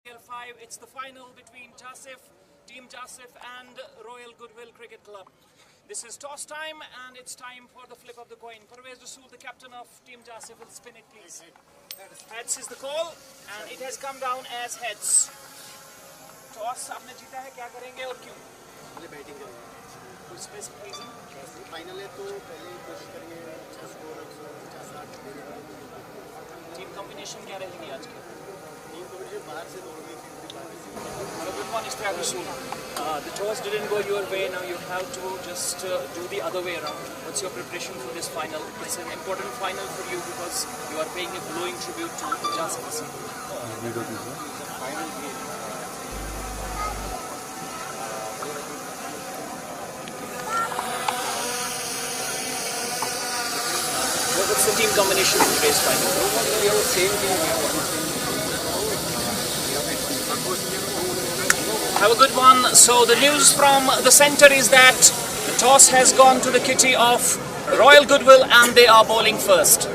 BPL5. It's the final between Jasif, Team Jasif and Royal Goodwill Cricket Club. This is toss time and it's time for the flip of the coin. Parvez Rasool, the captain of Team Jasif, will spin it please. Heads is the call and it has come down as heads. Toss आपने जीता है, क्या करेंगे और क्यों? पहले batting करेंगे। कोई स्पेसिफिक रीजन? फाइनल है तो पहले कोशिश करेंगे 6 स्कोर 50-60 देने का। टीम कॉम्बिनेशन क्या रहेगी आज की? टीम कॉम्बिनेशन बाहर से दौड़ेंगे फिर Good one, Mr. Rasool. The toss didn't go your way. Now you have to just do the other way around. What's your preparation for this final? It's an important final for you because you are paying a glowing tribute to Jasif. Final game What's the team combination in today's final? we have the same team. Have a good one. So the news from the centre is that the toss has gone to the kitty of Royal Goodwill and they are bowling first.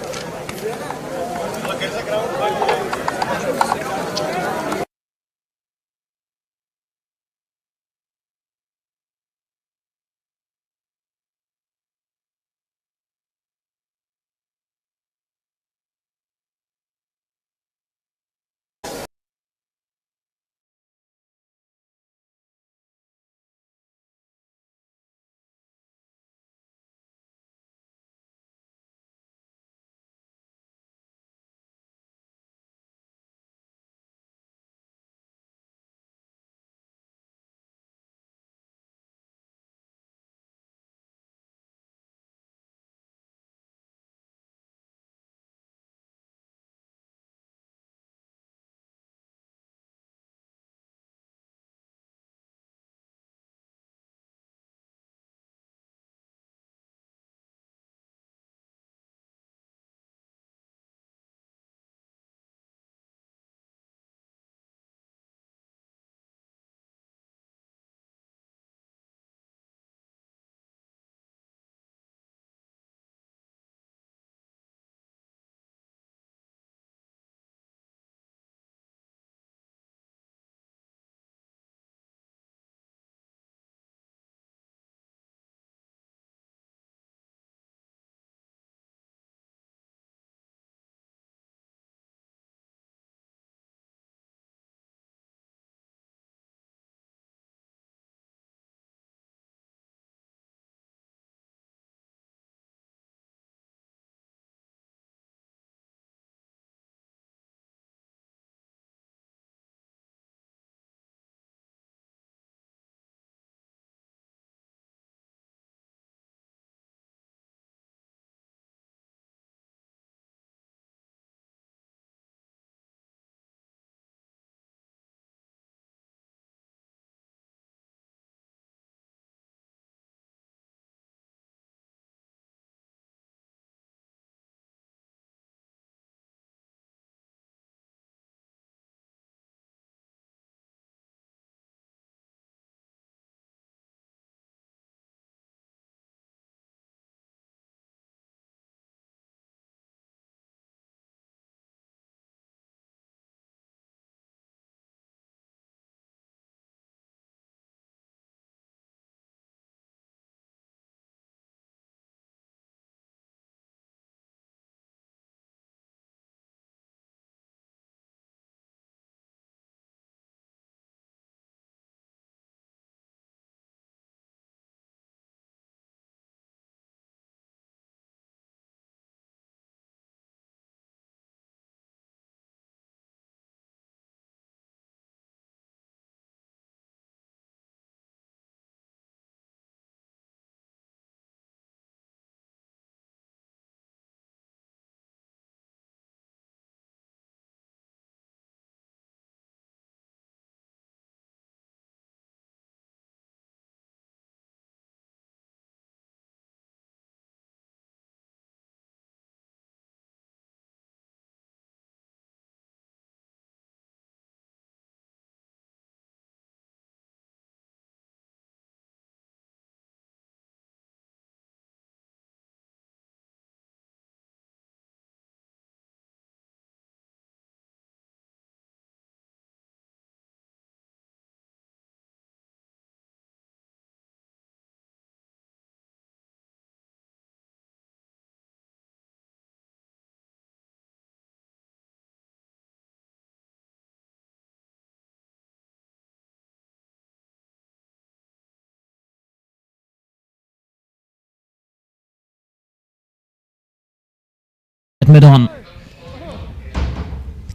at mid-on.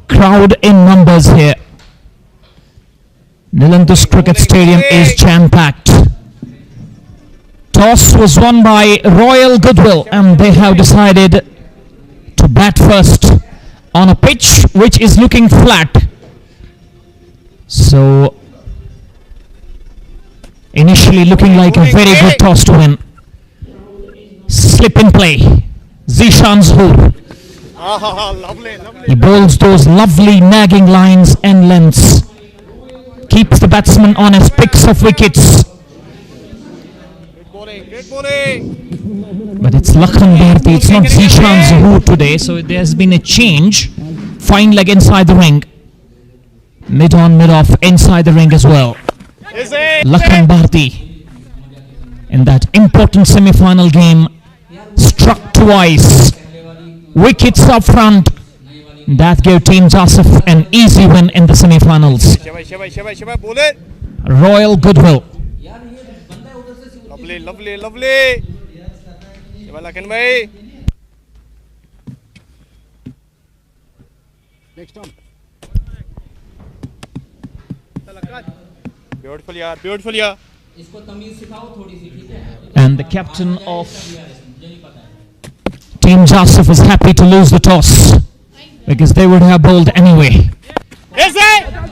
Crowd in numbers here. Nilanthus Cricket Stadium is jam-packed. Toss was won by Royal Goodwill and they have decided to bat first on a pitch which is looking flat. So initially looking like a very good toss to win. Slip in play. Zishan Zuhur. He bowls those lovely nagging lines and lengths. Keeps the batsman on his picks of wickets. But it's Lakhan Bharti, it's not Zishan Zuhur today, so there's been a change. Fine leg inside the ring. Mid on, mid off, inside the ring as well. Lakhan Bharti in that important semi-final game struck twice. Wickets up front. That gave Team Jasif an easy win in the semi-finals. Royal Goodwill. Lovely. Next on. Beautiful, yeah. And the captain of Team Jasif is happy to lose the toss because they would have bowled anyway.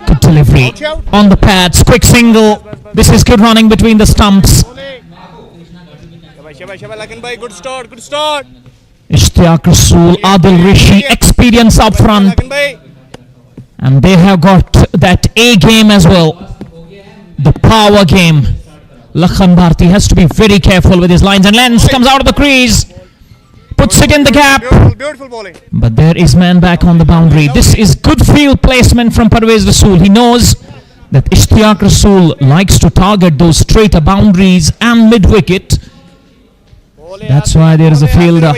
Good delivery on the pads, quick single. This is good running between the stumps. Good start. Ishtiaq Rasool, Adil Rishi, experience up front. And they have got that A game as well. The power game. Lakhan Bharti has to be very careful with his lines and lengths. Comes out of the crease. Puts it in the gap. Beautiful bowling. But there is man back on the boundary. This is good field placement from Parvez Rasool. He knows that Ishtiaq Rasool likes to target those straighter boundaries and mid-wicket. That's why there is a fielder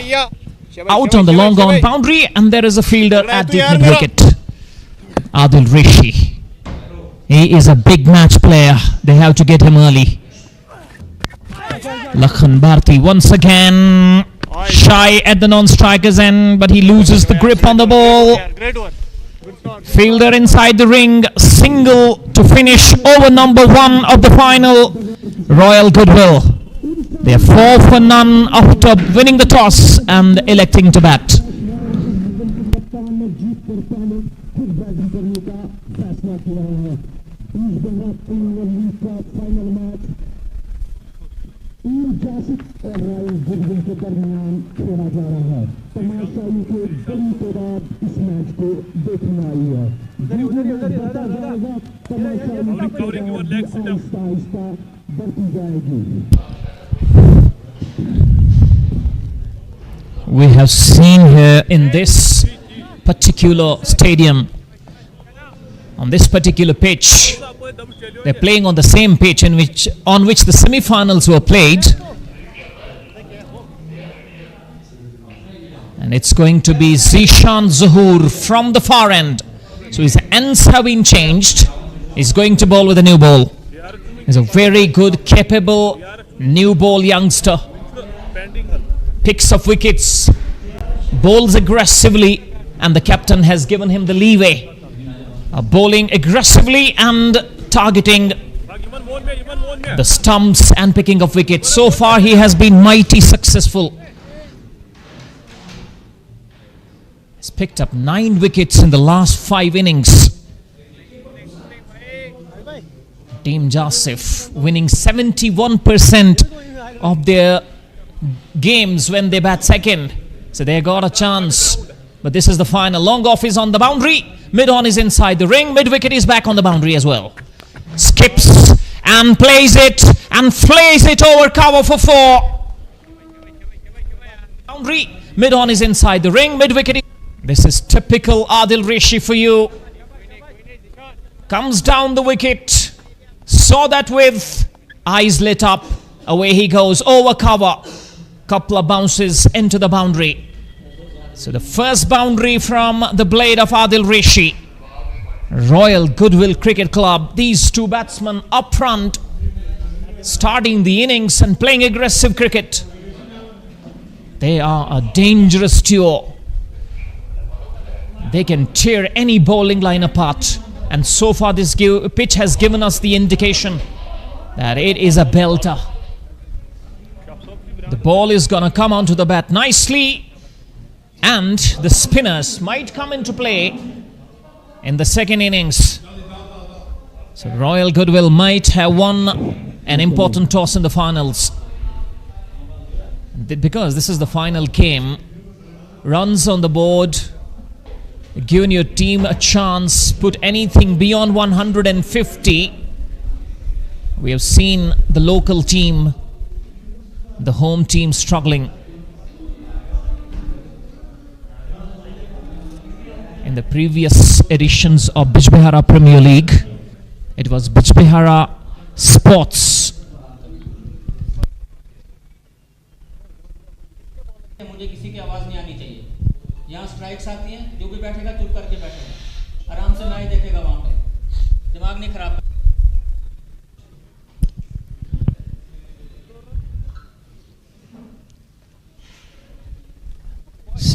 out on the long on boundary and there is a fielder at the mid-wicket. Adil Rishi. He is a big match player. They have to get him early. Lakhan Bharti once again shy at the non-striker's end, but he loses the grip on the ball. Fielder inside the ring, single to finish over number 1 of the final. Royal Goodwill. They are 4 for none after winning the toss and electing to bat. We have seen here in this particular stadium, on this particular pitch, they're playing on the same pitch on which the semi-finals were played, and it's going to be Zishan Zuhur from the far end. So his ends have been changed. He's going to bowl with a new ball. He's a very good, capable new ball youngster. Picks up wickets, bowls aggressively, and the captain has given him the leeway. Bowling aggressively and targeting the stumps and picking up wickets. So far he has been mighty successful. He's picked up 9 wickets in the last 5 innings. Team Jasif winning 71% of their games when they bat second. So they got a chance. But this is the final. Long off is on the boundary. Mid on is inside the ring. Mid wicket is back on the boundary as well. Skips and plays it and flays it over cover for 4. Boundary. Mid on is inside the ring. Mid wicket is... This is typical Adil Rishi for you. Comes down the wicket. Saw that with eyes lit up. Away he goes over cover. Couple of bounces into the boundary. So the first boundary from the blade of Adil Rishi. Royal Goodwill Cricket Club. These two batsmen up front, starting the innings and playing aggressive cricket. They are a dangerous duo. They can tear any bowling line apart. And so far this pitch has given us the indication that it is a belter. The ball is going to come onto the bat nicely. And the spinners might come into play in the second innings. So Royal Goodwill might have won an important toss in the finals. Because this is the final game, runs on the board, giving your team a chance, put anything beyond 150. We have seen the local team, the home team struggling. In the previous editions of Bijbehara Premier League, it was Bijbehara Sports. मुझे किसी की आवाज नहीं आनी चाहिए. यहाँ strikes आती हैं, जो भी बैठेगा चुप करके बैठेगा, आराम से मैच देखेगा, वहाँ पे दिमाग नहीं खराब.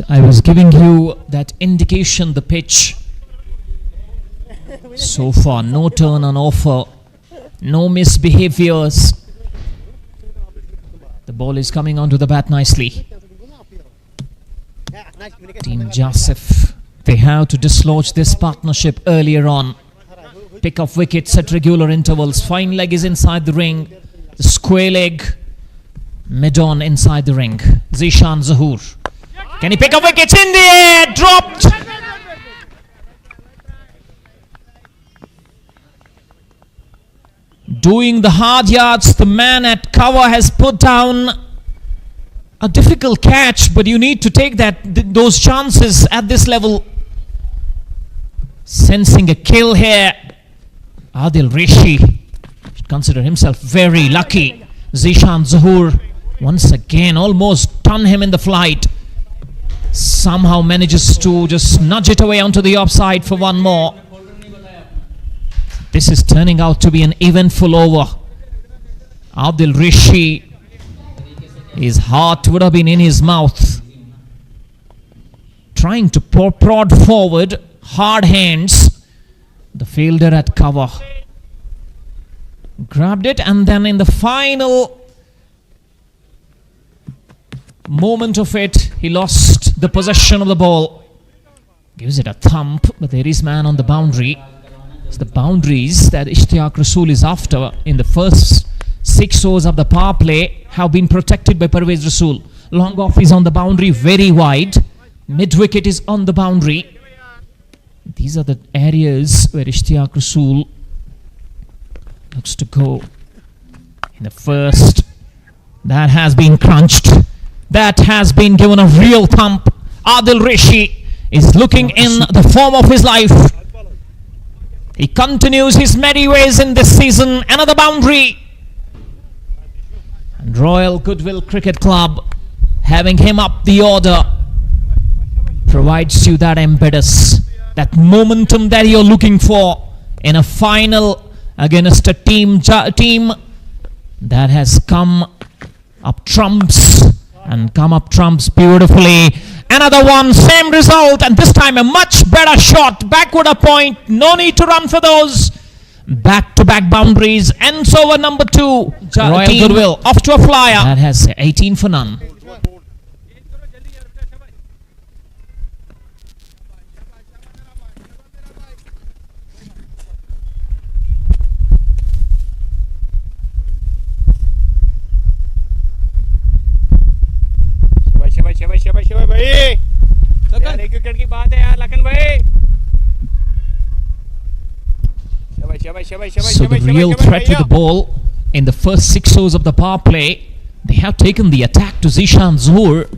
I was giving you that indication, the pitch. So far, no turn on offer, no misbehaviors. The ball is coming onto the bat nicely. Team Jasif, they have to dislodge this partnership earlier on. Pick up wickets at regular intervals. Fine leg is inside the ring. The square leg, mid-on inside the ring. Zishan Zahoor. Can he pick up wickets in the air? Dropped. Doing the hard yards, the man at cover has put down a difficult catch, but you need to take those chances at this level. Sensing a kill here, Adil Rishi should consider himself very lucky. Zishan Zahoor once again almost done him in the flight. Somehow manages to just nudge it away onto the offside for one more. This is turning out to be an eventful over. Adil Rishi, his heart would have been in his mouth. Trying to prod forward, hard hands. The fielder at cover grabbed it, and then in the final moment of it, he lost the possession of the ball. Gives it a thump, but there is man on the boundary. It's the boundaries that Ishtiaq Rasool is after in the first 6 overs of the power play have been protected by Parvez Rasool. Long off is on the boundary, very wide. Mid wicket is on the boundary. These are the areas where Ishtiaq Rasool looks to go. In the first, that has been crunched. That has been given a real thump. Adil Rishi is looking in the form of his life. He continues his merry ways in this season. Another boundary. And Royal Goodwill Cricket Club, having him up the order, provides you that impetus, that momentum that you're looking for in a final against a team that has come up trumps and come up trumps beautifully. Another one, same result, and this time a much better shot. Backward a point, no need to run for those. Back-to-back boundaries. Ends over number 2. Royal Goodwill off to a flyer. That has 18 for none. So the real threat with the ball in the first 6 overs of the power play, they have taken the attack to Zishan Zahoor.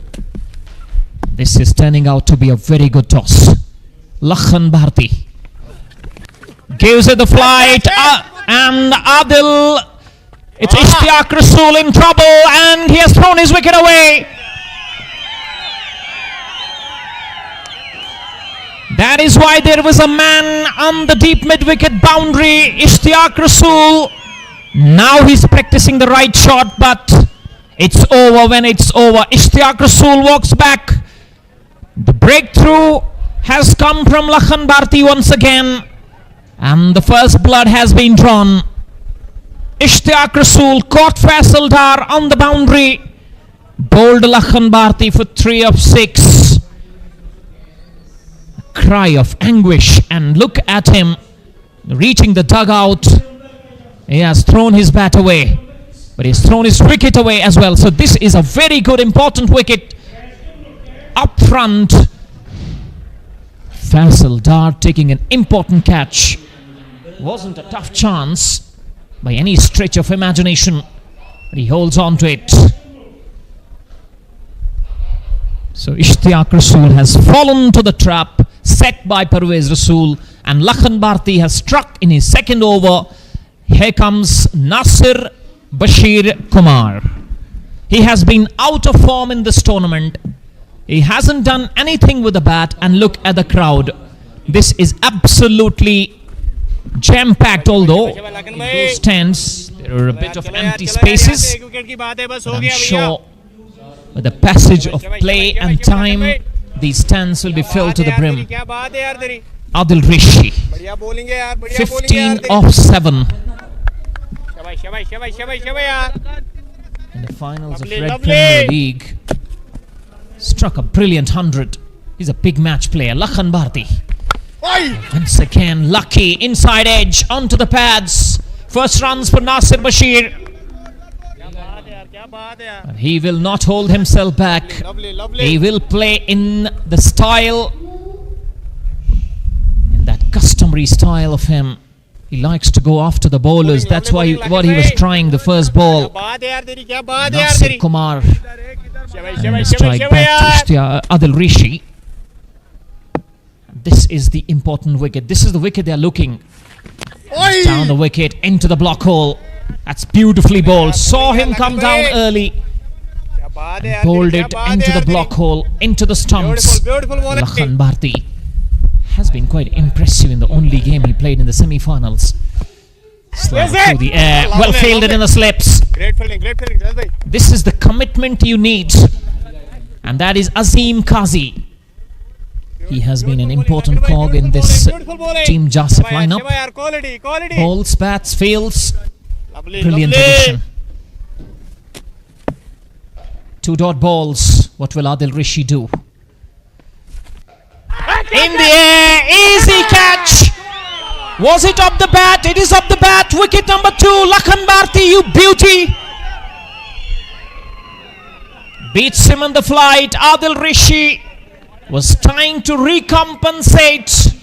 This is turning out to be a very good toss. Lakhan Bharti gives it the flight, and Adil, it's Ishtiaq Rasool in trouble, and he has thrown his wicket away. That is why there was a man on the deep mid-wicket boundary, Ishtiaq Rasool. Now he's practicing the right shot, but it's over when it's over. Ishtiaq Rasool walks back. The breakthrough has come from Lakhan Bharti once again, and the first blood has been drawn. Ishtiaq Rasool caught Faisal Dar on the boundary, bowled Lakhan Bharti for 3 of 6. A cry of anguish, and look at him reaching the dugout. He has thrown his bat away, but he's thrown his wicket away as well. So this is a very good, important wicket up front. Faisal Dar taking an important catch. Wasn't a tough chance by any stretch of imagination, but he holds on to it. So Ishtiaq Rasool has fallen to the trap set by Parvez Rasool, and Lakhan Bharti has struck in his second over. Here comes Nasir Bashir Kumar. He has been out of form in this tournament. He hasn't done anything with the bat, and look at the crowd. This is absolutely jam-packed, although in those stands there are a bit of empty spaces. But I'm sure with the passage of play and time, these stands will be filled to the brim. Adil Rishi, 15 of 7 in the finals of Red Premier League. Struck a brilliant 100. He's a big match player. Lakhan Bharti once again lucky, inside edge onto the pads. First runs for Nasir Bashir, but he will not hold himself back. He will play in the style, in that customary style of him. He likes to go after the bowlers. That's why what he was trying the first ball. Nasir Kumar, and a strike back to Adil Rishi. This is the important wicket. This is the wicket they are looking. Down the wicket, into the block hole. That's beautifully bowled. Saw him come down early and bowled it into the block hole, into the stumps. Lakhan Bharti has been quite impressive in the only game he played in the semi-finals. Slam through the air, well fielded in the slips. This is the commitment you need, and that is Azim Qazi. He has been an important cog in this Team Jasif lineup. Bowls, bats, fields. Brilliant addition. 2-dot balls. What will Adil Rishi do? In the air, easy catch. Was it up the bat? It is up the bat. Wicket number 2. Lakhan Bharti, you beauty. Beats him on the flight. Adil Rishi was trying to recompensate.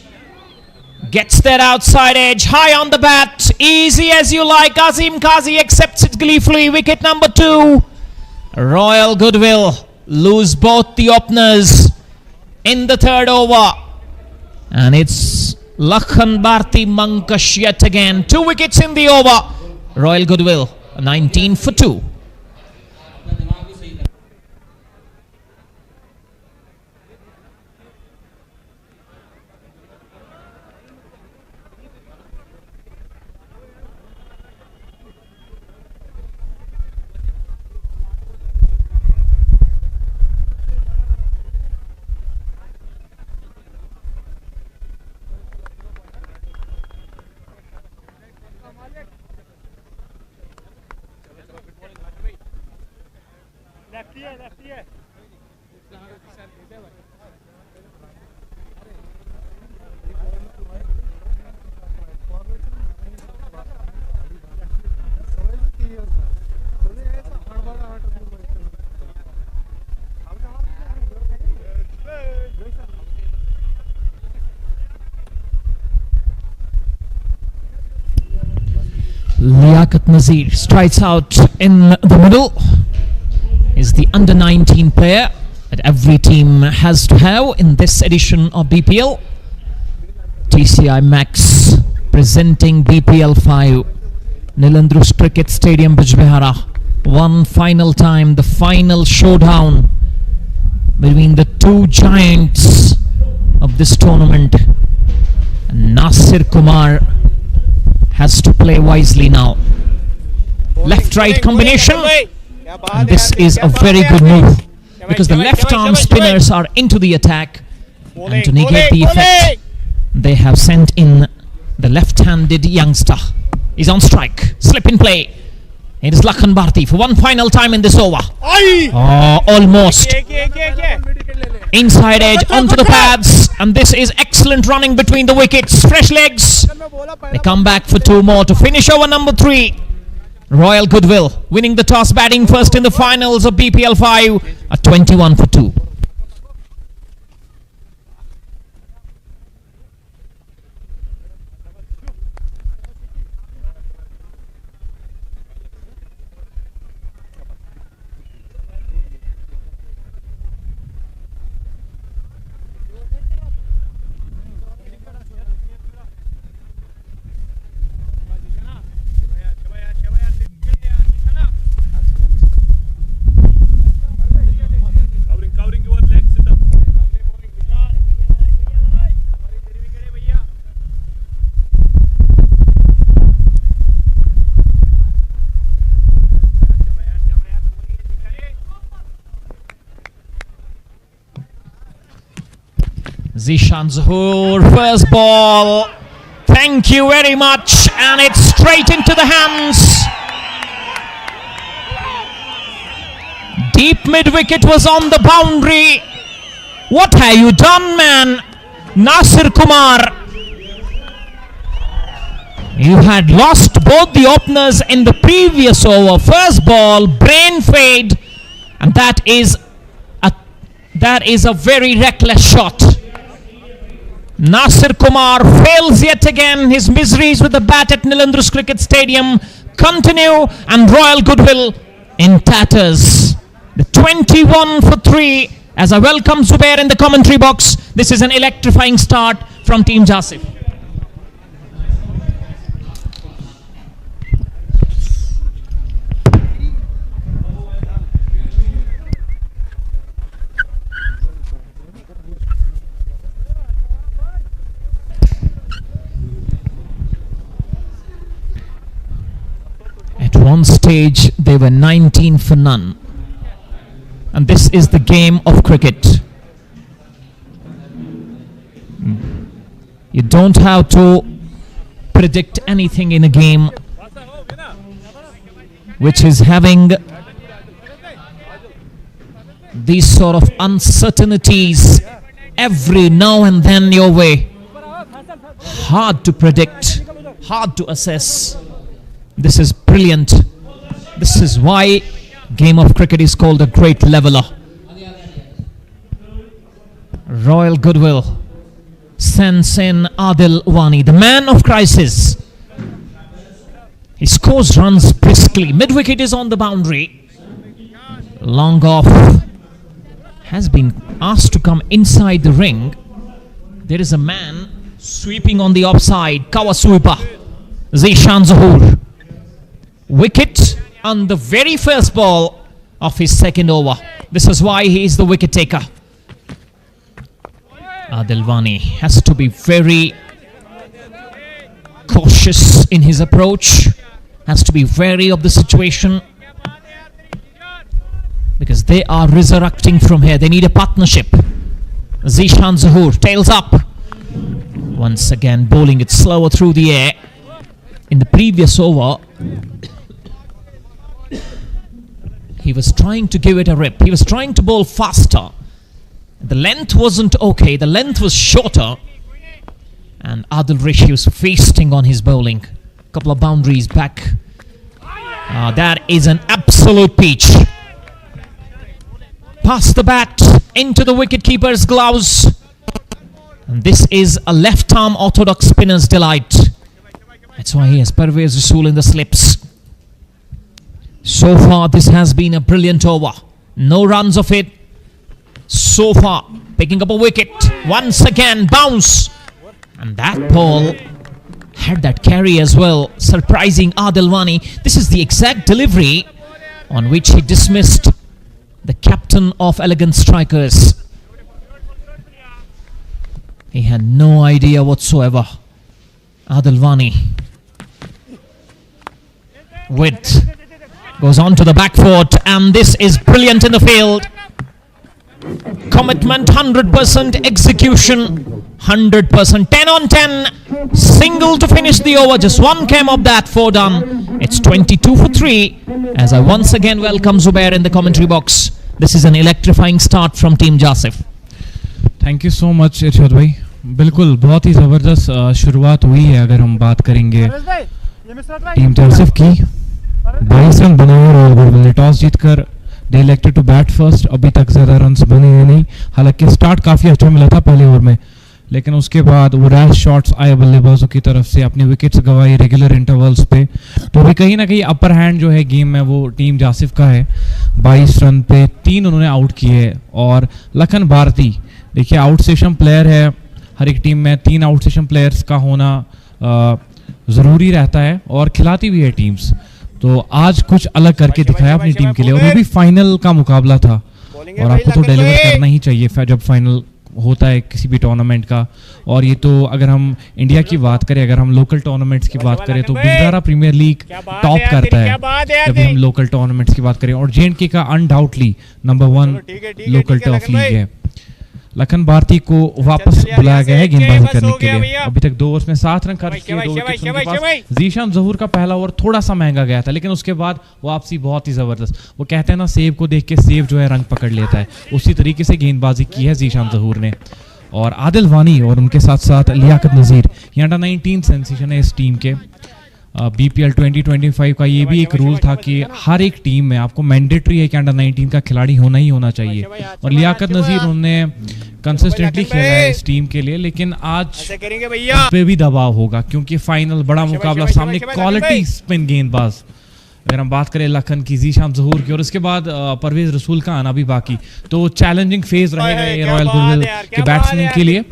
Gets there outside edge, high on the bat, easy as you like. Azim Qazi accepts it gleefully. Wicket number 2. Royal Goodwill lose both the openers in the third over, and it's Lakhan Bharti Mankash yet again. 2 wickets in the over. Royal Goodwill 19 for 2. Liaquat Nazir strikes out in the middle. Is the under-19 player that every team has to have in this edition of BPL. TCI Max presenting BPL5, Nilandru's Cricket Stadium, Bijbehara. One final time, the final showdown between the 2 giants of this tournament. And Nasir Kumar has to play wisely now. Left-right combination, and this is a very good move because the left-arm spinners are into the attack. And to negate the effect, they have sent in the left-handed youngster. He's on strike. Slip in play. It is Lakhan Bharti for one final time in this over. Oh, almost. Inside edge onto the pads. And this is excellent running between the wickets. Fresh legs. They come back for two more to finish over number 3. Royal Goodwill winning the toss, batting first in the finals of BPL5 at 21 for 2. Zishan Zahoor, first ball. Thank you very much. And it's straight into the hands. Deep mid-wicket was on the boundary. What have you done, man? Nasir Kumar. You had lost both the openers in the previous over. First ball, brain fade. And that is a very reckless shot. Nasir Kumar fails yet again. His miseries with the bat at Nilandrus Cricket Stadium continue, and Royal Goodwill in tatters. The 21 for 3 as I welcome Zubair in the commentary box. This is an electrifying start from Team Jasif. One stage they were 19 for none, and this is the game of cricket. You don't have to predict anything in a game which is having these sort of uncertainties every now and then your way. Hard to predict, hard to assess. This is brilliant. This is why game of cricket is called a great leveler. Royal Goodwill sends in Adil Wani, the man of crisis. He scores runs briskly. Mid-wicket is on the boundary. Long off has been asked to come inside the ring. There is a man sweeping on the offside. Kawasweeper. Zishan Zahoor. Wicket on the very first ball of his second over. This is why he is the wicket taker. Adil Wani has to be very cautious in his approach. Has to be wary of the situation, because they are resurrecting from here. They need a partnership. Zishan Zahoor tails up. Once again bowling it slower through the air. In the previous over, he was trying to give it a rip. He was trying to bowl faster. The length wasn't okay. The length was shorter. And Adil Rishi was feasting on his bowling. Couple of boundaries back. That is an absolute peach. Past the bat, into the wicket-keeper's gloves. And this is a left-arm orthodox spinner's delight. That's why he has Parvez Rasool in the slips. So far, this has been a brilliant over. No runs of it. So far, picking up a wicket. Once again, bounce. And that ball had that carry as well, surprising Adil Wani. This is the exact delivery on which he dismissed the captain of Elegant Strikers. He had no idea whatsoever. Adil Wani goes on to the back foot, and this is brilliant in the field. Commitment, 100% execution, 100%, 10 on 10. Single to finish the over. Just one came up that, 4 done. It's 22 for 3. As I once again welcome Zubair in the commentary box. This is an electrifying start from Team Jasif. Thank you so much Irshad भाई. बिल्कुल बहुत ही ज़बरदस्त शुरुआत हुई है. अगर हम बात करेंगे टीम जासिफ की, 22 रन बनाए रॉयल गुडविल ने. टॉस जीतकर दे इलेक्टेड टू बैट फर्स्ट. अभी तक ज़्यादा रन्स बने हैं नहीं, हालांकि स्टार्ट काफ़ी अच्छा मिला था पहले ओवर में, लेकिन उसके बाद वो रैश शॉट्स आए बल्लेबाजों की तरफ से, अपनी विकेट्स गंवाई रेगुलर इंटरवल्स पे. तो अभी कहीं ना कहीं अपर हैंड जो है गेम में वो टीम जासिफ का है. 22 रन पे 3 उन्होंने आउट किए. और लखन भारती देखिए आउट स्टेशन प्लेयर है. हर एक टीम में 3 आउट स्टेशन प्लेयर्स का होना ज़रूरी रहता है और खिलाती भी है टीम्स. तो आज कुछ अलग करके दिखाया अपनी टीम के लिए. और वो भी फाइनल का मुकाबला था और आपको तो डिलीवर करना ही चाहिए जब फाइनल होता है किसी भी टूर्नामेंट का. और ये तो अगर हम इंडिया की बात करें, अगर हम लोकल टूर्नामेंट्स की बात करें तो बिजबेहारा प्रीमियर लीग टॉप करता है जब हम लोकल टूर्नामेंट्स की बात करें. और J&K का undoubtedly number 1 local top league है. लखन भारती को वापस बुलाया गया है गेंदबाजी करने के लिए. अभी तक 2 ओवर्स में 7 रन खर्च किए, 2 विकेट्स उनके पास. जीशान ज़हूर का पहला ओवर थोड़ा सा महंगा गया था, लेकिन उसके बाद वापसी बहुत ही ज़बरदस्त. वो कहते हैं ना, सेब को देख के सेब जो है रंग पकड़ लेता है, उसी तरीके से गेंदबाजी की है जीशान ज़हूर ने. और आदिल वानी और उनके साथ साथ लियाकत नज़ीर, ये अंडर 19 सेंसेशन है इस टीम के. BPL 2025 का ये भी एक रूल था कि हर एक टीम में आपको मैंडेटरी है कि अंडर 19 का खिलाड़ी होना ही होना चाहिए. और लियाकत नज़ीर उन्होंने कंसिस्टेंटली खेला है इस टीम के लिए, लेकिन आज पे भी दबाव होगा क्योंकि फाइनल बड़ा मुकाबला सामने. क्वालिटी स्पिन गेंदबाज अगर हम बात करें लखन की, जीशान ज़हूर की, और उसके बाद परवेज रसूल का आना भी बाकी. तो चैलेंजिंग फेज रहेगा ये रॉयल गुडविल के बैट्समैन के लिए.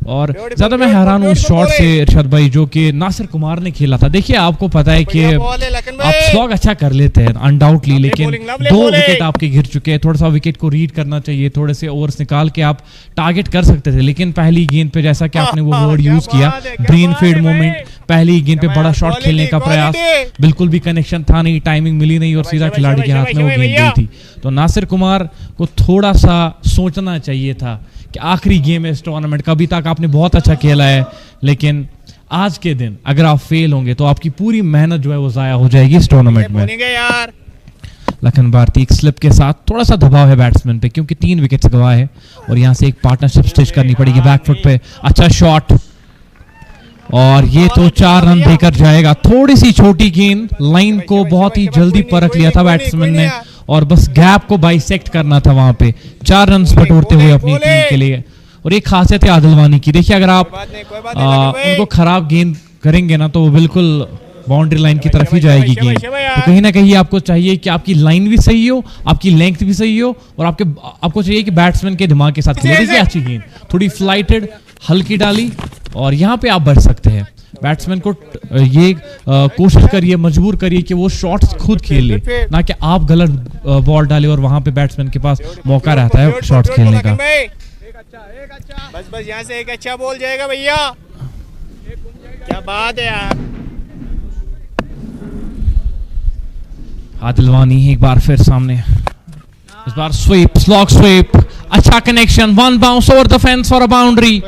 और ज़्यादा मैं हैरान हूँ उस शॉट से इरशाद भाई जो कि नासिर कुमार ने खेला था. देखिए आपको पता है कि आप स्लॉग अच्छा कर लेते हैं अनडाउटली, लेकिन 2 विकेट आपके गिर चुके हैं. थोड़ा सा विकेट को रीड करना चाहिए, थोड़े से ओवर्स निकाल के आप टारगेट कर सकते थे. लेकिन पहली गेंद पे जैसा कि आपने वो वर्ड यूज किया, ब्रेन फेड मोमेंट, पहली गेंद पे बड़ा शॉट खेलने का प्रयास, बिल्कुल भी कनेक्शन था नहीं, टाइमिंग मिली नहीं और सीधा खिलाड़ी के हाथ में वो गेंद गई थी. तो नासिर कुमार को थोड़ा सा सोचना चाहिए था कि आखिरी गेम है इस टूर्नामेंट का. अभी तक आपने बहुत अच्छा खेला है, लेकिन आज के दिन अगर आप फेल होंगे तो आपकी पूरी मेहनत जो है वो जाया हो जाएगी इस टूर्नामेंट में. लखन भारती एक स्लिप के साथ, थोड़ा सा दबाव है बैट्समैन पे क्योंकि 3 विकेट्स गंवाए हैं और यहाँ से एक पार्टनरशिप स्टिच करनी पड़ेगी बैकफुट पे. अच्छा शॉट और ये तो 4 रन देकर जाएगा. थोड़ी सी छोटी गेंद, लाइन को बहुत ही जल्दी परख लिया था बैट्समैन ने और बस गैप को बाइसेक्ट करना था वहां पे. 4 रन बटोरते हुए अपनी टीम के लिए. और एक खासियत है आदिल वानी की, देखिए अगर आप उनको खराब गेंद करेंगे ना तो वो बिल्कुल बाउंड्री लाइन की तरफ ही जाएगी गेंद. तो कहीं ना कहीं आपको चाहिए कि आपकी लाइन भी सही हो, आपकी लेंथ भी सही हो और आपको चाहिए कि बैट्समैन के दिमाग के साथ खेले. देखिए अच्छी गेंद, थोड़ी फ्लाइटेड, हल्की डाली और यहाँ पे आप बढ़ सकते हैं. बैट्समैन को ये कोशिश करिए, मजबूर करिए कि वो शॉट्स खुद खेल ले, ना कि आप गलत बॉल डाले और वहां पे बैट्समैन के पास मौका रहता है शॉट्स खेलने का. बस यहाँ से एक अच्छा बॉल जाएगा भैया. क्या बात है यार. आदिल वानी एक बार फिर सामने, इस बार स्वीप, स्लॉग स्वीप, अच्छा connection, 1 bounce over the fence for a boundary.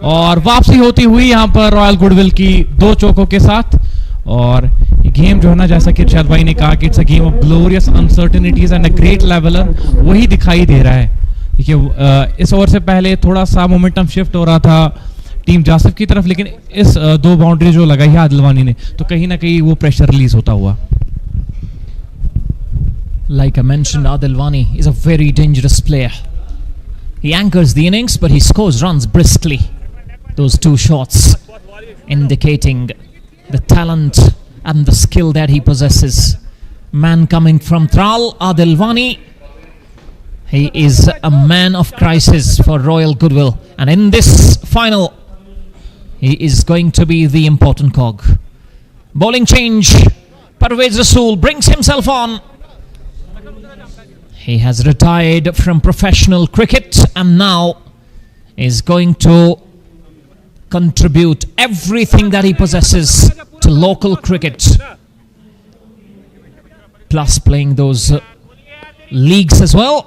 और वापसी होती हुई यहाँ पर रॉयल गुडविल की 2 चौकों के साथ. और ये गेम जो है ना, जैसा कि इरशाद भाई ने कहा कि it's a game of glorious uncertainties and a great leveller, वही दिखाई दे रहा है. देखिए इस ओवर से पहले थोड़ा सा मोमेंटम शिफ्ट हो रहा था टीम जासिफ की तरफ, लेकिन इस 2 बाउंड्री जो लगाई है आदिल वानी ने तो कहीं ना कहीं वो प्रेशर रिलीज होता हुआ. Like I mentioned, Adil Wani is a very dangerous player. He anchors the innings, but he scores runs briskly. Those 2 shots indicating the talent and the skill that he possesses. Man coming from Tral, Adil Wani. He is a man of crisis for Royal Goodwill. And in this final, he is going to be the important cog. Bowling change. Parvez Rasool brings himself on. He has retired from professional cricket and now is going to contribute everything that he possesses to local cricket, plus playing those leagues as well.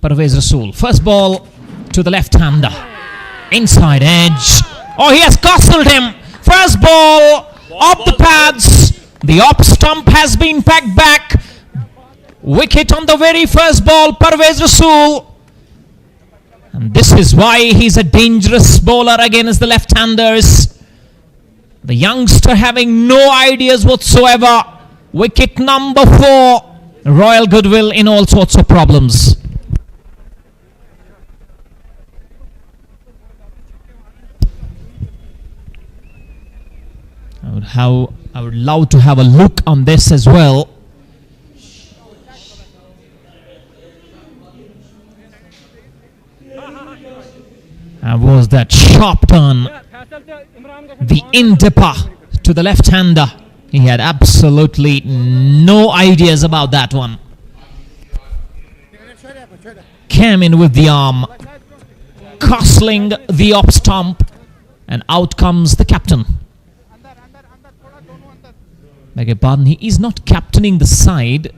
Parvez Rasool. First ball to the left-hander. Inside edge. Oh, he has castled him. First ball off the pads. The off stump has been packed back. Wicket on the very first ball, Parvez Rasool. And this is why he's a dangerous bowler against the left-handers. The youngster having no ideas whatsoever. Wicket number 4. Royal Goodwill in all sorts of problems. I would love to have a look on this as well. And was that sharp turn, the in-dipper to the left-hander. He had absolutely no ideas about that one. Came in with the arm, castling the off stump, and out comes the captain. Beg your pardon, he is not captaining the side,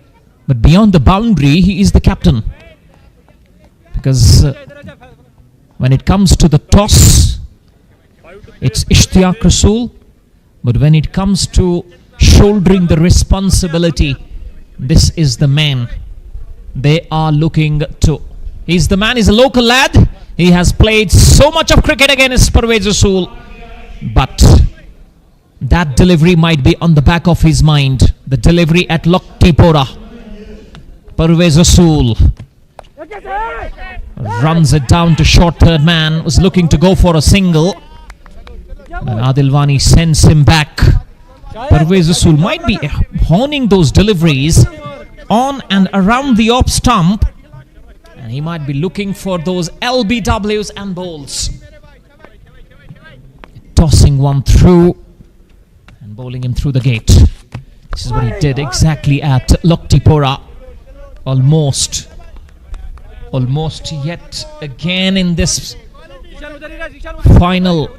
but beyond the boundary, he is the captain. Because when it comes to the toss, it's Ishtiaq Rasool. But when it comes to shouldering the responsibility, this is the man they are looking to. He's the man, he's a local lad. He has played so much of cricket against Parvez Rasool. But that delivery might be on the back of his mind. The delivery at Loktipora. Parvez Rasool runs it down to short third man. Was looking to go for a single. And Adilwani sends him back. Parvez Rasool might be honing those deliveries on and around the off stump. And he might be looking for those LBWs and balls. Tossing one through. Bowling him through the gate. This is what he did exactly at Loktipora. Almost yet again in this final.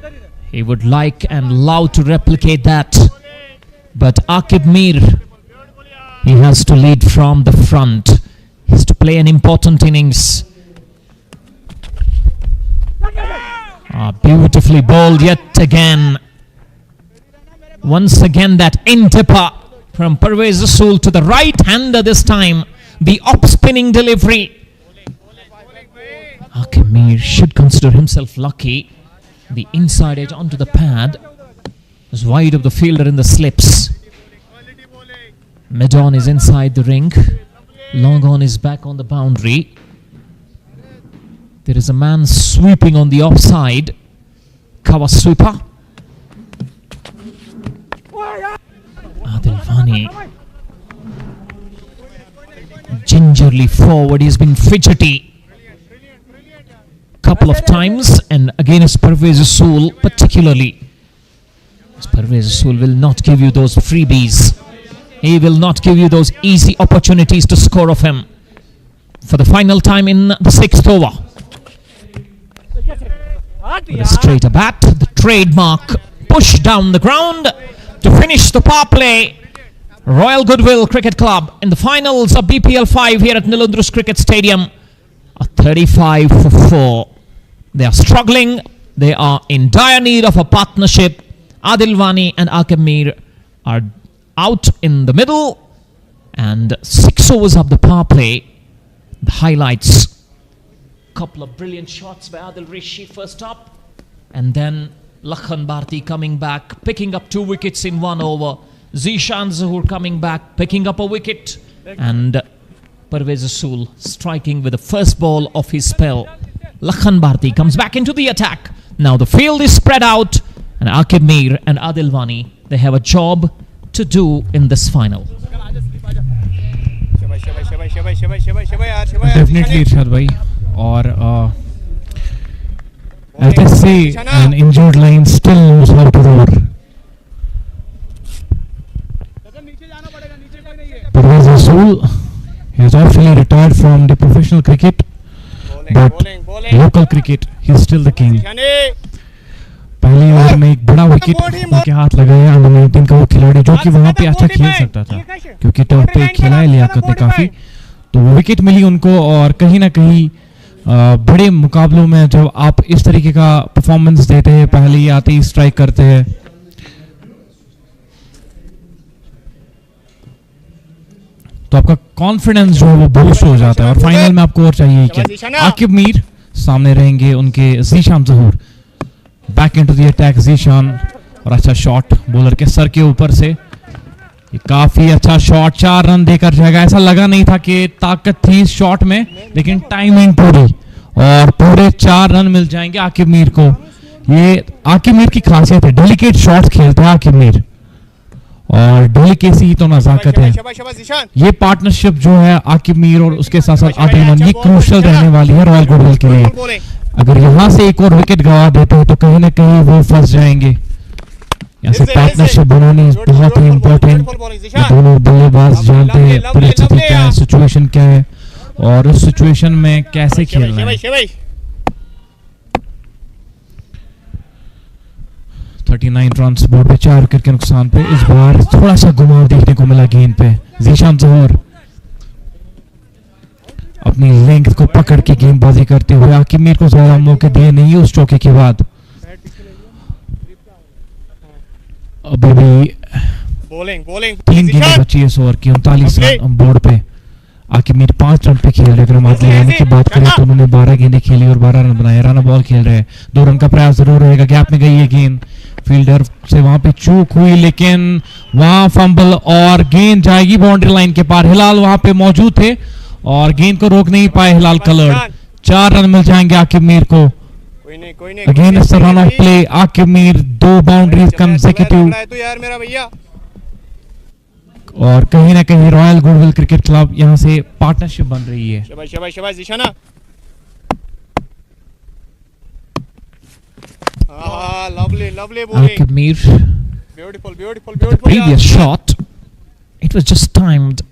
He would like and love to replicate that. But Aqib Mir, he has to lead from the front. He has to play an important innings. Beautifully bowled yet again. Once again that in-dipper from Parvez Rasool to the right-hander this time. The up-spinning delivery. Aqib Mir should consider himself lucky. The inside edge onto the pad was wide of the fielder in the slips. Mid-on is inside the ring. Long on is back on the boundary. There is a man sweeping on the offside. Cover sweeper. Adilwani gingerly forward. He's been fidgety couple of times, and against Parvez Rasool particularly. Parvez Rasool will not give you those freebies. He will not give you those easy opportunities to score of him. For the final time in the 6th over. With a straighter bat, the trademark push down the ground to finish the power play. Royal Goodwill Cricket Club in the finals of BPL5 here at Nilundrus Cricket Stadium. A 35 for 4. They are struggling. They are in dire need of a partnership. Adilwani and Aqib Mir are out in the middle. And 6 overs of the power play. The highlights. Couple of brilliant shots by Adil Rishi first up. And then Lakhan Bharti coming back, picking up 2 wickets in 1 over. Zishan Zahoor coming back, picking up a wicket. And Parvez Rasool striking with the first ball of his spell. Lakhan Bharti comes back into the attack. Now the field is spread out. And Aqib Mir and Adilwani, they have a job to do in this final. Definitely, Irshad bhai. Or as they say, an injured lion still knows how to roar. Parvez Rasool, he has officially retired from the professional cricket, but local cricket, he is still the king. पहले over में एक बड़ा wicket उनके हाथ लगाया under 19 का वो खिलाड़ी जो कि वहां पे अच्छा खेल सकता था क्योंकि टॉप पे खेला है लियाकत ने काफी तो विकेट मिली उनको, और कहीं ना कहीं बड़े मुकाबलों में जब आप इस तरीके का परफॉर्मेंस देते हैं, पहले ही आते ही स्ट्राइक करते हैं, तो आपका कॉन्फिडेंस जो है वो बूस्ट हो जाता है। और फाइनल में आपको और चाहिए क्या? आकिब मीर सामने रहेंगे उनके Zeeshan Zahoor. Back into the attack Zeeshan, और अच्छा शॉट बॉलर के सर के ऊपर से, ये काफी अच्छा शॉट, 4 रन देकर जाएगा। ऐसा लगा नहीं था कि ताकत थी इस शॉट में, लेकिन टाइमिंग पूरी, और पूरे 4 रन मिल जाएंगे आकिब मीर को। ये आकिब मीर की खासियत है, डेलिकेट शॉट्स खेलते हैं आकिब मीर, और डेलिकेसी ही तो नजाकत है। ये पार्टनरशिप जो है आकिब मीर और उसके साथ साथ आदिल, ये क्रूशल रहने वाली है रॉयल गुडविल के लिए। अगर यहाँ से एक और विकेट गवा देते हैं तो कहीं ना कहीं वो फंस जाएंगे। यहाँ से पार्टनरशिप बनानी बहुत ही इंपॉर्टेंट। दोनों बल्लेबाज जानते हैं परिस्थिति क्या है, सिचुएशन क्या है, और उस सिचुएशन में कैसे खेलना है। 39 रन बोर्ड पे, 4 विकेट के नुकसान पे। इस बार थोड़ा सा घुमाव देखने को मिला गेंद पे। जीशान जहूर अपनी लेंथ को पकड़ के गेंदबाजी करते हुए, आकिब मीर को ज्यादा मौके दिए नहीं उस चौके के बाद। अभी भी बॉलिंग 3 गेंदें बची है इस ओवर की। 39 रन बोर्ड पे, आकिब मीर 5 रन पे खेल रहे। अगर हम आदिल राना की बात करें तो उन्होंने 12 गेंदें खेली और 12 रन बनाए। राना बॉल खेल रहे हैं, 2 रन का प्रयास जरूर रहेगा। गैप में गई है गेंद, फील्डर से वहां पे चूक हुई, लेकिन वहां फंबल, और गेंद जाएगी बाउंड्री लाइन के पार। हिलाल वहां पे मौजूद थे और गेंद को रोक नहीं पाए हिलाल कलर्ड। 4 रन मिल जाएंगे आकिब मीर को। Again it's a run of play. Aqib Mir 2 boundaries consecutive, और कहीं ना कहीं रॉयल गुडविल क्रिकेट क्लब यहां से पार्टनरशिप बन रही है। शाबाश जीशाना। Lovely bowling. Akib Mir, Beautiful. previous shot, it was just timed.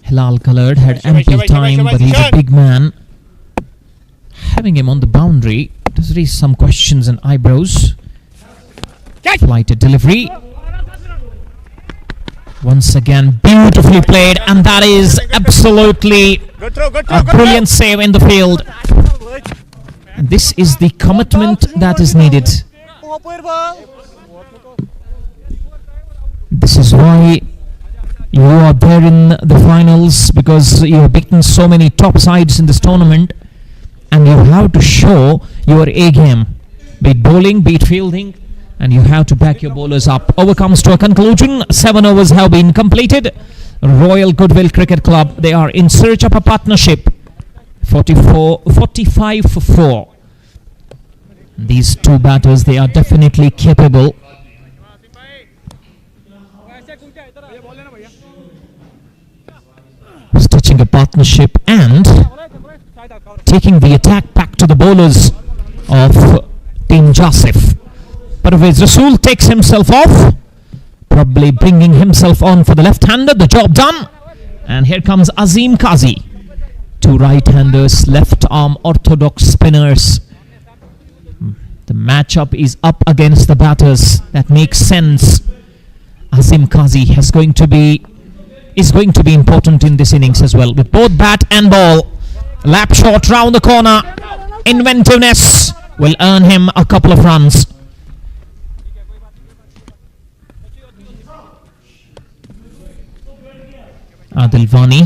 Hilal Coloured had ample time, but he's a big man. Having him on the boundary does raise some questions and eyebrows. Flighted delivery. Once again, beautifully played, and that is absolutely a brilliant save in the field. And this is the commitment that is needed. This is why you are there in the finals, because you have beaten so many top sides in this tournament, and you have to show your A game, be it bowling, be it fielding, and you have to back your bowlers up. Over comes to a conclusion. 7 overs have been completed. Royal Goodwill Cricket Club, they are in search of a partnership. 45 for 4. These two batters, they are definitely capable. Stitching a partnership and taking the attack back to the bowlers of Team Jasif. Parvez Rasool takes himself off, probably bringing himself on for the left-hander. The job done. And here comes Azim Kazi. 2 right-handers, left-arm orthodox spinners. The matchup is up against the batters. That makes sense. Azim Kazi is going to be important in this innings as well. With both bat and ball, lap shot round the corner. Inventiveness will earn him a couple of runs. Adil Vani,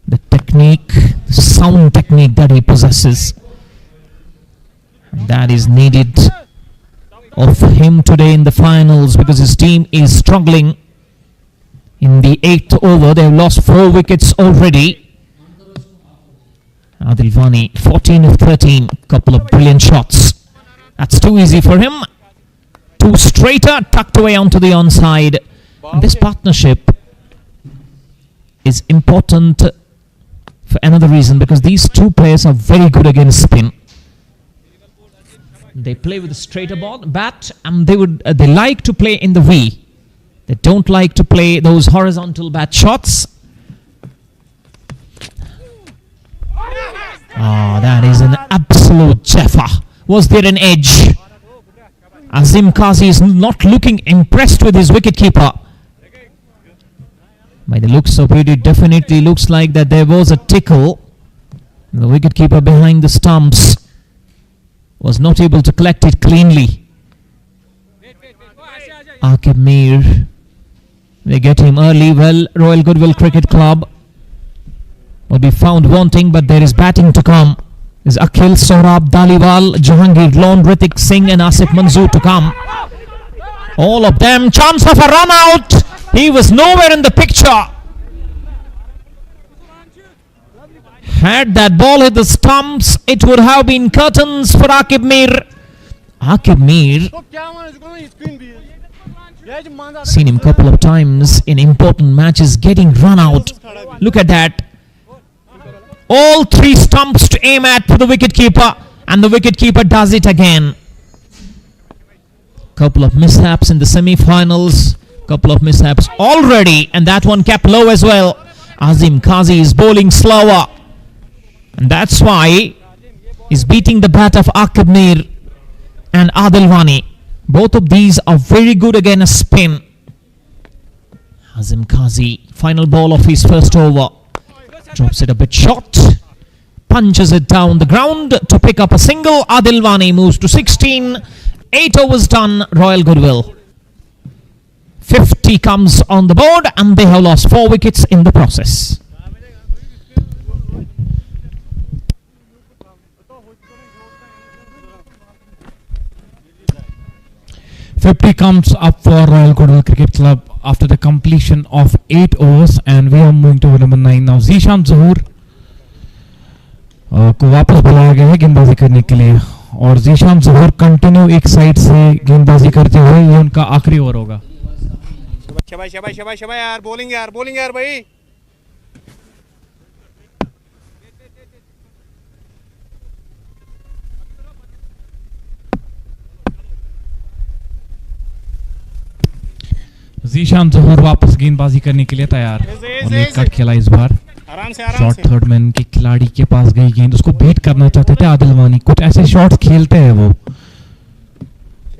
the technique, the sound technique that he possesses, that is needed of him today in the finals, because his team is struggling. In the 8th over, they have lost 4 wickets already. Adil Vani, 14 of 13, couple of brilliant shots. That's too easy for him. 2 straighter, tucked away onto the onside. And this partnership is important for another reason, because these 2 players are very good against spin. They play with a straighter bat, and they like to play in the V. They don't like to play those horizontal bat shots. Oh, that is an absolute jaffa. Was there an edge? Azim Kazi is not looking impressed with his wicketkeeper. By the looks of it, it definitely looks like that there was a tickle. The wicketkeeper behind the stumps was not able to collect it cleanly. Aqib Mir, they get him early. Well, Royal Goodwill Cricket Club will be found wanting, but there is batting to come. There's Akhil, Saurabh, Daliwal, Jahangir, Lon, Ritik Singh and Asif Manzoor to come. All of them, chance of a run out. He was nowhere in the picture. Had that ball hit the stumps, it would have been curtains for Aqib Mir. Aqib Mir, seen him couple of times in important matches getting run out. Look at that. All three stumps to aim at for the wicketkeeper, and the wicketkeeper does it again. Couple of mishaps in the semi-finals, couple of mishaps already, and that one kept low as well. Azim Qazi is bowling slower, and that's why he's beating the bat of Aqib Mir and Adil Wani. Both of these are very good against spin. Azim Qazi, final ball of his first over. Drops it a bit short, punches it down the ground to pick up a single. Adil Wani moves to 16. 8 overs done, Royal Goodwill. 50 comes on the board, and they have lost 4 wickets in the process. $50 comes up for Royal Goodwill Cricket Club after the completion of 8 overs, and we are moving to over number 9 now. Zishan Zahoor को वापस बुलाया गया है गेंदबाजी करने के लिए, और ज़ीशान ज़हूर कंटिन्यू एक साइड से गेंदबाजी करते हुए ये उनका आखिरी ओवर होगा. शाबाश शाबाश शाबाश शाबाश यार, बॉलिंग यार भाई. ज़ीशान ज़हूर वापस गेंदबाजी करने के लिए तैयार, और एक कट खेला इस बार. शॉट थर्ड मैन के खिलाड़ी के पास गई गेंद, उसको बीट करना चाहते थे आदिल वानी. कुछ ऐसे शॉट्स खेलते हैं वो,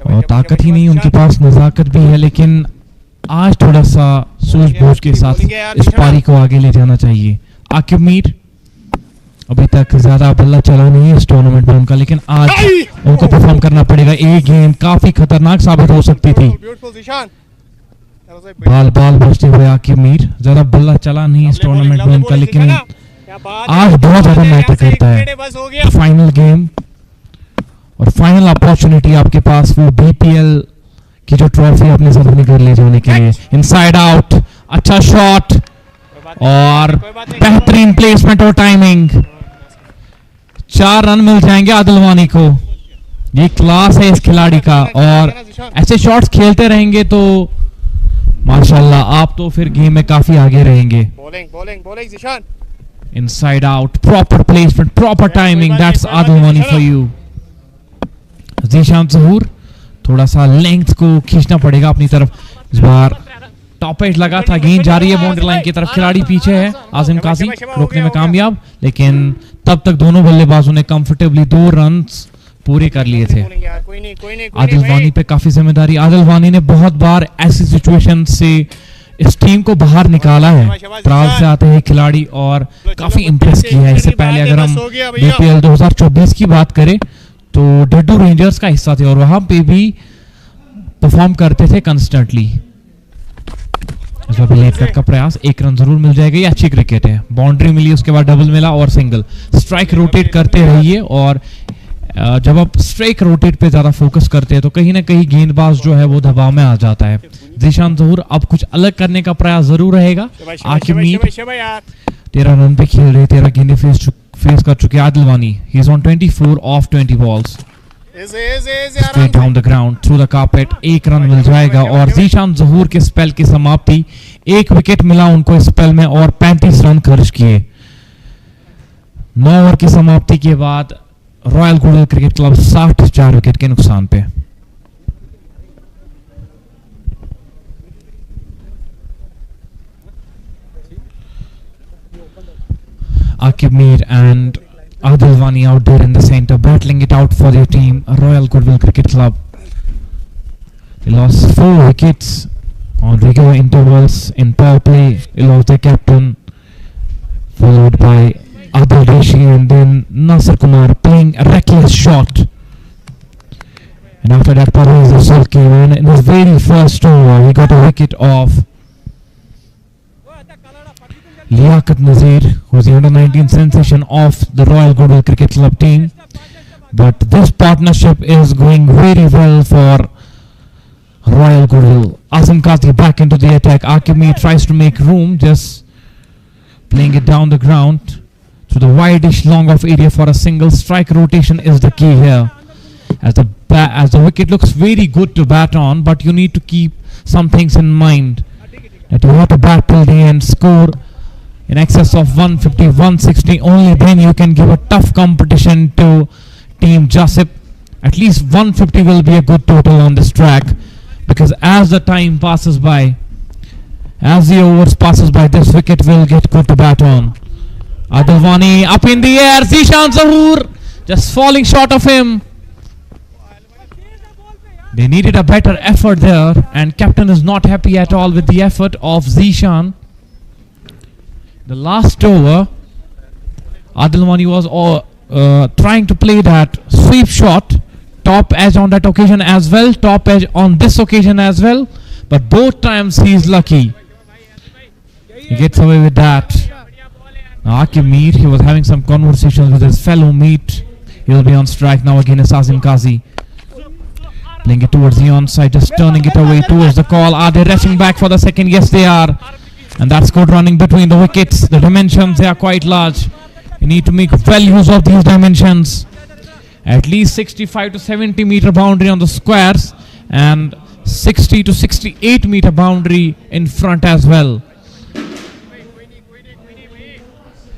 और ताकत ही नहीं उनके पास, नजाकत भी है, लेकिन आज थोड़ा सा सूझबूझ के साथ इस पारी को आगे ले जाना चाहिए. आकिब मीर अभी तक ज्यादा बल्ला चला नहीं है इस टूर्नामेंट में उनका, लेकिन आज उनको परफॉर्म करना पड़ेगा. एक गेंद काफी खतरनाक साबित हो सकती थी. बाल बचते हुए आकिब मीर, ज्यादा बल्ला चला नहीं इस टूर्नामेंट में उनका, लेकिन आज बहुत ज्यादा मैटर करता है. फाइनल गेम और फाइनल अपॉर्चुनिटी आपके पास, वो बीपीएल की जो ट्रॉफी अपने साथ अपने घर ले जाने के लिए. इनसाइड आउट, अच्छा शॉट और बेहतरीन प्लेसमेंट और टाइमिंग. 4 रन मिल जाएंगे आदिल वानी को. ये क्लास है इस खिलाड़ी का, और ऐसे शॉट्स खेलते रहेंगे तो माशाल्लाह आप तो फिर गेम में काफी आगे रहेंगे. Bowling Zeeshan. Inside out, proper placement, proper timing, that's Adil वानी फॉर यू. ज़ीशान ज़हूर थोड़ा सा लेंथ को खींचना पड़ेगा अपनी तरफ. इस बार टॉप एज लगा था, गेंद जा रही है बाउंड्री लाइन की तरफ. खिलाड़ी पीछे है, आज़िम काजी रोकने में कामयाब, लेकिन तब तक दोनों बल्लेबाजों ने कंफर्टेबली 2 रन पूरे कर लिए थे. आदिल वानी पे काफी जिम्मेदारी. आदिल वानी ने बहुत बार ऐसी सिचुएशन से इस टीम को बाहर निकाला है. त्राल से आते हैं खिलाड़ी और काफी इंप्रेस किया है. इससे पहले अगर हम बीपीएल 2024 की बात करें तो डड्डू रेंजर्स का हिस्सा थे और वहां पे भी परफॉर्म करते थे कंस्टेंटली. इस बार लेट कट का प्रयास, 1 रन जरूर मिल जाएगा. ये अच्छी क्रिकेट है. बाउंड्री मिली, उसके बाद डबल मिला और सिंगल. स्ट्राइक रोटेट करते रहिए, और जब आप स्ट्राइक रोटेट पे ज्यादा फोकस करते हैं तो कहीं ना कहीं गेंदबाज जो है वो दबाव में आ जाता है. ज़ीशान ज़हूर अब कुछ अलग करने का प्रयास जरूर रहेगा. आकिब मीर 13 रन पे खेल रहे, 13 गेंदें फेस कर चुके. Adil Wani, he is on 24 off 20 balls. Straight down the ground through the carpet. 1 run मिल जाएगा, और ज़ीशान ज़हूर के स्पेल की समाप्ति. 1 विकेट मिला उनको इस स्पेल में और 35 रन खर्च किए. 9 ओवर की समाप्ति के बाद royal goodwill cricket club 64 wicket के नुकसान पे. Aqib Mir and Adil Wani out there in the center, battling it out for their team, Royal Goodwill Cricket Club. They lost 4 wickets On regular intervals in power play, allows the captain, followed by Adil Rishi and then Nasir Kumar playing a reckless shot. And after that, Parvez Rasool came in his very first over. He got a wicket of Liaquat Nazir, who is the under-19 sensation of the Royal Goodwill Cricket Club team. But this partnership is going very well for Royal Goodwill. Azim Qazi back into the attack. Akimi tries to make room, just playing it down the ground to the wideish long off area for a single. Strike rotation is the key here. As the wicket looks very good to bat on, but you need to keep some things in mind. That you have to bat till the end, score in excess of 150, 160. Only then you can give a tough competition to Team Jasif. At least 150 will be a good total on this track, because as the time passes by, as the overs passes by, this wicket will get good to bat on. Adilwani up in the air, Zishan Zahoor just falling short of him. They needed a better effort there, and captain is not happy at all with the effort of Zishan. The last over, Adilwani was trying to play that sweep shot, top edge on that occasion as well, top edge on this occasion as well, but both times he is lucky. He gets away with that. Now Aqib Mir, he was having some conversations with his fellow mate. He will be on strike now against Azim Qazi. Playing it towards the onside, just turning it away towards the call. Are they rushing back for the second? Yes, they are. And that's good running between the wickets. The dimensions, they are quite large. You need to make well use of these dimensions. At least 65 to 70 meter boundary on the squares, and 60 to 68 meter boundary in front as well.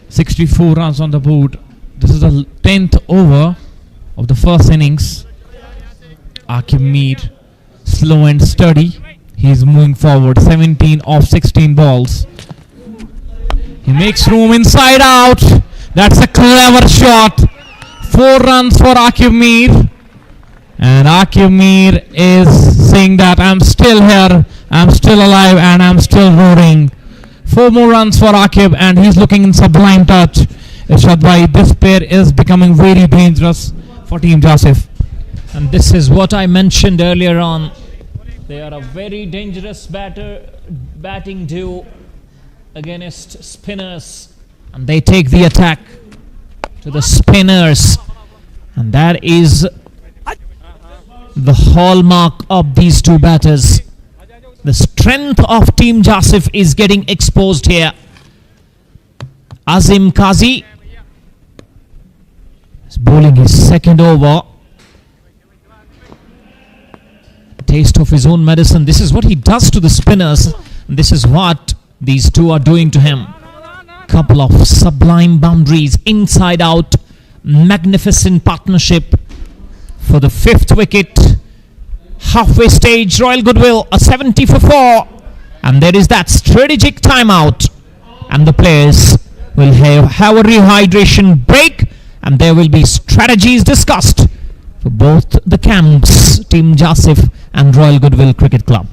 64 runs on the board. This is the 10th over of the first innings. Aqib Mir, slow and steady. He is moving forward. 17 of 16 balls. He makes room inside out. That's a clever shot. 4 runs for Aqib Mir. And Aqib Mir is saying that I'm still here, I'm still alive, and I'm still roaring. 4 more runs for Aqib, and he's looking in sublime touch. Irshad bhai, this pair is becoming very dangerous for Team Jasif. And this is what I mentioned earlier on. They are a very dangerous batting duo against spinners. And they take the attack to the spinners. And that is the hallmark of these two batters. The strength of Team Jasif is getting exposed here. Azim Qazi is bowling his second over. Taste of his own medicine. This is what he does to the spinners. And this is what these two are doing to him. Couple of sublime boundaries, inside out, magnificent partnership for the 5th wicket. Halfway stage, Royal Goodwill, a 70 for 4. And there is that strategic timeout. And the players will have a rehydration break. And there will be strategies discussed for both the camps, Team Jasif and Royal Goodwill Cricket Club.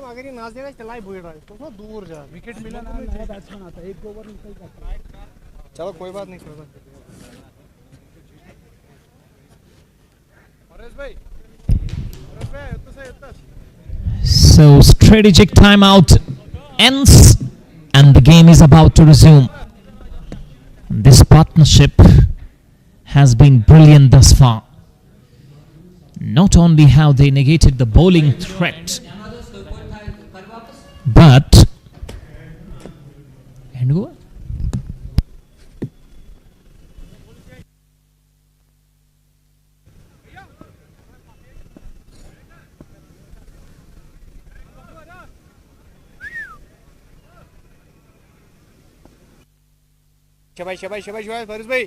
अगर ये नाच देगा चलाई बुड़ रहा है तो ना दूर जा विकेट मिला ना बैट्समैन आता है 1 ओवर निकल जाता है चलो कोई बात नहीं So strategic timeout ends and the game is about to resume. This partnership has been brilliant thus far. Not only have they negated the bowling threat, but and go. शाबाश शाबाश शाबाश शाबाश फारिस भाई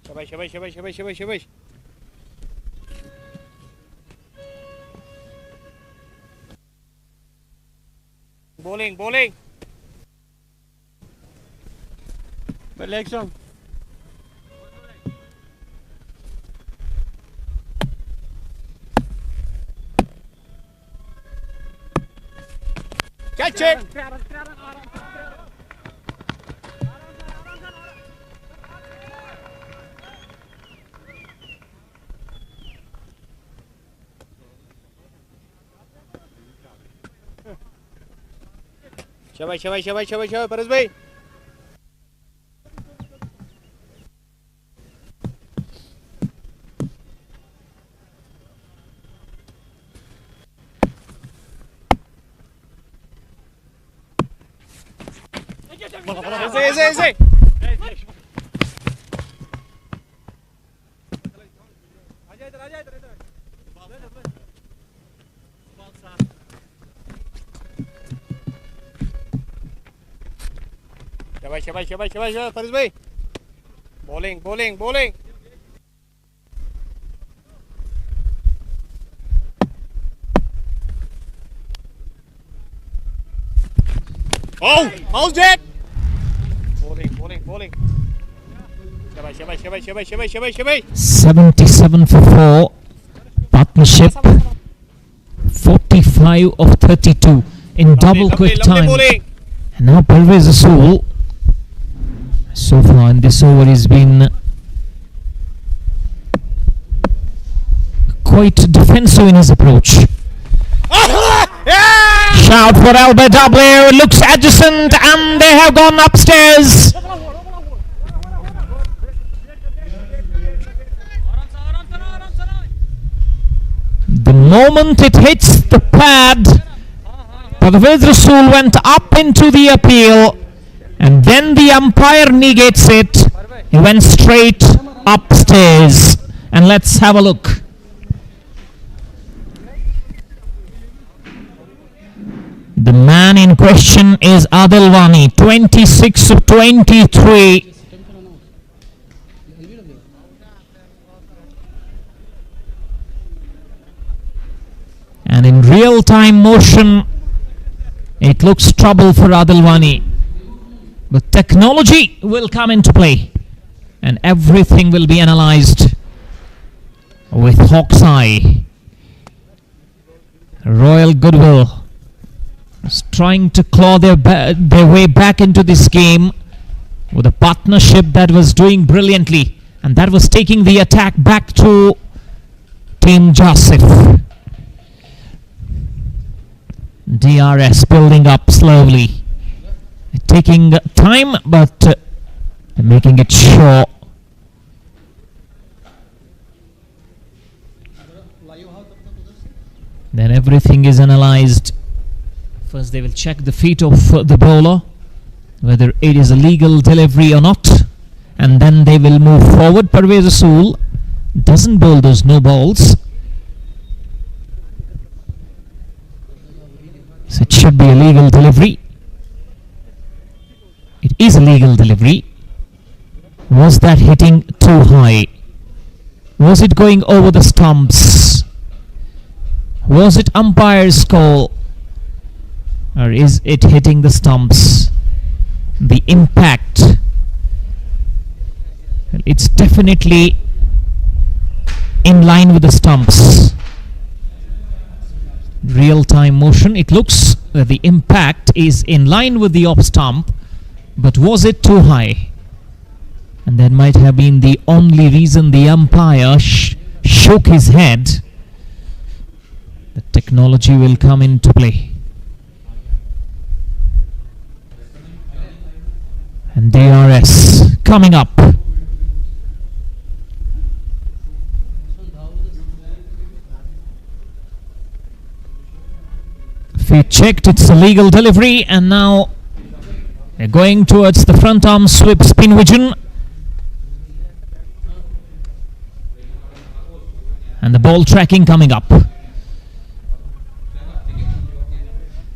शाबाश शाबाश शाबाश शाबाश शाबाश शाबाश bowling bowling leg song catch it शाबाश शाबाश शाबाश शाबाश शाबाश परस भाई ऐसे शाबाश शाबाश शाबाश शाबाश फरीज भाई bowling bowling bowling Oh, how's that? Bowling. Shabash, shabash, shabash, shabash, shabash, shabash, shabash. 77 for 4. Partnership. 45 of 32 in double quick time. And now Parvez Rasool. So far in this over he's been quite defensive in his approach. Shout for LBW, looks adjacent and they have gone upstairs. The moment it hits the pad, Parvez Rasool went up into the appeal and then the umpire negates it. He went straight upstairs. And let's have a look. The man in question is Adilwani, 26 of 23. And in real-time motion, it looks trouble for Adilwani. But technology will come into play. And everything will be analyzed with hawk's eye. Royal Goodwill is trying to claw their way back into this game with a partnership that was doing brilliantly and that was taking the attack back to Team Jasif. DRS building up slowly, taking time but making it sure. Then everything is analyzed. First they will check the feet of the bowler, whether it is a legal delivery or not, and then they will move forward. Parvez Rasool doesn't bowl those no balls, so it should be a legal delivery. It is a legal delivery. Was that hitting too high? Was it going over the stumps? Was it umpire's call? Or is it hitting the stumps? The impact. Well, it's definitely in line with the stumps. Real-time motion. It looks that the impact is in line with the off stump, but was it too high? And that might have been the only reason the umpire shook his head. The technology will come into play. And DRS coming up. If we checked, it's a legal delivery, and now they're going towards the front arm sweep spin vision. And the ball tracking coming up.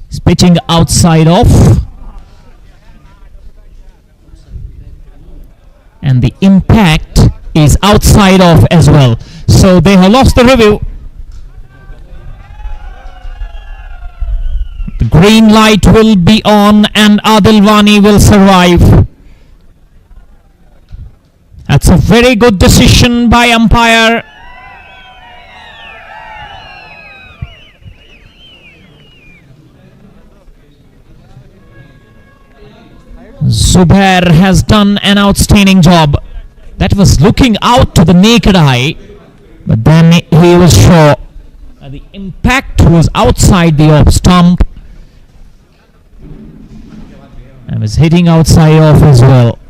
It's pitching outside off. And the impact is outside off as well. So they have lost the review. The green light will be on and Adilwani will survive. That's a very good decision by umpire. Zubair has done an outstanding job. That was looking out to the naked eye, but then he was sure the impact was outside the off stump and was hitting outside off as well.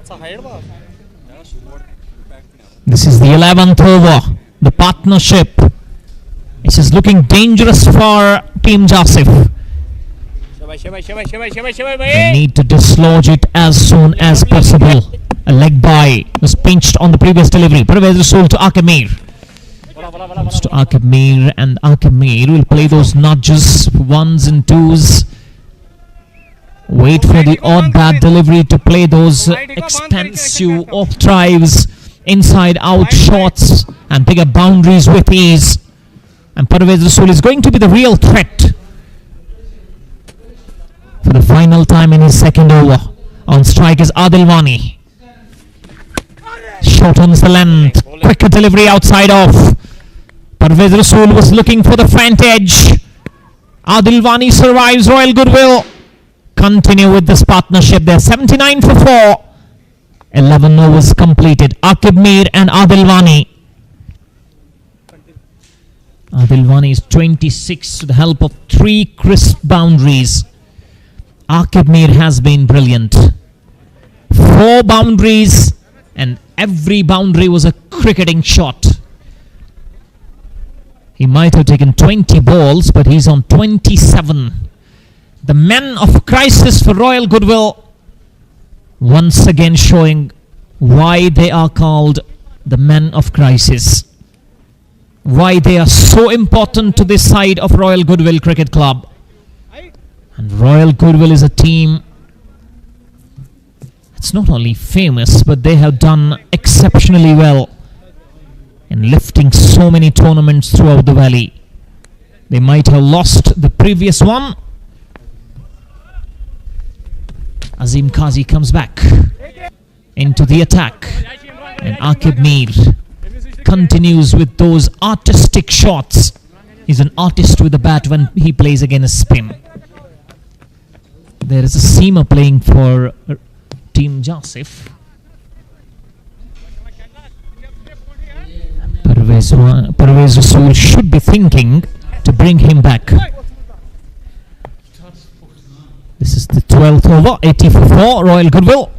This is the 11th over. The partnership. This is looking dangerous for Team Jasif. They need to dislodge it as soon as possible. A leg by was pinched on the previous delivery. Parvez Rasool to Aqib Mir. Comes to Aqib Mir, and Aqib Mir will play those nudges, ones and twos. Wait for the odd bat delivery to play those expansive off drives, inside out shots, and pick up boundaries with ease. And Parvez Rasool is going to be the real threat for the final time in his second over. On strike is Adilwani. Shortens the length. Quicker delivery outside off. Parvez Rasool was looking for the front edge. Adilwani survives. Royal Goodwill continue with this partnership. They're 79 for 4. 11 overs completed. Aqib Mir and Adilwani. Adilwani is 26 with the help of 3 crisp boundaries. Aqib Mir has been brilliant. 4 boundaries, and every boundary was a cricketing shot. He might have taken 20 balls, but he's on 27. The men of crisis for Royal Goodwill, once again showing why they are called the men of crisis. Why they are so important to this side of Royal Goodwill Cricket Club. And Royal Goodwill is a team that's not only famous, but they have done exceptionally well in lifting so many tournaments throughout the valley. They might have lost the previous one. Azim Qazi comes back into the attack, and Aqib Mir continues with those artistic shots. He's an artist with the bat when he plays against spin. There is a seamer playing for Team Jasif. Parvez Rasool should be thinking to bring him back. This is the 12th over, 80 for 4, Royal Goodwill.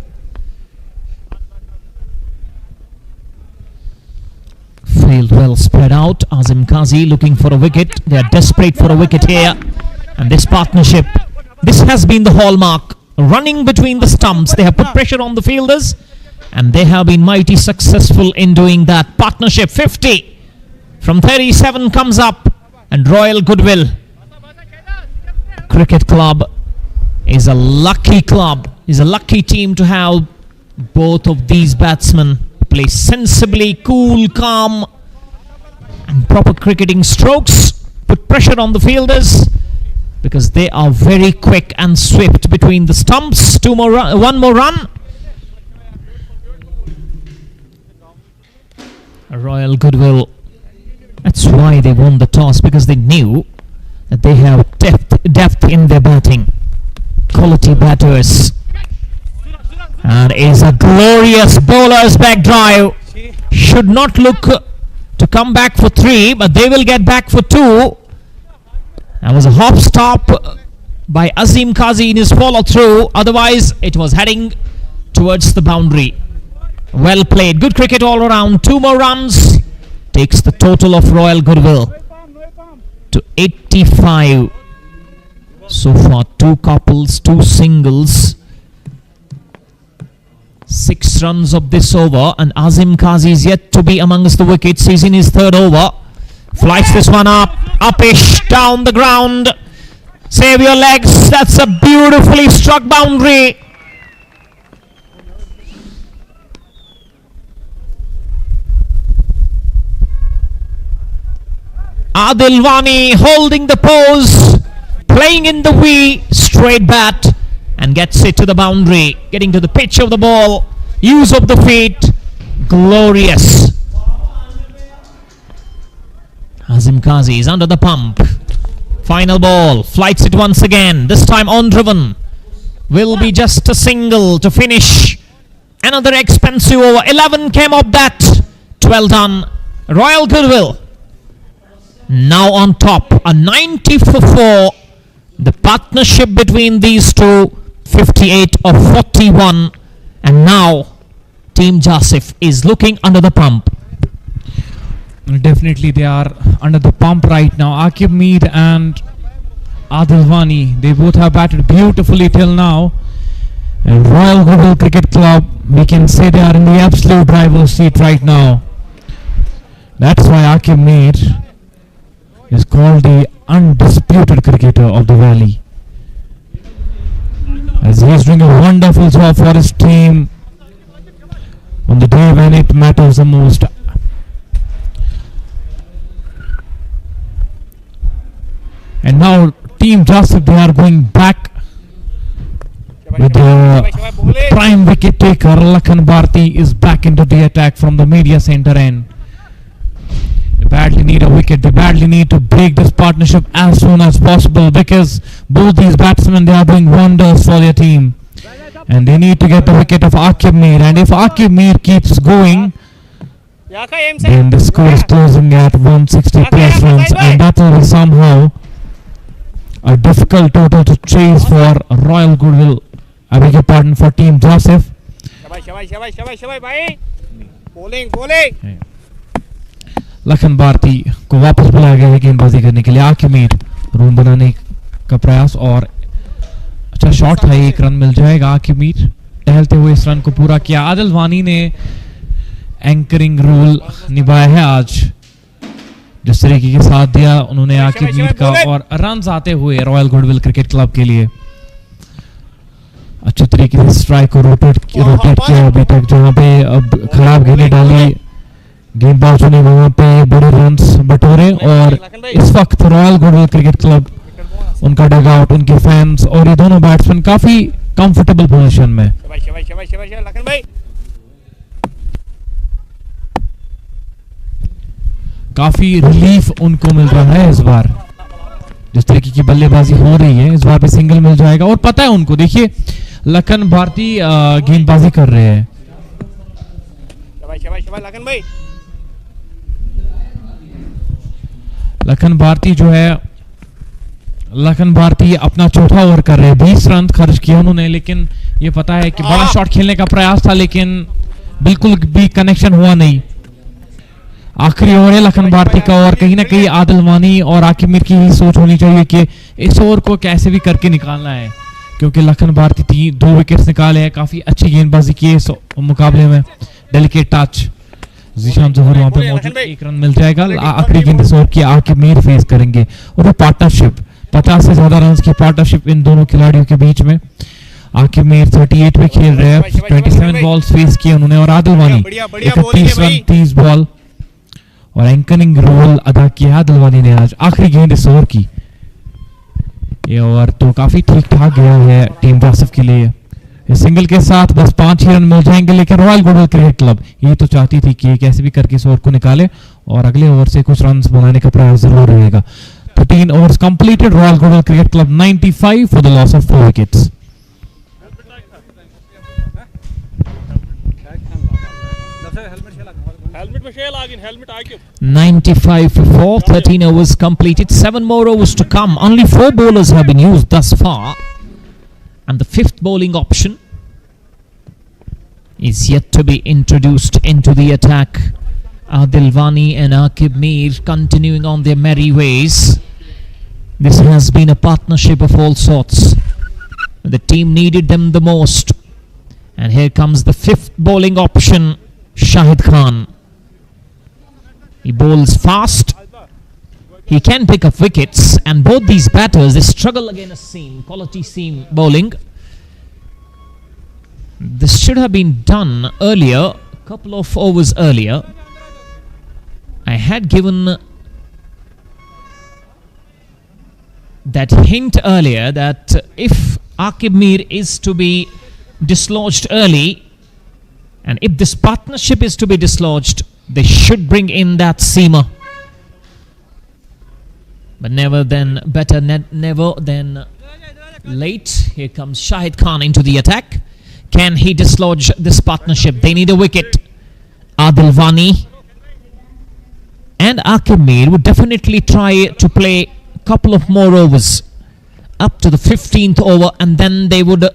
Field well spread out. Azim Qazi looking for a wicket. They are desperate for a wicket here. And this partnership, this has been the hallmark. Running between the stumps. They have put pressure on the fielders, and they have been mighty successful in doing that. Partnership 50 from 37 comes up, and Royal Goodwill Cricket Club is a lucky club, is a lucky team to have both of these batsmen play sensibly, cool, calm, proper cricketing strokes, put pressure on the fielders, because they are very quick and swift between the stumps. One more run. Royal Goodwill. That's why they won the toss, because they knew that they have depth in their batting. Quality batters. And is a glorious bowler's back drive. Should not look to come back for 3, but they will get back for 2. That was a hop stop by Azim Qazi in his follow through. Otherwise, it was heading towards the boundary. Well played. Good cricket all around. 2 more runs. Takes the total of Royal Goodwill to 85. So far, 2 couples, 2 singles. 6 runs of this over, and Azim Qazi is yet to be amongst the wickets. He's in his 3rd over. Flights this one up, upish, down the ground. Save your legs. That's a beautifully struck boundary. Adil Wani holding the pose, playing in the V, straight bat, and gets it to the boundary, getting to the pitch of the ball, use of the feet, glorious. Azim Qazi is under the pump. Final ball, flights it once again, this time on driven. Will be just a single to finish. Another expensive over. 11 came up that. 12 done. Royal Goodwill now on top, a 90 for 4. The partnership between these two, 58 of 41. And now Team Jasif is looking under the pump. Definitely they are under the pump right now. Aqib Mir and Adil Wani, they both have batted beautifully till now. And Royal Goodwill Cricket Club, we can say they are in the absolute driver's seat right now. That's why Aqib Mir is called the undisputed cricketer of the valley, as he is doing a wonderful job for his team on the day when it matters the most. And now Team Jasif, they are going back with the prime wicket taker. Lakhan Bharti is back into the attack from the media center end. They badly need a wicket. They badly need to break this partnership as soon as possible, because both these batsmen, they are doing wonders for their team. And they need to get the wicket of Aqib Mir. And if Aqib Mir keeps going, then the score is closing at 160 plus runs, and that will be somehow a difficult total to chase for Royal Goodwill. I beg your pardon, for Team Jasif. Lakhan Bharti को वापस बुलाया गया है गेंदबाजी करने के लिए. Aqib Mir room बनाने का प्रयास, और अच्छा शॉट था, 1 रन मिल जाएगा. आकिब मीर टहलते हुए इस रन को पूरा किया. आदिल वानी ने एंकरिंग रोल निभाया है आज, जिस तरीके के साथ दिया उन्होंने आकिब मीर का, और रन आते हुए रॉयल गुडविल क्रिकेट क्लब के लिए अच्छे तरीके से स्ट्राइक को रोटेट किया अभी तक. जहां पे अब खराब गेंदें डाली गेंदबाजों ने, वहां पे बड़े रन्स बटोरे. और इस वक्त रॉयल गुडविल क्रिकेट क्लब, उनका डगआउट, उनके फैंस और ये दोनों बैट्समैन काफी कंफर्टेबल पोजीशन में. काफी रिलीफ उनको मिल रहा है इस बार, जिस तरीके की बल्लेबाजी हो रही है. इस बार भी सिंगल मिल जाएगा, और पता है उनको, देखिए लखन भारती गेंदबाजी कर रहे हैं. लखन भारती जो है, लखन भारती अपना चौथा ओवर कर रहे हैं. 20 रन खर्च किया उन्होंने, लेकिन ये पता है कि बड़ा शॉट खेलने का प्रयास था, लेकिन बिल्कुल भी कनेक्शन हुआ नहीं. आखिरी ओवर है लखन भारती का, और कहीं ना कहीं आदिल वानी और आकिब मीर की ही सोच होनी चाहिए कि इस ओवर को कैसे भी करके निकालना है, क्योंकि लखन भारती 2 विकेट्स निकाले हैं. काफी अच्छी गेंदबाजी की इस मुकाबले में. डेलिकेट टच, जीशान जहूर वहां पे मौजूद. 1 रन मिल जाएगा. आखिरी गेंद इस ओवर की आकिब मीर फेस करेंगे, और वो पार्टनरशिप, 50 से ज्यादा रन की पार्टनरशिप इन दोनों खिलाड़ियों के बीच में. आकिब मीर 38 पे खेल रहे हैं, 27 बॉल्स फेस किए उन्होंने, और आदिल वानी 31 रन 30 बॉल और एंकरिंग रोल अदा किया दिलवानी ने आज आखिरी गेंद इस ओवर की। ये ओवर तो काफी ठीक ठाक गया है टीम जासिफ के लिए। इस सिंगल के साथ बस 5 ही रन मिल जाएंगे, लेकिन रॉयल गुडविल क्रिकेट क्लब ये तो चाहती थी कि कैसे भी करके इस ओवर को निकाले और अगले ओवर से कुछ रन बनाने का प्रयास जरूर रहेगा। 13 overs completed. Royal Goodwill Cricket Club 95 for the loss of 4 wickets. helmet 95 for 4, 13 overs completed, 7 more overs to come. Only 4 bowlers have been used thus far, and the 5th bowling option is yet to be introduced into the attack. Adilwani and Aqib Mir continuing on their merry ways. This has been a partnership of all sorts. The team needed them the most. And here comes the 5th bowling option, Shahid Khan. He bowls fast. He can pick up wickets, and both these batters, they struggle against seam, quality seam bowling. This should have been done earlier, a couple of overs earlier. I had given that hint earlier that if Aqib Mir is to be dislodged early, and if this partnership is to be dislodged, they should bring in that seamer. But never then late. Here comes Shahid Khan into the attack. Can he dislodge this partnership? They need a wicket. Adilwani and Aqib Mir would definitely try to play a couple of more overs up to the 15th over, and then they would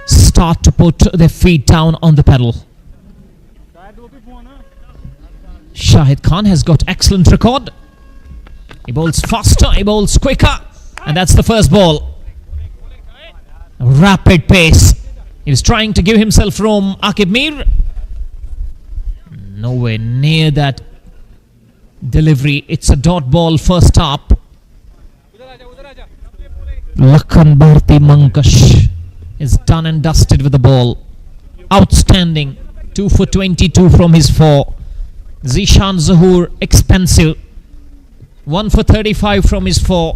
start to put their feet down on the pedal. Shahid Khan has got excellent record. He bowls faster, he bowls quicker, and that's the first ball. A rapid pace. He was trying to give himself room. Aqib Mir, nowhere near that delivery. It's a dot ball first up. Lakhan Bharti Mankash is done and dusted with the ball. Outstanding. 2 for 22 from his 4. Zishan Zahoor, expensive. 1 for 35 from his 4.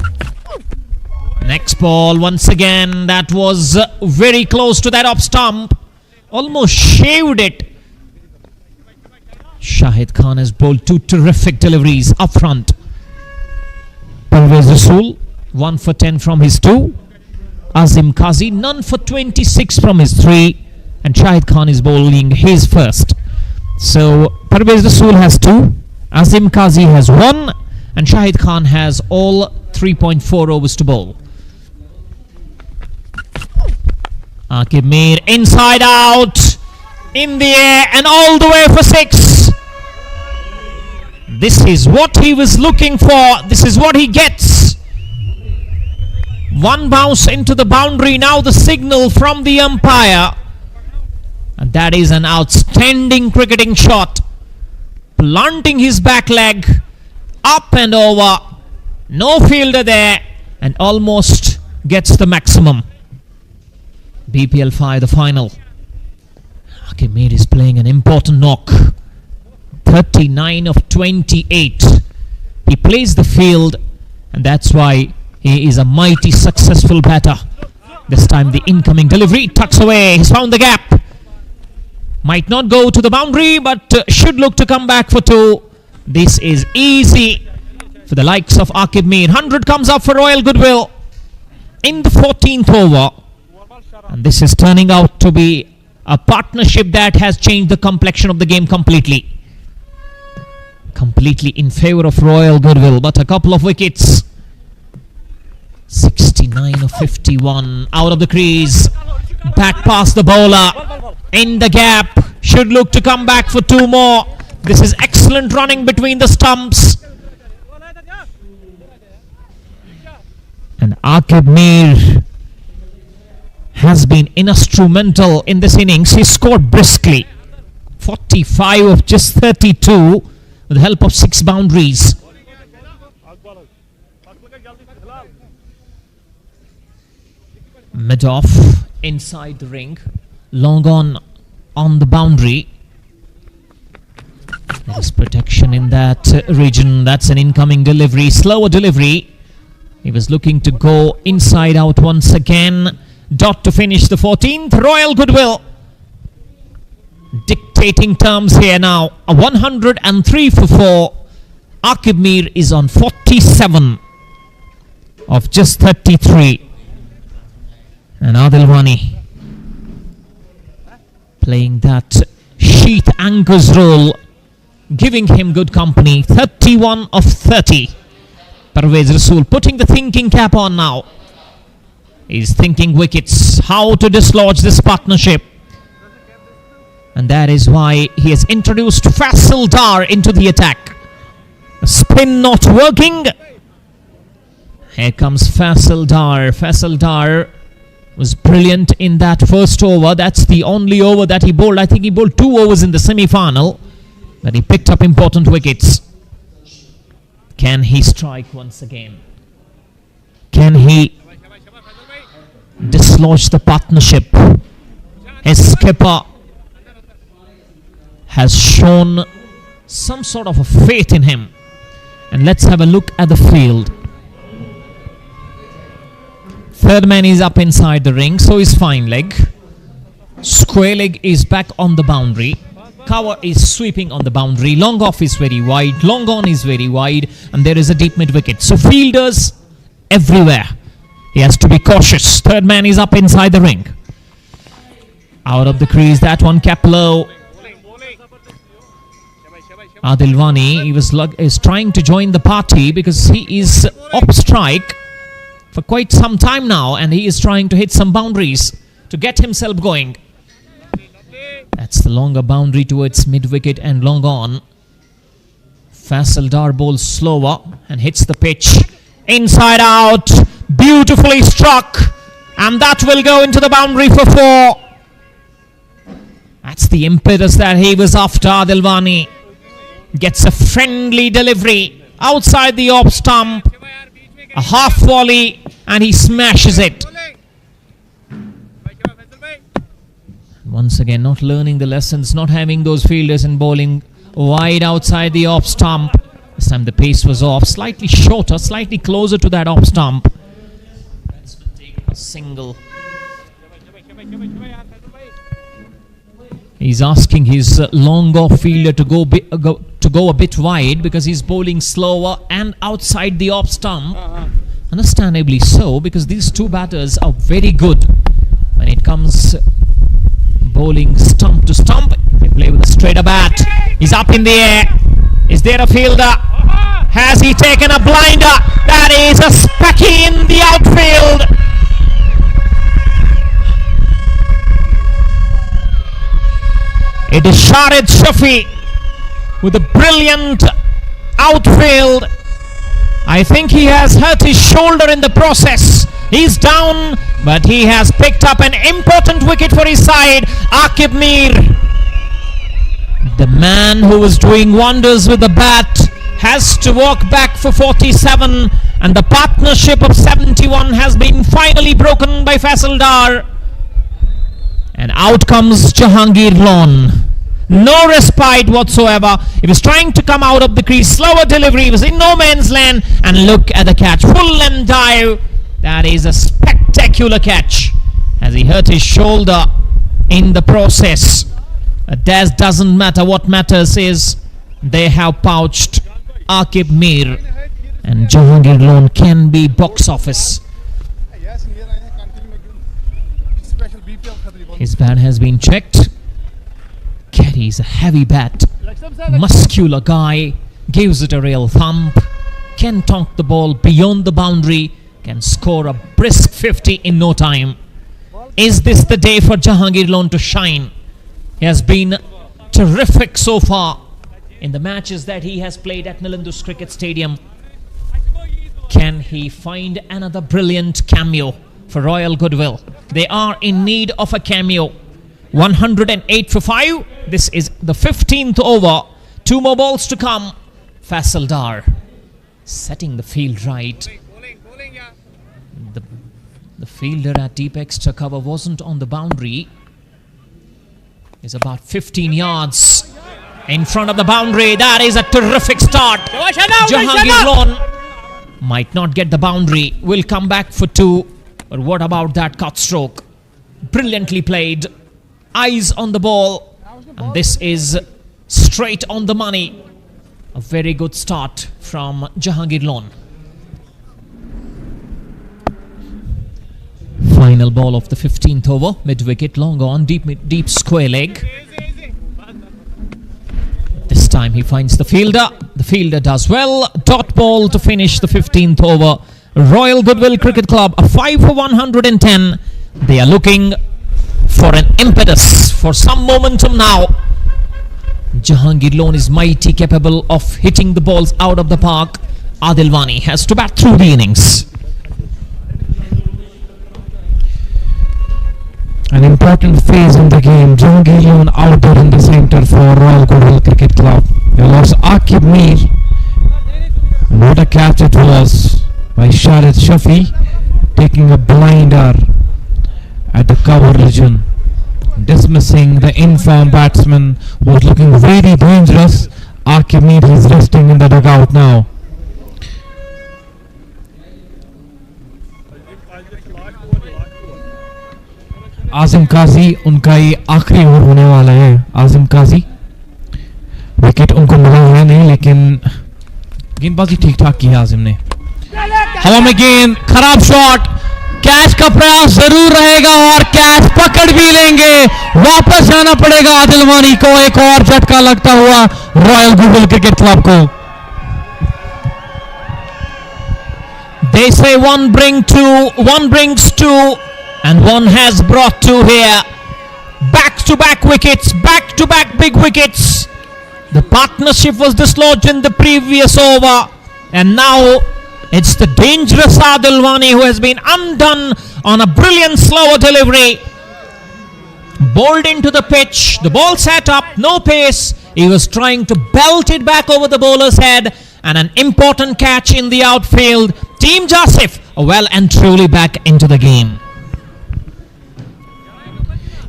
Next ball, once again, that was very close to that off stump. Almost shaved it. Shahid Khan has bowled 2 terrific deliveries up front. Parvez Rasool, 1 for 10 from his 2. Azim Qazi, none for 26 from his 3. And Shahid Khan is bowling his first. So Parvez Rasool has 2. Azim Qazi has 1. And Shahid Khan has all 3.4 overs to bowl. Aqib Mir inside out, in the air and all the way for 6. This is what he was looking for. This is what he gets. 1 bounce into the boundary. Now the signal from the umpire. And that is an outstanding cricketing shot. Planting his back leg. Up and over. No fielder there. And almost gets the maximum. BPL5, the final. Aqib Mir is playing an important knock. 39 of 28. He plays the field, and that's why he is a mighty successful batter. This time the incoming delivery tucks away. He's found the gap. Might not go to the boundary, but should look to come back for 2. This is easy for the likes of Aqib Mir. 100 comes up for Royal Goodwill in the 14th over. And this is turning out to be a partnership that has changed the complexion of the game completely. Completely in favour of Royal Goodwill, but a couple of wickets. 69 of 51 out of the crease. Back past the bowler. In the gap. Should look to come back for 2 more. This is excellent running between the stumps. And Aqib Mir has been instrumental in this innings. He scored briskly. 45 of just 32 with the help of 6 boundaries. Mid-off inside the ring. Long on the boundary. There is protection in that region. That's an incoming delivery, slower delivery. He was looking to go inside out once again. Dot to finish the 14th. Royal Goodwill dictating terms here now. A 103 for 4. Aqib Mir is on 47 of just 33. And Adil Wani playing that sheath anchors role, giving him good company. 31 of 30. Parvez Rasool putting the thinking cap on now. He's thinking wickets, how to dislodge this partnership. And that is why he has introduced Faisal Dar into the attack. The spin not working. Here comes Faisal Dar. Faisal Dar was brilliant in that first over. That's the only over that he bowled. I think he bowled 2 overs in the semi-final. But he picked up important wickets. Can he strike once again? Can he dislodge the partnership? His skipper has shown some sort of a faith in him. And let's have a look at the field. Third man is up inside the ring, so is fine leg. Square leg is back on the boundary. Cover is sweeping on the boundary. Long off is very wide. Long on is very wide. And there is a deep mid wicket. So fielders everywhere. He has to be cautious. Third man is up inside the ring. Out of the crease. That one kept low. Adil Wani is trying to join the party because he is off strike for quite some time now. And he is trying to hit some boundaries to get himself going. That's the longer boundary towards mid-wicket and long on. Faisal Dar bowls slower and hits the pitch. Inside out. Beautifully struck. And that will go into the boundary for 4. That's the impetus that he was after. Adil Wani gets a friendly delivery outside the off stump. A half volley and he smashes it. Once again, not learning the lessons, not having those fielders and bowling wide outside the off stump. This time the pace was off, slightly shorter, slightly closer to that off stump. A single. He's asking his long off fielder to go a bit wide because he's bowling slower and outside the off stump. Understandably so, because these two batters are very good when it comes bowling stump to stump. They play with a straighter bat. He's up in the air. Is there a fielder? Has he taken a blinder? That is a specky in the outfield. It is Sharid Shafi with a brilliant outfield. I think he has hurt his shoulder in the process. He's down, but he has picked up an important wicket for his side. Aqib Mir, the man who was doing wonders with the bat, has to walk back for 47, and the partnership of 71 has been finally broken by Faisal Dar. And out comes Jahangir Lon. No respite whatsoever. He was trying to come out of the crease. Slower delivery. He was in no man's land. And look at the catch. Full length dive. That is a spectacular catch. As he hurt his shoulder in the process. That doesn't matter. What matters is they have pouched Aqib Mir. And Jahangir Lon can be box office. His bat has been checked. Carries a heavy bat. Muscular guy. Gives it a real thump. Can tonk the ball beyond the boundary. Can score a brisk 50 in no time. Is this the day for Jahangir Lon to shine? He has been terrific so far in the matches that he has played at Nilandus Cricket Stadium. Can he find another brilliant cameo for Royal Goodwill? They are in need of a cameo. 108 for 5. This is the 15th over. 2 more balls to come. Faisal Dar setting the field right. The fielder at deep extra cover wasn't on the boundary. It's about 15 yards. in front of the boundary. That is a terrific start. Jahangir Lone might not get the boundary. Will come back for 2. But what about that cut stroke? Brilliantly played. Eyes on the ball. And this is straight on the money. A very good start from Jahangir Lone. Final ball of the 15th over. Mid-wicket, long on, deep square leg. This time he finds the fielder. The fielder does well. Dot ball to finish the 15th over. Royal Goodwill Cricket Club, a 5 for 110. They are looking for an impetus, for some momentum now. Jahangir Lone is mighty capable of hitting the balls out of the park. Adil Wani has to bat through the innings. An important phase in the game. Jahangir Lone out there in the centre for Royal Goodwill Cricket Club. They lost Akib Mir. What a catch it was by Shahid Shafi, taking a blinder at the cover region, dismissing the in-form batsman who was looking very dangerous. Akib Mir is resting in the dugout now. आजिम काजी, उनका ये आखिरी over होने वाला है. आजिम काजी, wicket उनको मिला है नहीं, लेकिन गेंदबाजी ठीक ठाक की है आजिम ने. हवा में गेंद, खराब शॉट. कैच का प्रयास जरूर रहेगा और कैच पकड़ भी लेंगे. वापस जाना पड़ेगा आदिल वानी को. एक और झटका लगता हुआ रॉयल गुडविल क्रिकेट क्लब को. They say one brings two, and one has brought 2 here. Back-to-back wickets, back-to-back big wickets. The partnership was dislodged in the previous over, and now it's the dangerous Adil Wani who has been undone on a brilliant slower delivery. Bowled into the pitch, the ball sat up, no pace. He was trying to belt it back over the bowler's head, and an important catch in the outfield. Team Jasif well and truly back into the game.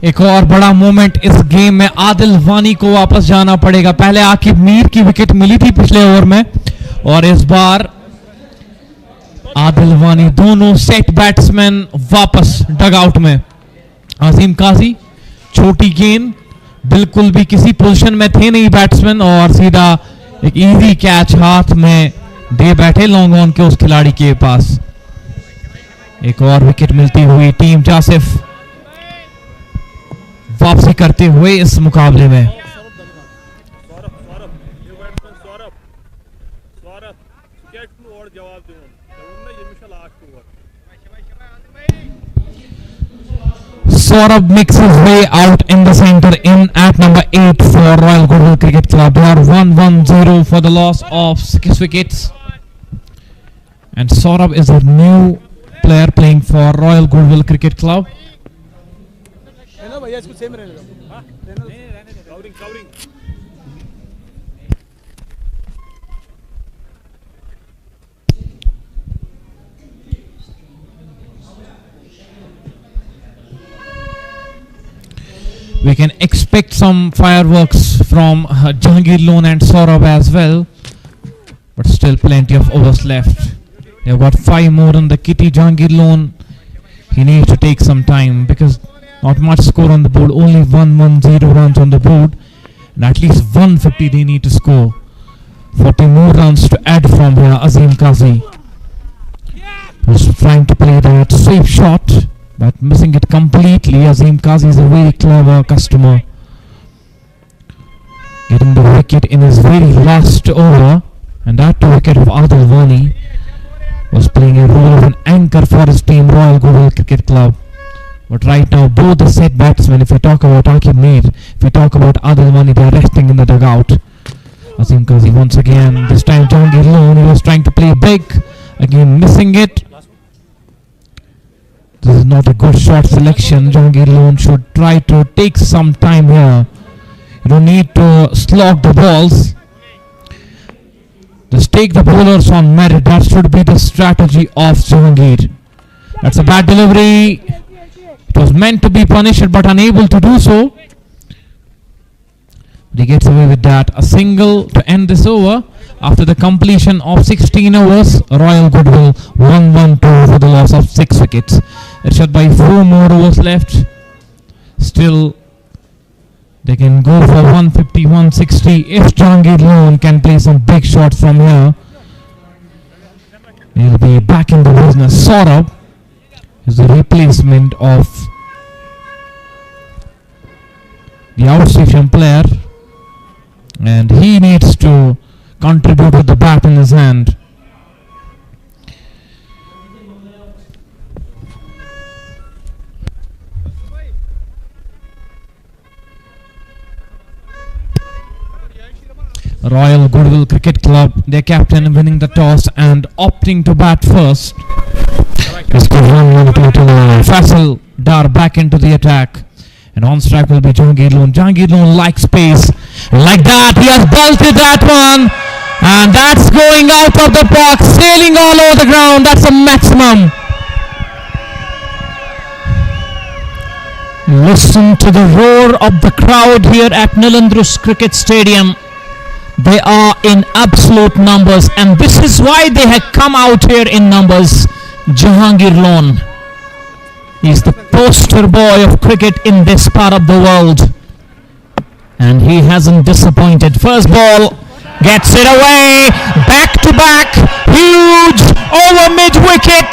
एक और बड़ा moment इस game में. आदिल वानी को वापस जाना पड़ेगा. पहले आकिब मीर की विकेट मिली थी पिछले ओवर में, और इस बार आदिल वानी, दोनों सेट बैट्समैन वापस डगआउट में. अजीम काजी, छोटी गेंद, बिल्कुल भी किसी पोजीशन में थे नहीं बैट्समैन, और सीधा एक इजी कैच हाथ में दे बैठे लॉन्ग ऑन के उस खिलाड़ी के पास. एक और विकेट मिलती हुई टीम जासिफ वापसी करते हुए इस मुकाबले में. Saurabh makes his way out in the centre in at number 8 for Royal Goodwill Cricket Club. They are 1-1-0 for the loss of 6 wickets. And Saurabh is a new player playing for Royal Goodwill Cricket Club. We can expect some fireworks from Jahangir Lone and Saurabh as well, but still plenty of overs left. They've got 5 more on the kitty. Jahangir Lone, he needs to take some time because not much score on the board, only 110 runs on the board, and at least 150 they need to score. 40 more runs to add from here. Azim Kazi was trying to play that safe shot, but missing it completely. Azim Kazi is a very clever customer, getting the wicket in his very last over, and that wicket of Adil Wani was playing a role of an anchor for his team, Royal Goodwill Cricket Club. But right now, both the set batsmen, if we talk about Akib Mir, if we talk about Adil Wani, they are resting in the dugout. Azim Kazi once again, this time Jahangir Lone, he was trying to play big, again missing it. This is not a good shot selection. Jahangir Lone should try to take some time here. You don't need to slog the balls. Just take the bowlers on merit. That should be the strategy of Jahangir. That's a bad delivery. It was meant to be punished but unable to do so. But he gets away with that. A single to end this over. After the completion of 16 overs, Royal Goodwill 1-1-2 for the loss of 6 wickets. Irshad by 4 more overs left. Still, they can go for 150, 160. If Jahangir Lone can play some big shots from here, he'll be back in the business. Saurabh is the replacement of the outstation player, and he needs to contribute with the bat in his hand. Royal Goodwill Cricket Club, their captain winning the toss and opting to bat first. Faisal Dar back into the attack, and on strike will be Jahangir Lone. Jahangir Lone likes space. Like that, he has bolted that one, and that's going out of the park, sailing all over the ground. That's a maximum. Listen to the roar of the crowd here at Nilandrus Cricket Stadium. They are in absolute numbers, and this is why they have come out here in numbers. Jahangir Lone, he's the poster boy of cricket in this part of the world, and he hasn't disappointed. First ball, gets it away, back to back, huge over mid wicket,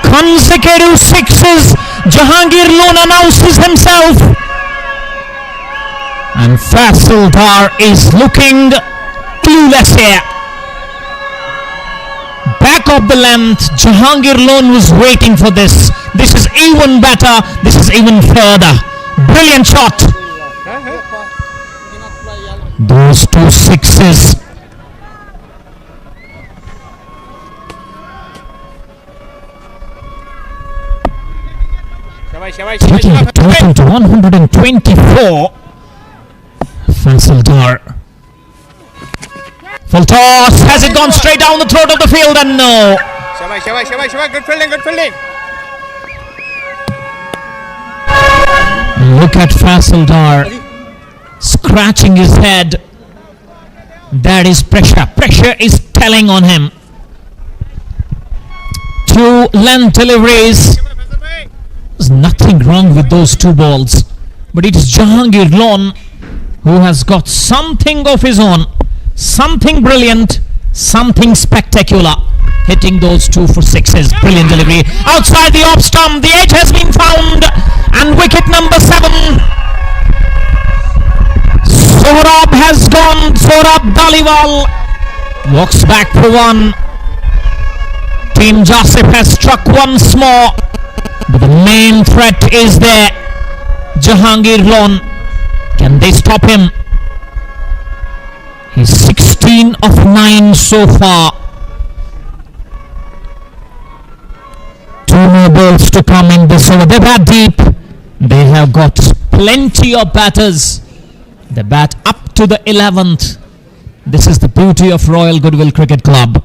consecutive sixes. Jahangir Lone announces himself, and Faisal Dar is looking clueless here. Back of the length, Jahangir Lone was waiting for this. This is even better, this is even further. Brilliant shot. Those 2 sixes. Taking the total to 124. Faisal Dar. Full toss. Has it gone straight down the throat of the field? And no. Good fielding, good fielding. Look at Faisal Dar scratching his head. That is pressure. Pressure is telling on him. 2 length deliveries. There's nothing wrong with those 2 balls, but it is Jahangir Lone who has got something of his own, something brilliant, something spectacular, hitting those 2 for 6s. Brilliant delivery outside the off stump. The edge has been found, and wicket number 7. Saurabh has gone. Saurabh Dhaliwal walks back for 1. Team Jasif has struck once more, but the main threat is there. Jahangir Lone. Can they stop him? He's 16 of 9 so far. 2 more balls to come in this over. They bat deep. They have got plenty of batters. They bat up to the 11th. This is the beauty of Royal Goodwill Cricket Club.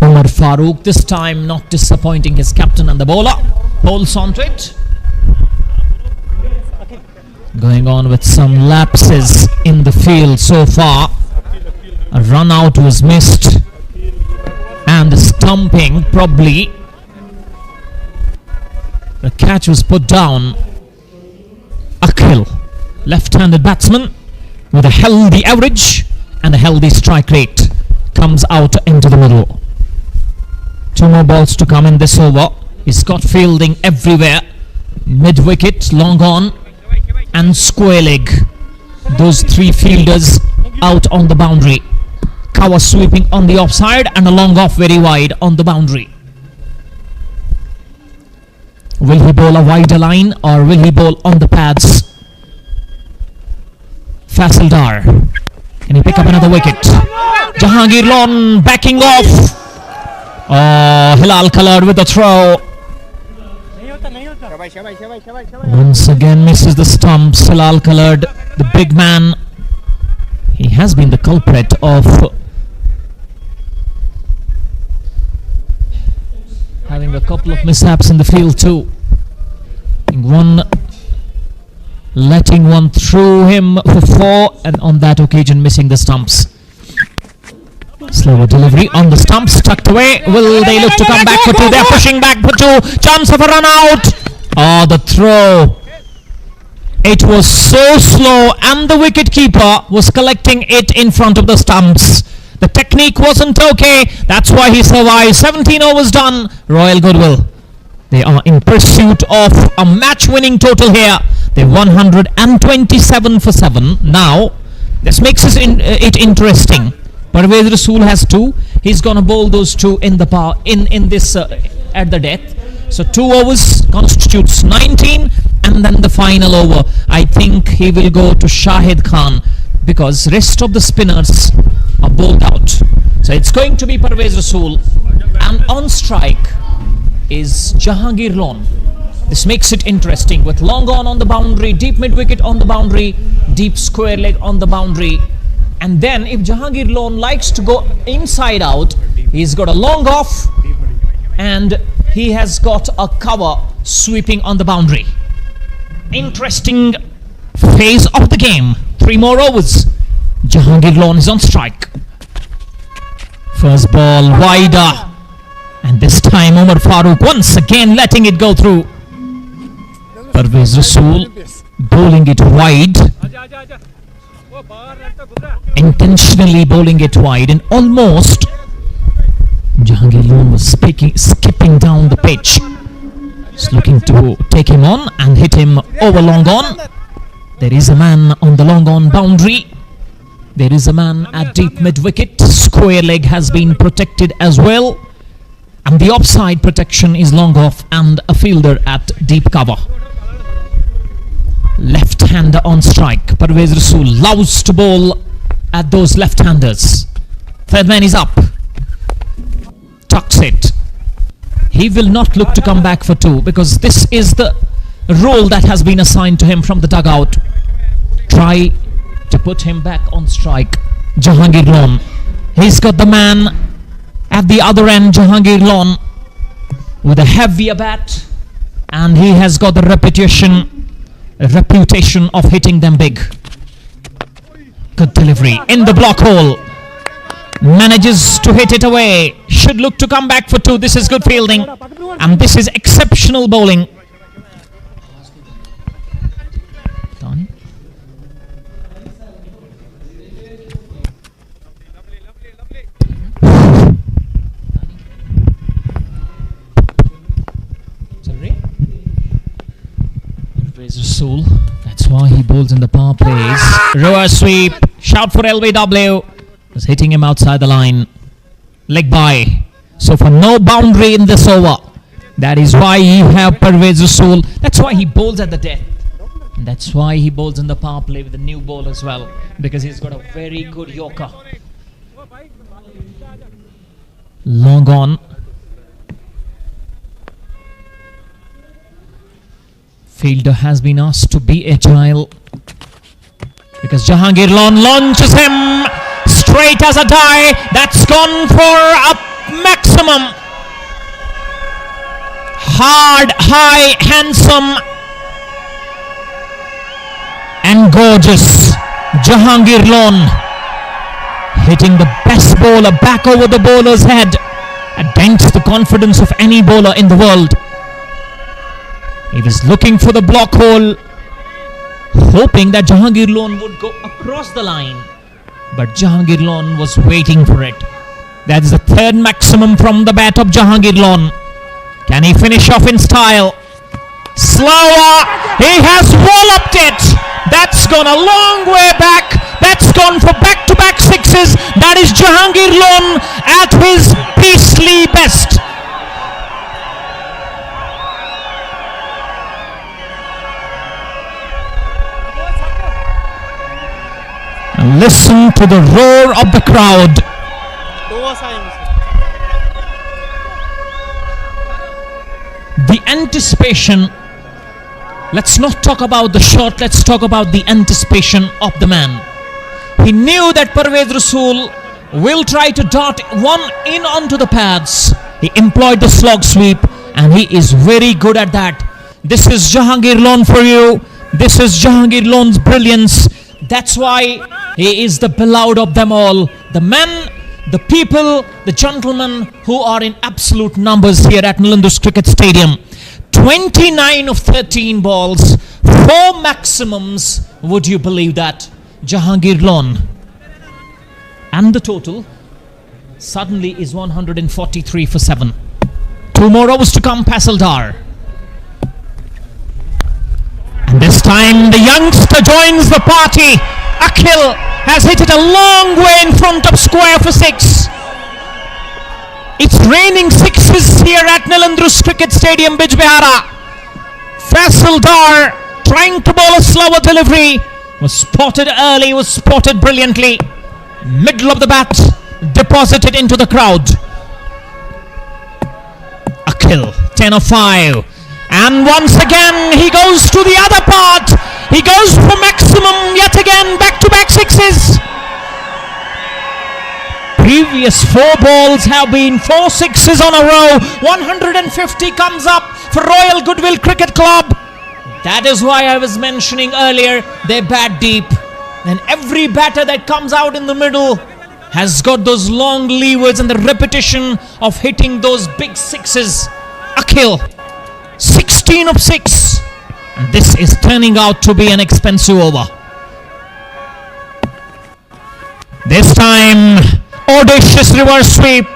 Umar Farooq this time not disappointing his captain and the bowler. Bowls onto it. Going on with some lapses in the field so far. A run out was missed, and stumping probably. The catch was put down. Akhil, left-handed batsman with a healthy average and a healthy strike rate, comes out into the middle. 2 more balls to come in this over. He's got fielding everywhere. Mid-wicket, long on, and square leg. Those 3 fielders out on the boundary. Cover sweeping on the offside and a long off very wide on the boundary. Will he bowl a wider line or will he bowl on the pads? Faisal Dar. Can he pick up another wicket? Jahangir Lone backing off. Oh, Hilal Khalad with the throw. Once again misses the stumps. Hilal Khalad, the big man. He has been the culprit of having a couple of mishaps in the field too. One letting one through him for 4, and on that occasion missing the stumps. Slower delivery on the stumps, tucked away. Will they look to come back for 2? They're pushing back for 2. Chance of a run out. Oh, the throw. It was so slow, and the wicketkeeper was collecting it in front of the stumps. The technique wasn't okay. That's why he survived. 17 overs done. Royal Goodwill, they are in pursuit of a match-winning total here. They're 127 for 7. Now, this makes it interesting. Parvez Rasool has 2. He's gonna bowl those 2 in the power in this at the death. So 2 overs constitutes 19, and then the final over, I think he will go to Shahid Khan, because rest of the spinners are bowled out. So it's going to be Parvez Rasool, and on strike is Jahangir Lon. This makes it interesting with long on the boundary, deep mid wicket on the boundary, deep square leg on the boundary. And then if Jahangir Lon likes to go inside out, he's got a long off and he has got a cover sweeping on the boundary. Interesting phase of the game. 3 more overs. Jahangir Lon is on strike. First ball wider, and this time Umar Farooq once again letting it go through. Parvez Rasool bowling it wide, intentionally bowling it wide, and almost Jahangir Lon was skipping down the pitch. Just looking to take him on and hit him over long on. There is a man on the long on boundary. There is a man at deep mid wicket. Square leg has been protected as well, and the offside protection is long off, and a fielder at deep cover. Left-hander on strike. Parvez Rasool loves to bowl at those left-handers. Third man is up. Tucks it. He will not look to come back for 2, because this is the role that has been assigned to him from the dugout. Try to put him back on strike. Jahangir Lon. He's got the man at the other end, Jahangir Lon, with a heavier bat, and he has got the reputation of hitting them big. Good delivery in the block hole. Manages to hit it away. Should look to come back for 2. This is good fielding, and this is exceptional bowling. Rasool, that's why he bowls in the power plays. Reverse sweep, shout for LBW. Was hitting him outside the line. Leg by. So for no boundary in this over. That is why you have Parvez Rasool. That's why he bowls at the death. And that's why he bowls in the power play with the new ball as well, because he's got a very good yorker. Long on. Fielder has been asked to be agile, because Jahangir Lon launches him straight as a die. That's gone for a maximum. Hard, high, handsome and gorgeous. Jahangir Lon hitting the best bowler back over the bowler's head. It dents the confidence of any bowler in the world. He was looking for the block hole, hoping that Jahangir Lon would go across the line, but Jahangir Lon was waiting for it. That is the 3rd maximum from the bat of Jahangir Lon. Can he finish off in style? Slower. He has walloped it. That's gone a long way back. That's gone for back-to-back 6s. That is Jahangir Lon at his beastly best. Listen to the roar of the crowd. The anticipation. Let's not talk about the shot, let's talk about the anticipation of the man. He knew that Parvez Rasool will try to dart one in onto the pads. He employed the slog sweep, and he is very good at that. This is Jahangir Lon for you. This is Jahangir Lone's brilliance. That's why he is the beloved of them all. The men, the people, the gentlemen who are in absolute numbers here at Nilandus Cricket Stadium. 29 of 13 balls, 4 maximums. Would you believe that? Jahangir Lone. And the total suddenly is 143 for 7. 2 more overs to come, Pasildar. And this time the youngster joins the party. Akhil has hit it a long way in front of square for 6. It's raining 6s here at Nilandus Cricket Stadium, Bijbehara. Pasildar trying to bowl a slower delivery. Was spotted early, was spotted brilliantly. Middle of the bat, deposited into the crowd. Akhil, 10 of 5. And once again, he goes to the other part. He goes for maximum yet again, back-to-back 6s. Previous 4 balls have been 4 6s on a row. 150 comes up for Royal Goodwill Cricket Club. That is why I was mentioning earlier, they bat deep. And every batter that comes out in the middle has got those long levers and the repetition of hitting those big 6s. Akhil, 16 of 6. And this is turning out to be an expensive over. This time, audacious reverse sweep.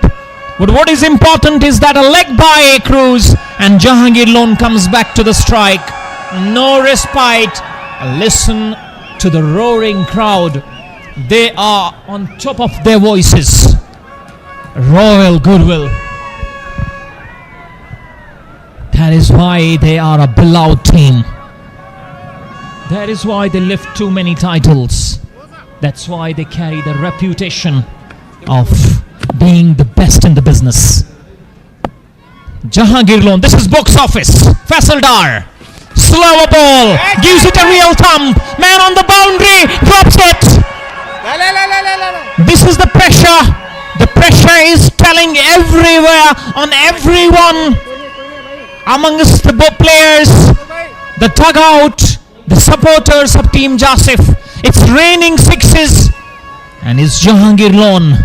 But what is important is that a leg by Cruz and Jahangir Lone comes back to the strike. No respite. Listen to the roaring crowd. They are on top of their voices. Royal Goodwill. That is why they are a beloved team. That is why they lift too many titles. That's why they carry the reputation of being the best in the business. Jahangir Lone, this is box office. Pasildar, slower ball, gives it a real thump. Man on the boundary, drops it. This is the pressure. The pressure is telling everywhere on everyone amongst the players, the dugout, the supporters of Team Jasif. It's raining 6s and it's Jahangir Lone.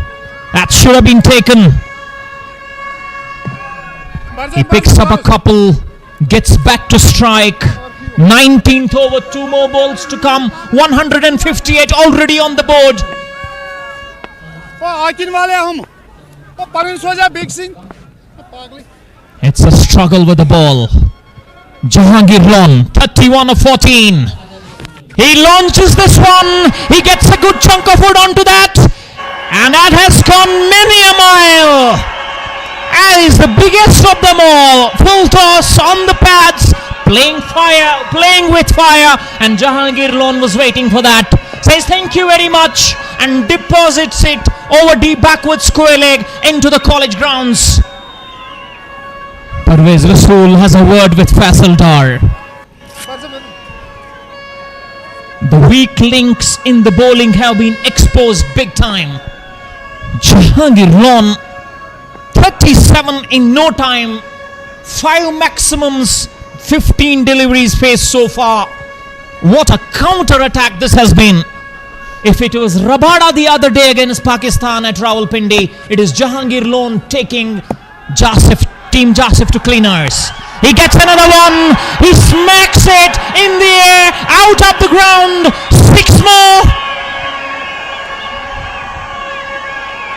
That should have been taken. He picks up a couple, gets back to strike. 19th over, 2 more balls to come. 158 already on the board. It's a struggle with the ball. Jahangir Lone, 31 of 14. He launches this one. He gets a good chunk of wood onto that. And that has gone many a mile. That is the biggest of them all. Full toss on the pads. Playing with fire. And Jahangir Lone was waiting for that. Says thank you very much. And deposits it over deep backward square leg into the college grounds. Parvez Rasool has a word with Pasildar. The weak links in the bowling have been exposed big time. Jahangir Lone, 37 in no time, 5 maximums, 15 deliveries faced so far. What a counter attack this has been. If it was Rabada the other day against Pakistan at Rawalpindi, it is Jahangir Lone taking Team Jasif to cleaners. He gets another one. He smacks it in the air, out of the ground. 6 more.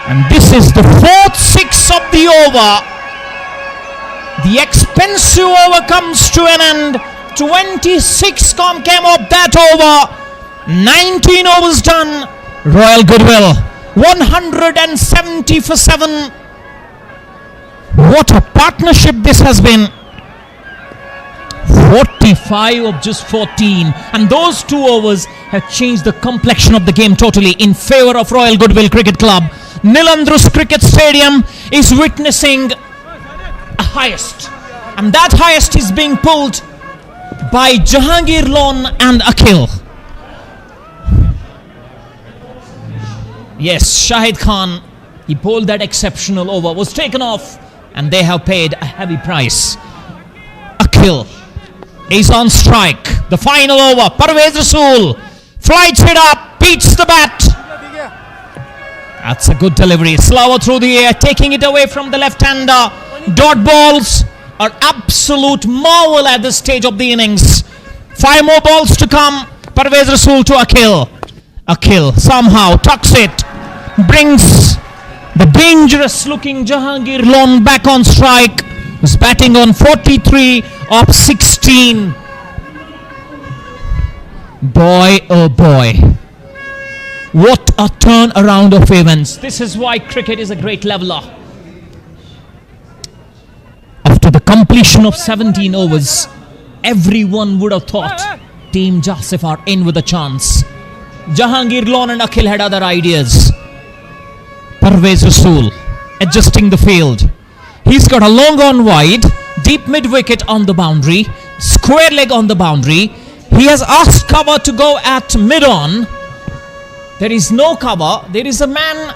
And this is the 4th 6 of the over. The expensive over comes to an end. 26 came up that over. 19 overs done. Royal Goodwill, 170 for 7. What a partnership this has been. 45 of just 14. And those 2 overs have changed the complexion of the game totally in favor of Royal Goodwill Cricket Club. Nilandus Cricket Stadium is witnessing a highest. And that highest is being pulled by Jahangir Lone and Akhil. Yes, Shahid Khan, he bowled that exceptional over, was taken off, and they have paid a heavy price. Akhil, is on strike. The final over. Parvez Rasool flights it up, beats the bat. That's a good delivery. Slower through the air, taking it away from the left-hander. Dot balls are absolute marvel at this stage of the innings. 5 more balls to come. Parvez Rasool to Akhil. Akhil somehow tucks it, brings the dangerous looking Jahangir Lon back on strike. He's batting on 43 of 16. Boy, oh boy. What a turn around of events. This is why cricket is a great leveler. After the completion of 17 overs, everyone would have thought Team Jasif are in with a chance. Jahangir Lon and Akhil had other ideas. Parvez Rasool adjusting the field. He's got a long on wide, deep mid-wicket on the boundary, square leg on the boundary. He has asked cover to go at mid-on. There is no cover. There is a man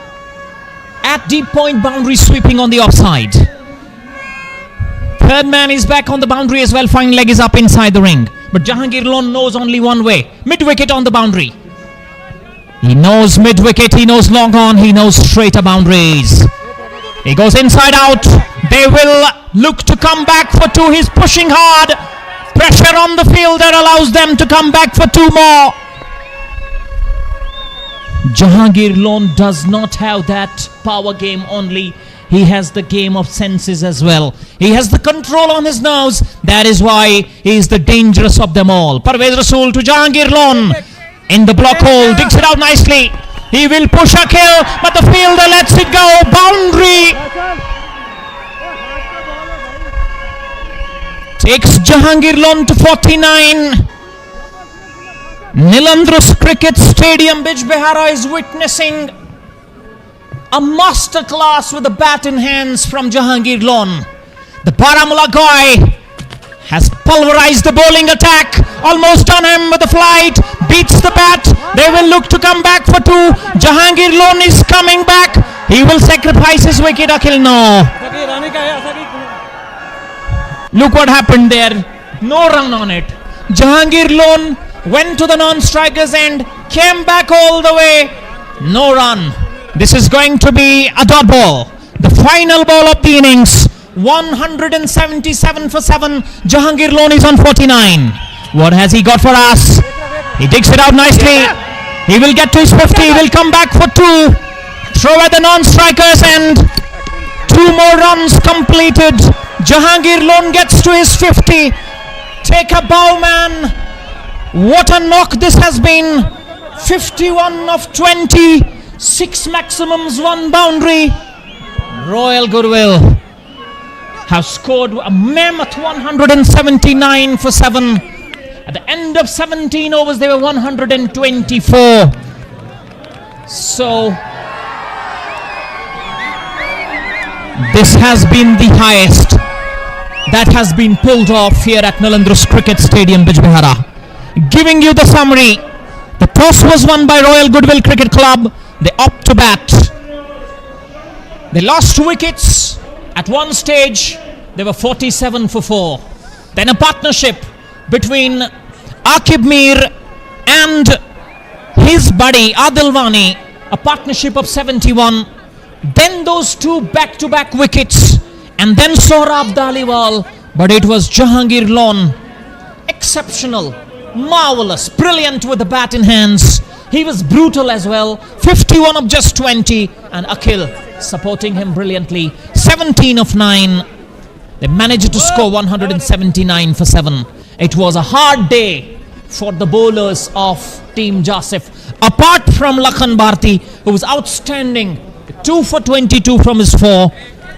at deep point boundary sweeping on the offside. Third man is back on the boundary as well. Fine leg is up inside the ring. But Jahangir Lon knows only one way. Mid-wicket on the boundary. He knows mid-wicket, he knows long on, he knows straighter boundaries. He goes inside out. They will look to come back for 2. He's pushing hard. Pressure on the fielder allows them to come back for 2 more. Jahangir Lon does not have that power game only. He has the game of senses as well. He has the control on his nerves. That is why he is the dangerous of them all. Parvez Rasool to Jahangir Lon. In the block hole, digs it out nicely. He will push Akhil, but the fielder lets it go. Boundary. Takes Jahangir Lon to 49. Nilandrus Cricket Stadium, Bijbehara is witnessing a masterclass with the bat in hands from Jahangir Lon. The Baramulla guy has pulverized the bowling attack. Almost on him with the flight. Beats the bat. They will look to come back for 2. Jahangir Lon is coming back. He will sacrifice his wicket. Akhil, no. Look what happened there. No run on it. Jahangir Lon went to the non-striker's end. Came back all the way. No run. This is going to be a dot ball. The final ball of the innings. 177 for 7. Jahangir Lon is on 49. What has he got for us? He digs it out nicely. He will get to his 50. He will come back for 2. Throw at the non-strikers and 2 more runs completed. Jahangir Lon gets to his 50. Take a bow, man. What a knock this has been. 51 of 20. 6 maximums, 1 boundary. Royal Goodwill have scored a mammoth 179 for 7. At the end of 17 overs, they were 124. So, this has been the highest that has been pulled off here at Nilandrus Cricket Stadium, Bijbehara. Giving you the summary. The toss was won by Royal Goodwill Cricket Club. They opt to bat. They lost wickets. At one stage, they were 47 for 4. Then a partnership between Akib Mir and his buddy Adilwani, a partnership of 71. Then those 2 back-to-back wickets, and then Sohrab Dhaliwal. But it was Jahangir Lon. Exceptional, marvelous, brilliant with the bat in hands. He was brutal as well. 51 of just 20, and Akhil supporting him brilliantly. 17 of 9. They managed to score 179 for 7. It was a hard day for the bowlers of Team Jasif. Apart from Lakhan Bharti, who was outstanding, 2 for 22 from his 4.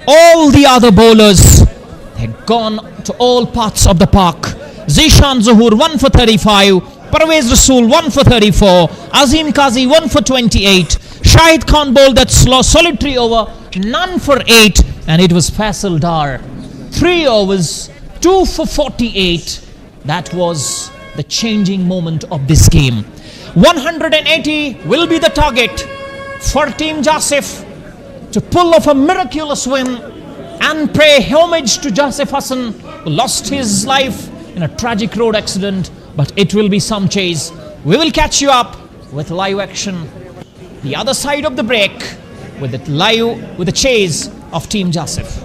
All the other bowlers had gone to all parts of the park. Zishan Zahoor 1 for 35. Parvez Rasool 1 for 34. Azim Qazi 1 for 28. Shahid Khan bowled that solitary over, none for 8. And it was Faisal Dar. 3 overs, 2 for 48. That was the changing moment of this game. 180 will be the target for Team Jasif to pull off a miraculous win and pay homage to Jasif Hassan, who lost his life in a tragic road accident, but it will be some chase. We will catch you up with live action the other side of the break with the chase of Team Jasif.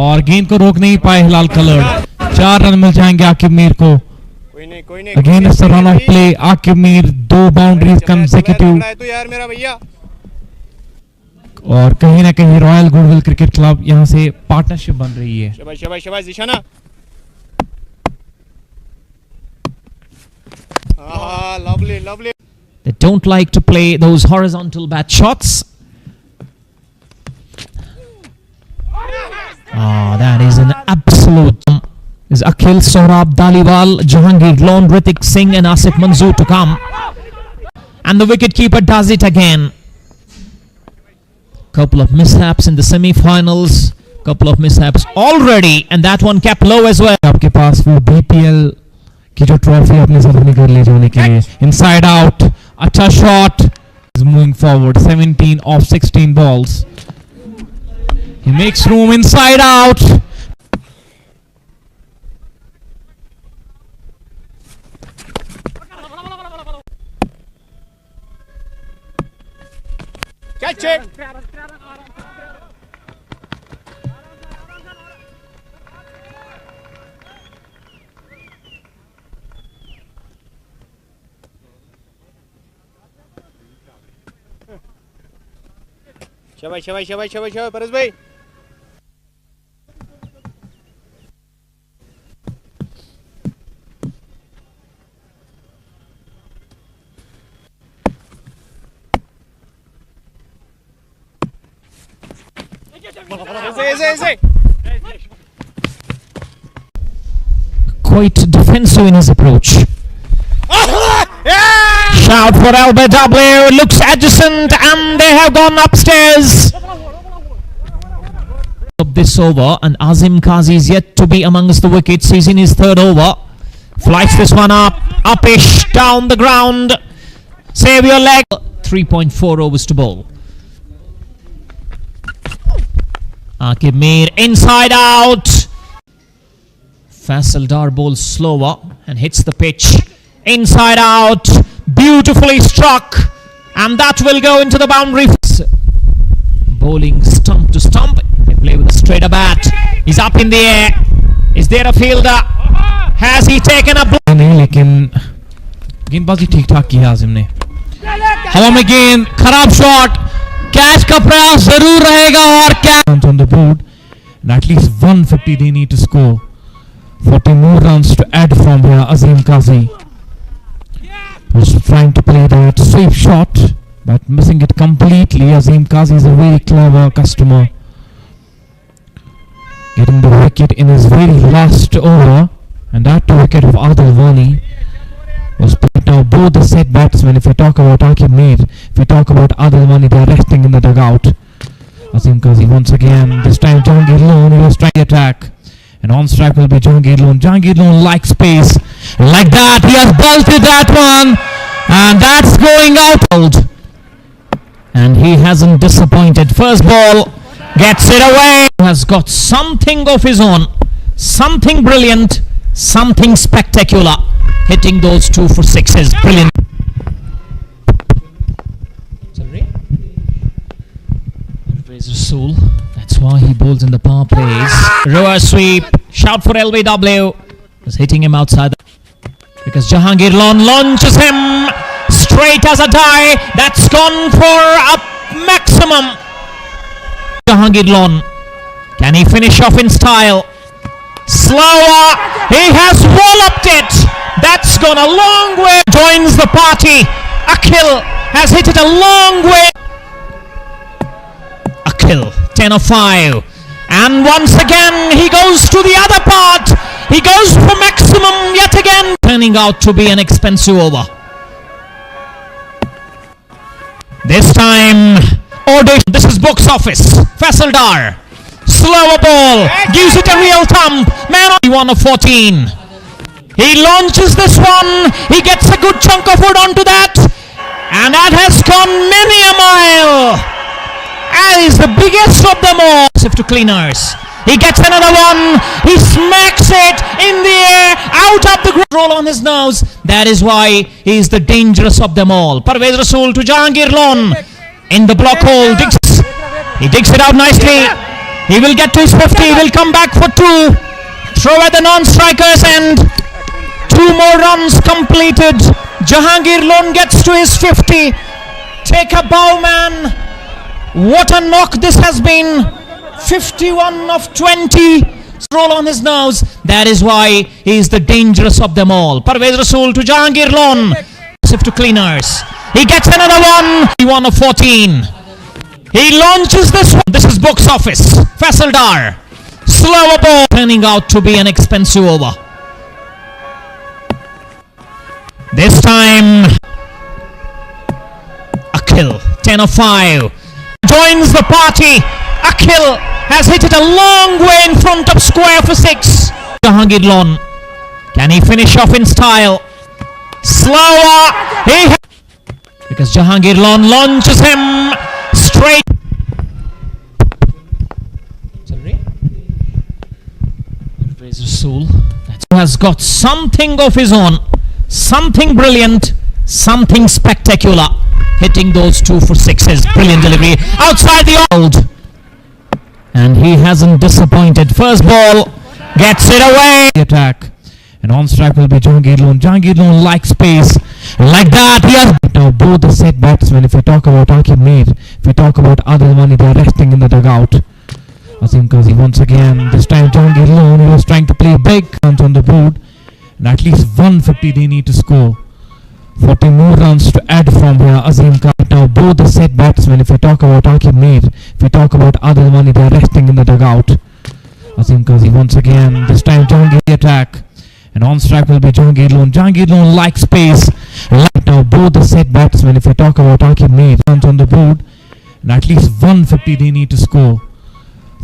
और गेंद को रोक नहीं पाए हिलाल colour. 4 run मिल जाएंगे आकिब मीर को। Again it's run of play. Aqib Mir 2 boundaries consecutive. तो यार मेरा भैया। और कहीं ना कहीं रॉयल गुडविल क्रिकेट क्लब यहां से पार्टनरशिप बन रही है। शाबाश शाबाश शाबाश दिशाना। Lovely, lovely. They don't like to play those horizontal bat shots. That is an absolute. Is Akhil, Sohrab, Daliwal, Jahangir, Lone, Ritik Singh and Asif Manzoor to come. And the wicketkeeper does it again. Couple of mishaps in the semi-finals. Couple of mishaps already. And that one kept low as well. आपके पास वो BPL की जो trophy अपने साथ अपने घर ले जाने के लिए। Inside out. अच्छा shot. Is moving forward. 17 of 16 balls. He makes room inside out. Catch it. Shabash, Paras bhai. Quite defensive in his approach. Shout for LBW, looks adjacent, and they have gone upstairs. This over, and Azim Qazi is yet to be amongst the wickets. He's in his third over. Flights this one up, upish, down the ground. Save your leg. 3.4 overs to bowl. Akib Mir inside out. Faisal Dar bowls slower and hits the pitch. Inside out. Beautifully struck. And that will go into the boundary. Bowling stump to stump. They play with a straighter bat. He's up in the air. Is there a fielder? Has he taken a blow? नहीं, लेकिन गेंदबाजी ठीक ठाक की है आजिम ने. हवा में गेंद, खराब शॉट. कैच का प्रयास जरूर रहेगा और catch on the board. And at least 150 they need to score. 40 more runs to add from here. Azim Qazi was trying to play that sweep shot, but missing it completely. Azim Qazi is a very clever customer, getting the wicket in his very last over, and that wicket of Adil Wani was put. Now both the set batsmen, if we talk about Akib Mir, if we talk about Adil Wani, they are resting in the dugout. Azim Qazi once again, this time Jahangir Lone, he was trying to attack, and on strike will be Jahangir Lone. Jahangir Lone likes space, like that, he has bolted that one, and that's going out. And he hasn't disappointed. First ball, gets it away. Has got something of his own, something brilliant, something spectacular. Hitting those 2 for 6s, brilliant. Rasul, that's why he bowls in the power plays. Reverse sweep, shout for LBW. Was hitting him outside because Jahangir Lone launches him straight as a die. That's gone for a maximum. Jahangir Lone, can he finish off in style? Slower, he has walloped it. That's gone a long way. Joins the party. Akhil has hit it a long way. Akhil, 10 of 5. And once again, he goes to the other part. He goes for maximum yet again. Turning out to be an expensive over. This time, audition. This is box office. Faisal Dar. Slower ball. Gives it a real thump. Man on 1 of 14. He launches this one. He gets a good chunk of wood onto that. And that has gone many a mile. That is the biggest of them all. To cleaners. He gets another one. He smacks it in the air. Out of the ground. Roll on his nose. That is why he is the dangerous of them all. Parvez Rasul to Jahangir Lone. In the block hole. He digs it out nicely. He will get to his 50. He will come back for 2. Throw at the non-strikers and 2 more runs completed. Jahangir Lone gets to his 50. Take a bow, man. What a knock this has been. 51 of 20. Roll on his nose. That is why he is the dangerous of them all. Parvez Rasul to Jahangir Lone. Jasif to cleaners. He gets another one. 1 of 14. He launches this one. This is box office. Faisal Dar. Slower ball. Turning out to be an expensive over. This time, Akhil, 10 of 5. Joins the party. Akhil has hit it a long way in front of square for 6. Jahangir Lone, can he finish off in style? Slower, because Jahangir Lone launches him straight. Rasul, that has got something of his own, something brilliant, something spectacular. hitting those 2 for 6s. Brilliant delivery outside the old. And he hasn't disappointed. First ball gets it away. Attack. And on strike will be Jahangir Loan. Jahangir Loan likes space. Like that, he has... Now both the set batsmen, if we talk about Akib Mir, if we talk about Adil Mani, they are resting in the dugout. Azim Qazi once again. This time Jahangir Loan, he was trying to play big runs on the board. And at least 150 they need to score. 40 more runs to add from here. Azim Qazi. Now both the set batsmen, if we talk about Akib Mir, if we talk about Adil Mani, they are resting in the dugout. Azim Qazi once again. This time Jahangir attack. And on strike will be Jahangir Loan. Jahangir Loan likes space. Now both the set batsmen, if we talk about Akib Mir, runs on the board. And at least 150 they need to score.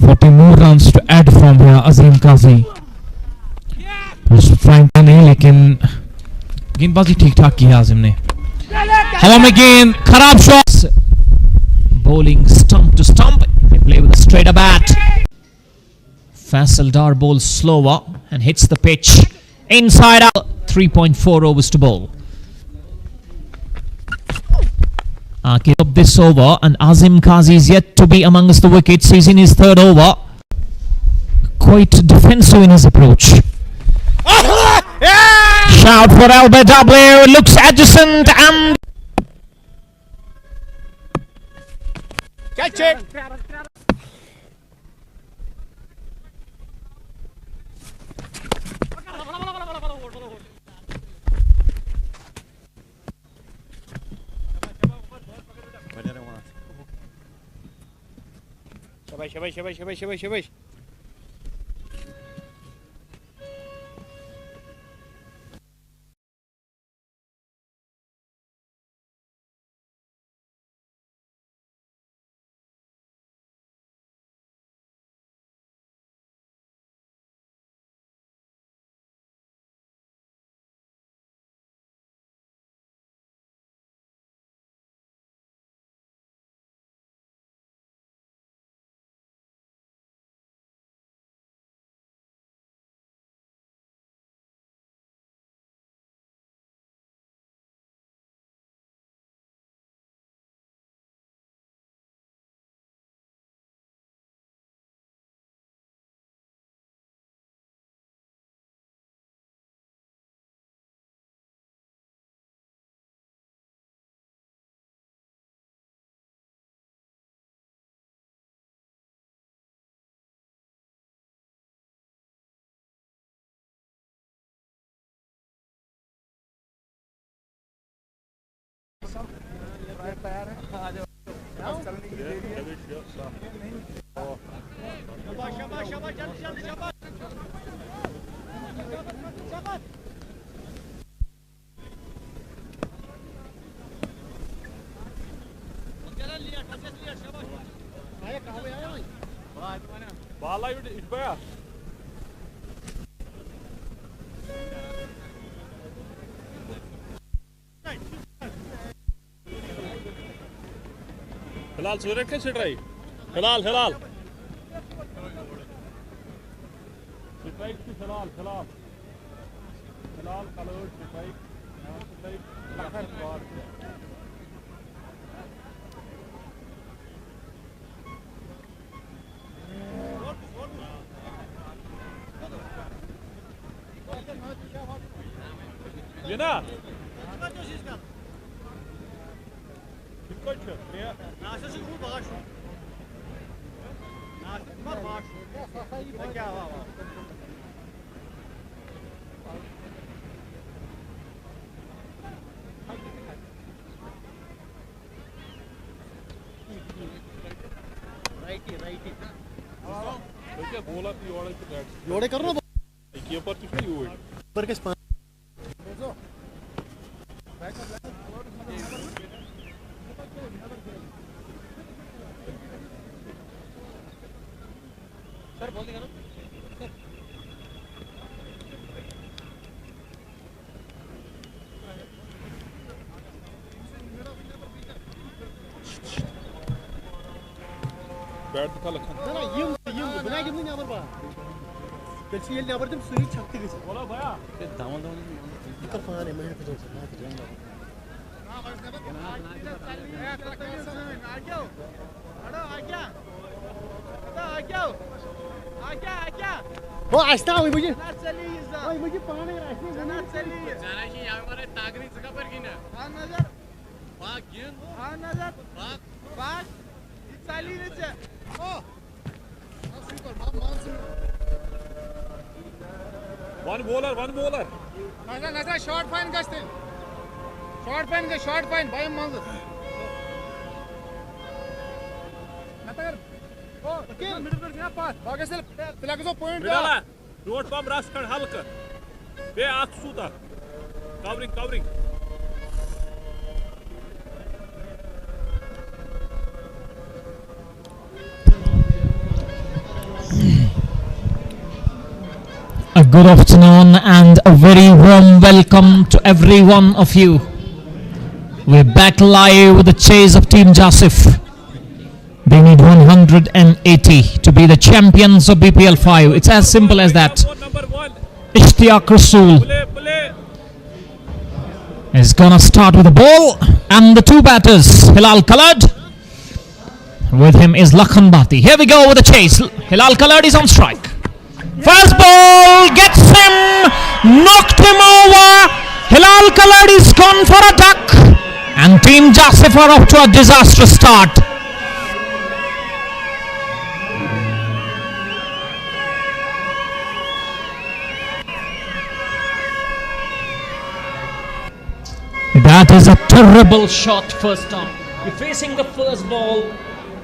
40 more runs to add from here. Azim Qazi was trying to नहीं, लेकिन गेंदबाजी ठीक ठाक की है आजिम ने. हवा में गेंद, खराब shots. Bowling stump to stump. They play with a straighter bat. Faisal Dar bowls slower and hits the pitch inside out. 3.4 overs to bowl. Akib up this over, and Azim Qazi is yet to be amongst the wickets. He's in his 3rd over. Quite defensive in his approach. Shout for LBW. Looks adjacent and catch it. Shabash. Vallahi İşbaya. Hilal सूरज कैसे try हिलाल हिलाल strike की हिलाल हिलाल हिलाल colour strike strike लखर squad ये ना Koçu, ya. Nasıl bu bağış? Nasıl var bağış? Ne ya var? Righty. क्या बोला कि योड़े से बैठ योड़े कर रहा हूँ ये पर किसने योड़ पर किस पान सर बोल देगा ना बैठ दिखा लखन ना ये बना के नहीं नंबर बा कैसे ये नंबर तुम सुई छक्के दिस बोला भैया ये दामन इधर फान है मैं तो वो आस्ता हुई मुझे ओए मुझे पाने रास्ते जाना चलिए जाना की यहाँ हमारे तागरी जगह पर गिना हां नजर बाग गिन हां नजर बाग चली रे ओ सुपर मान वन बॉलर नजर shot fine Gaste shot fine भाई मंग नतर ओ किल मिडल पर ना पास बागेसल तिलकसो पॉइंट मिडला रोड पम रस कर हल्का बे आख सूता covering A good afternoon and a very warm welcome to every one of you. We're back live with the chase of Team Jasif. They need 180 to be the champions of BPL5. It's as simple as that. Ishtiyaq Rasool is gonna start with the ball, and the two batters, Hilal Khalid. With him is Lakhan Bhati. Here we go with the chase. Hilal Khalid is on strike. First ball gets him, knocked him over. Hilal Khalid is gone for a duck, and Team Jasif are off to a disastrous start. That is a terrible shot first time. You're facing the first ball.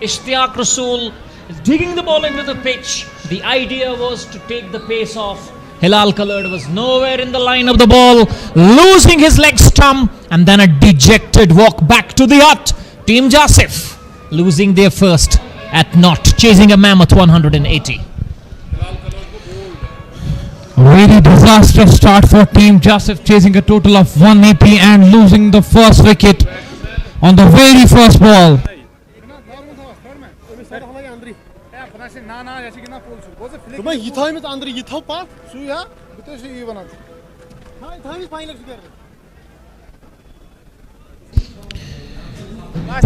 Ishtiyaq Rasool is digging the ball into the pitch. The idea was to take the pace off. Hilal Khalid was nowhere in the line of the ball, losing his leg stump, and then a dejected walk back to the hut. Team Jasif losing their first at naught, chasing a mammoth 180. Really disastrous start for Team Jasif, chasing a total of 180 and losing the first wicket on the very first ball. Ama yitayımız andri yitav pat su ya bütün şey iyi bana. Ha yitayımız final çıkardı.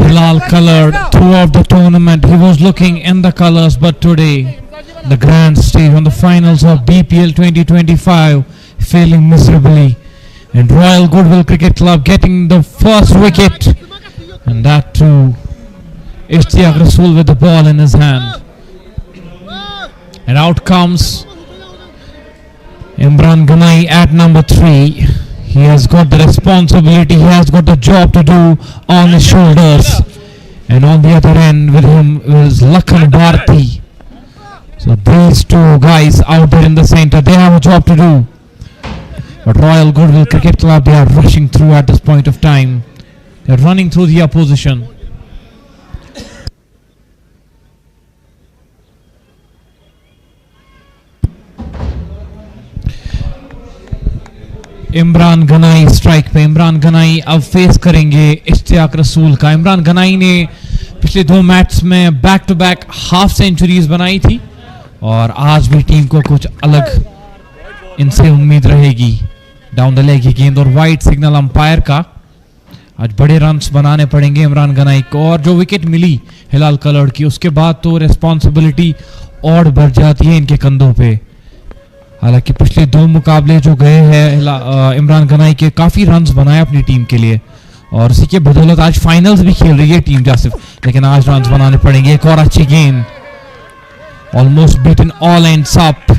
Hilal Khalid throughout the tournament, he was looking in the colours, but today the grand stage on the finals of BPL 2025 failing miserably, and Royal Goodwill Cricket Club getting the first wicket, and that too Ishtiyaq Rasool with the ball in his hand. And out comes Imran Ganai at number 3. He has got the responsibility, he has got the job to do on his shoulders. And on the other end with him is Lakhan Bhati. So these two guys out there in the center, they have a job to do. But Royal Goodwill Cricket Club, they are rushing through at this point of time. They are running through the opposition. Imran Ganai strike पे। इमरान गनाई अब face करेंगे इश्तियाक रसूल का। इमरान गनाई ने पिछले 2 match में back to back half centuries बनाई थी और आज भी टीम को कुछ अलग इनसे उम्मीद रहेगी। डाउन द लेग की गेंद और वाइड सिग्नल अंपायर का। आज बड़े रन्स बनाने पड़ेंगे इमरान गनाई को, और जो विकेट मिली हिलाल कलर्ड की उसके बाद तो रिस्पॉन्सिबिलिटी और बढ़ जाती है इनके कंधों पे। हालांकि पिछले 2 मुकाबले जो गए हैं इमरान गनाई के, काफ़ी रन्स बनाए अपनी टीम के लिए और इसी के बदौलत आज फाइनल्स भी खेल रही है टीम जासिफ, लेकिन आज रन्स बनाने पड़ेंगे। एक और अच्छी गेंद, almost beaten all ends up.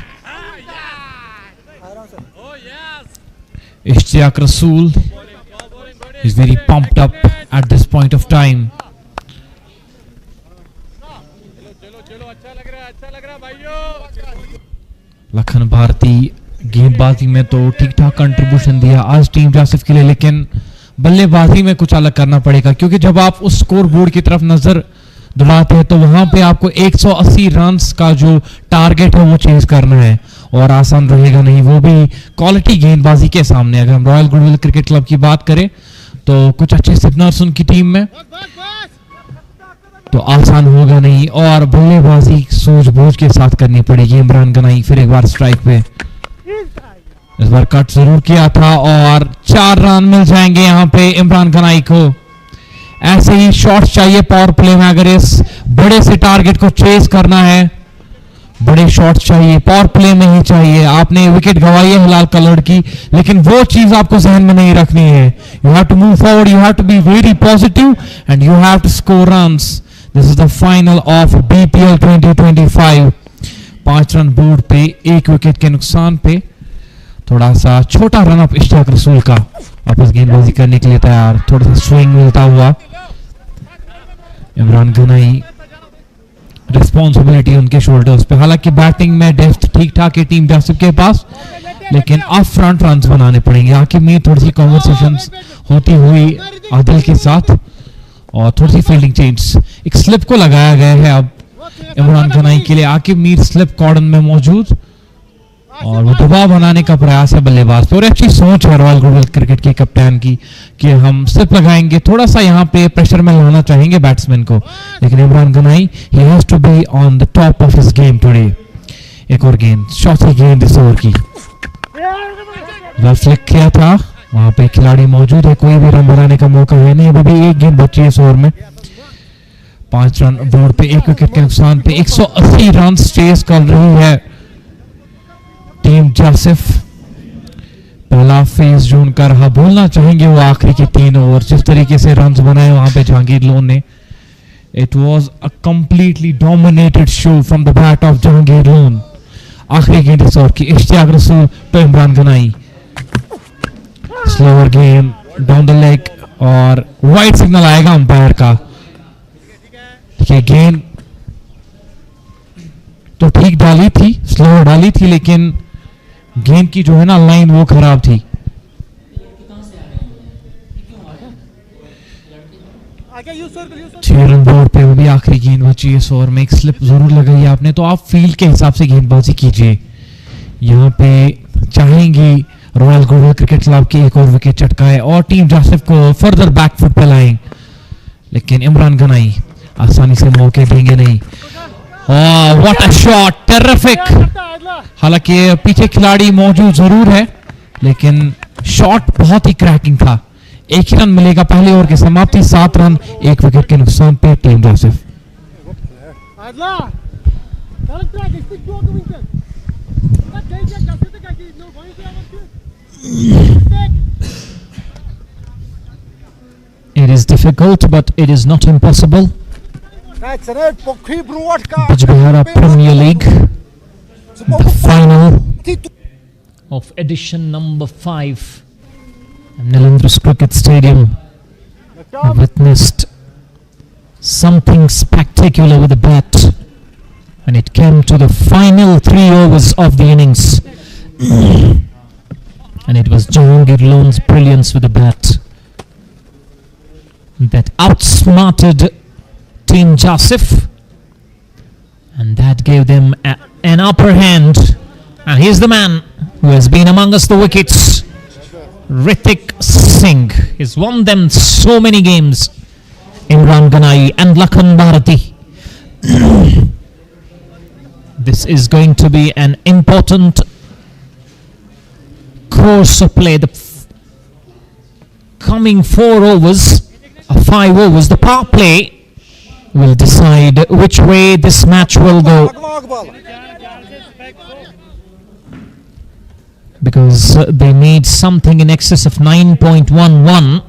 Ishtiyaq Rasool is very pumped up at this point of time. Lakhan Bharti गेंदबाजी में तो ठीक ठाक कंट्रीब्यूशन दिया आज टीम जासिफ के लिए, लेकिन बल्लेबाजी में कुछ अलग करना पड़ेगा, क्योंकि जब आप उस स्कोर बोर्ड की तरफ नजर दौड़ाते हैं तो वहां पे आपको 180 रन्स का जो टारगेट है वो चेज करना है और आसान रहेगा नहीं, वो भी क्वालिटी गेंदबाजी के सामने। अगर हम रॉयल गुडविल क्रिकेट क्लब की बात करें तो कुछ अच्छे स्पिनर्स उनकी टीम में, तो आसान होगा नहीं और बल्लेबाजी सूझबूझ के साथ करनी पड़ेगी। इमरान गनाई फिर एक बार स्ट्राइक पे, इस बार कट जरूर किया था और 4 रन मिल जाएंगे यहाँ पे इमरान गनाई को। ऐसे ही शॉट्स चाहिए पावर प्ले में, अगर इस बड़े से टारगेट को चेस करना है। बड़े शॉट्स चाहिए, पावर प्ले में ही चाहिए। आपने विकेट गंवाई है हिलाल कलर की, लेकिन वो चीज आपको जहन में नहीं रखनी है। You have to move forward, you have to be very positive and you have to score runs. This is the final of BPL 2025। 5 run board पे, 1 विकेट के नुकसान पे। थोड़ा सा छोटा रन अप इश्तियाक रसूल का, वापस गेंदबाजी करने के लिए तैयार। थोड़ा सा स्विंग मिलता हुआ इमरान गनाई, रिस्पॉन्सिबिलिटी उनके शोल्डर्स पे। हालांकि बैटिंग में डेप्थ ठीक ठाक है टीम जासिफ के पास, लेकिन अप फ्रंट रन बनाने पड़ेंगे। आखिर में थोड़ी सी कॉन्वर्सेशंस होती हुई आदिल के साथ और थोड़ी सी फील्डिंग चेंज। एक स्लिप को लगाया गया है अब इमरान गनाई के लिए। आकिब मीर स्लिप कॉर्डन में मौजूद और वो दबाव बनाने का प्रयास है बल्लेबाज पे। और अच्छी सोच है रॉयल गुडविल क्रिकेट के कप्तान की कि हम स्लिप लगाएंगे, थोड़ा सा यहाँ पे प्रेशर में लाना चाहेंगे बैट्समैन को। लेकिन Imran Ganai he has to be on the top of his game today. एक और गेंद, चौथी गेंद इस ओवर की, वह फ्लिक किया था। वहां पे खिलाड़ी मौजूद है, कोई भी रन बनाने का मौका है नहीं। अभी भी 1 गेंद बची है इस ओवर में। 5 रन बोर्ड पे, 1 विकेट के नुकसान पे। 180 रन चेस कर रही है टीम जासिफ। पहला फेज जो उनका रहा, बोलना चाहेंगे वो आखिरी के 3 ओवर, जिस तरीके से रन्स बनाए वहां पे जहांगीर लोन ने। It was a completely dominated show from the bat of Jahangir Lone. आखिरी गेंद इस ओवर की, Ishtiyaq Rasool to Imran Ganai. Slower game down the leg और वाइड सिग्नल आएगा अंपायर का। देखिए गेंद तो ठीक डाली थी, स्लोअर डाली थी, लेकिन गेंद की जो है ना लाइन वो खराब थी। 6 रन बोर्ड पे, वो भी आखिरी गेंद बची इस ओवर में। एक स्लिप जरूर लगाई आपने, तो आप फील्ड के हिसाब से गेंदबाजी कीजिए। यहाँ पे चाहेंगी रॉयल गुडविल क्रिकेट क्लब की एक और विकेट चटकाए और टीम जासिफ को फर्दर बैकफुट पे लाएं, लेकिन इमरान गनाई आसानी से मौके देंगे नहीं। What a shot, terrific. हालांकि पीछे खिलाड़ी मौजूद जरूर है, लेकिन शॉट बहुत ही क्रैकिंग था। 1 ही रन मिलेगा पहले ओवर की समाप्ति। 7 रन 1 विकेट के नुकसान पे team जासिफ। It is difficult, but it is not impossible. Bijbehara Premier League, the final of edition number 5. Nilendras Cricket Stadium witnessed something spectacular with the bat, and it came to the final 3 overs of the innings. And it was Jahangir Lone's brilliance with the bat that outsmarted Team Jasif, and that gave them an upper hand. And here's the man who has been among us the wickets, Ritik Singh. He's won them so many games. Imran Ganai and Lakhan Bharati. This is going to be an important course of play. The coming 4 overs, 5 overs, the power play will decide which way this match will go, because they need something in excess of 9.11,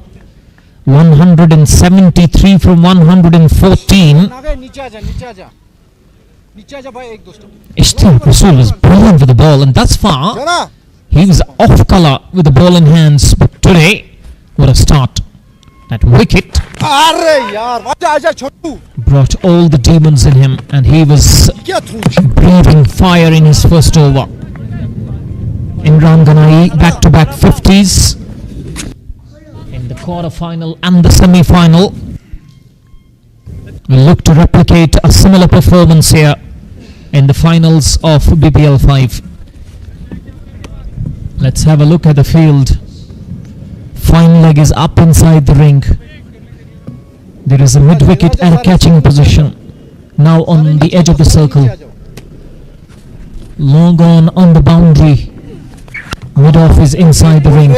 173 from 114. Ishtiaq Rasool is brilliant with the ball, and thus far he was off colour with the ball in hands, but today what a start. That wicket brought all the demons in him, and he was breathing fire in his first over. Imran Ganai back-to-back 50s in the quarter-final and the semi-final. Will look to replicate a similar performance here in the finals of BPL5. Let's have a look at the field. Fine leg is up inside the ring. There is a mid-wicket and catching position now on the edge of the circle. Long on the boundary. Mid-off is inside the ring.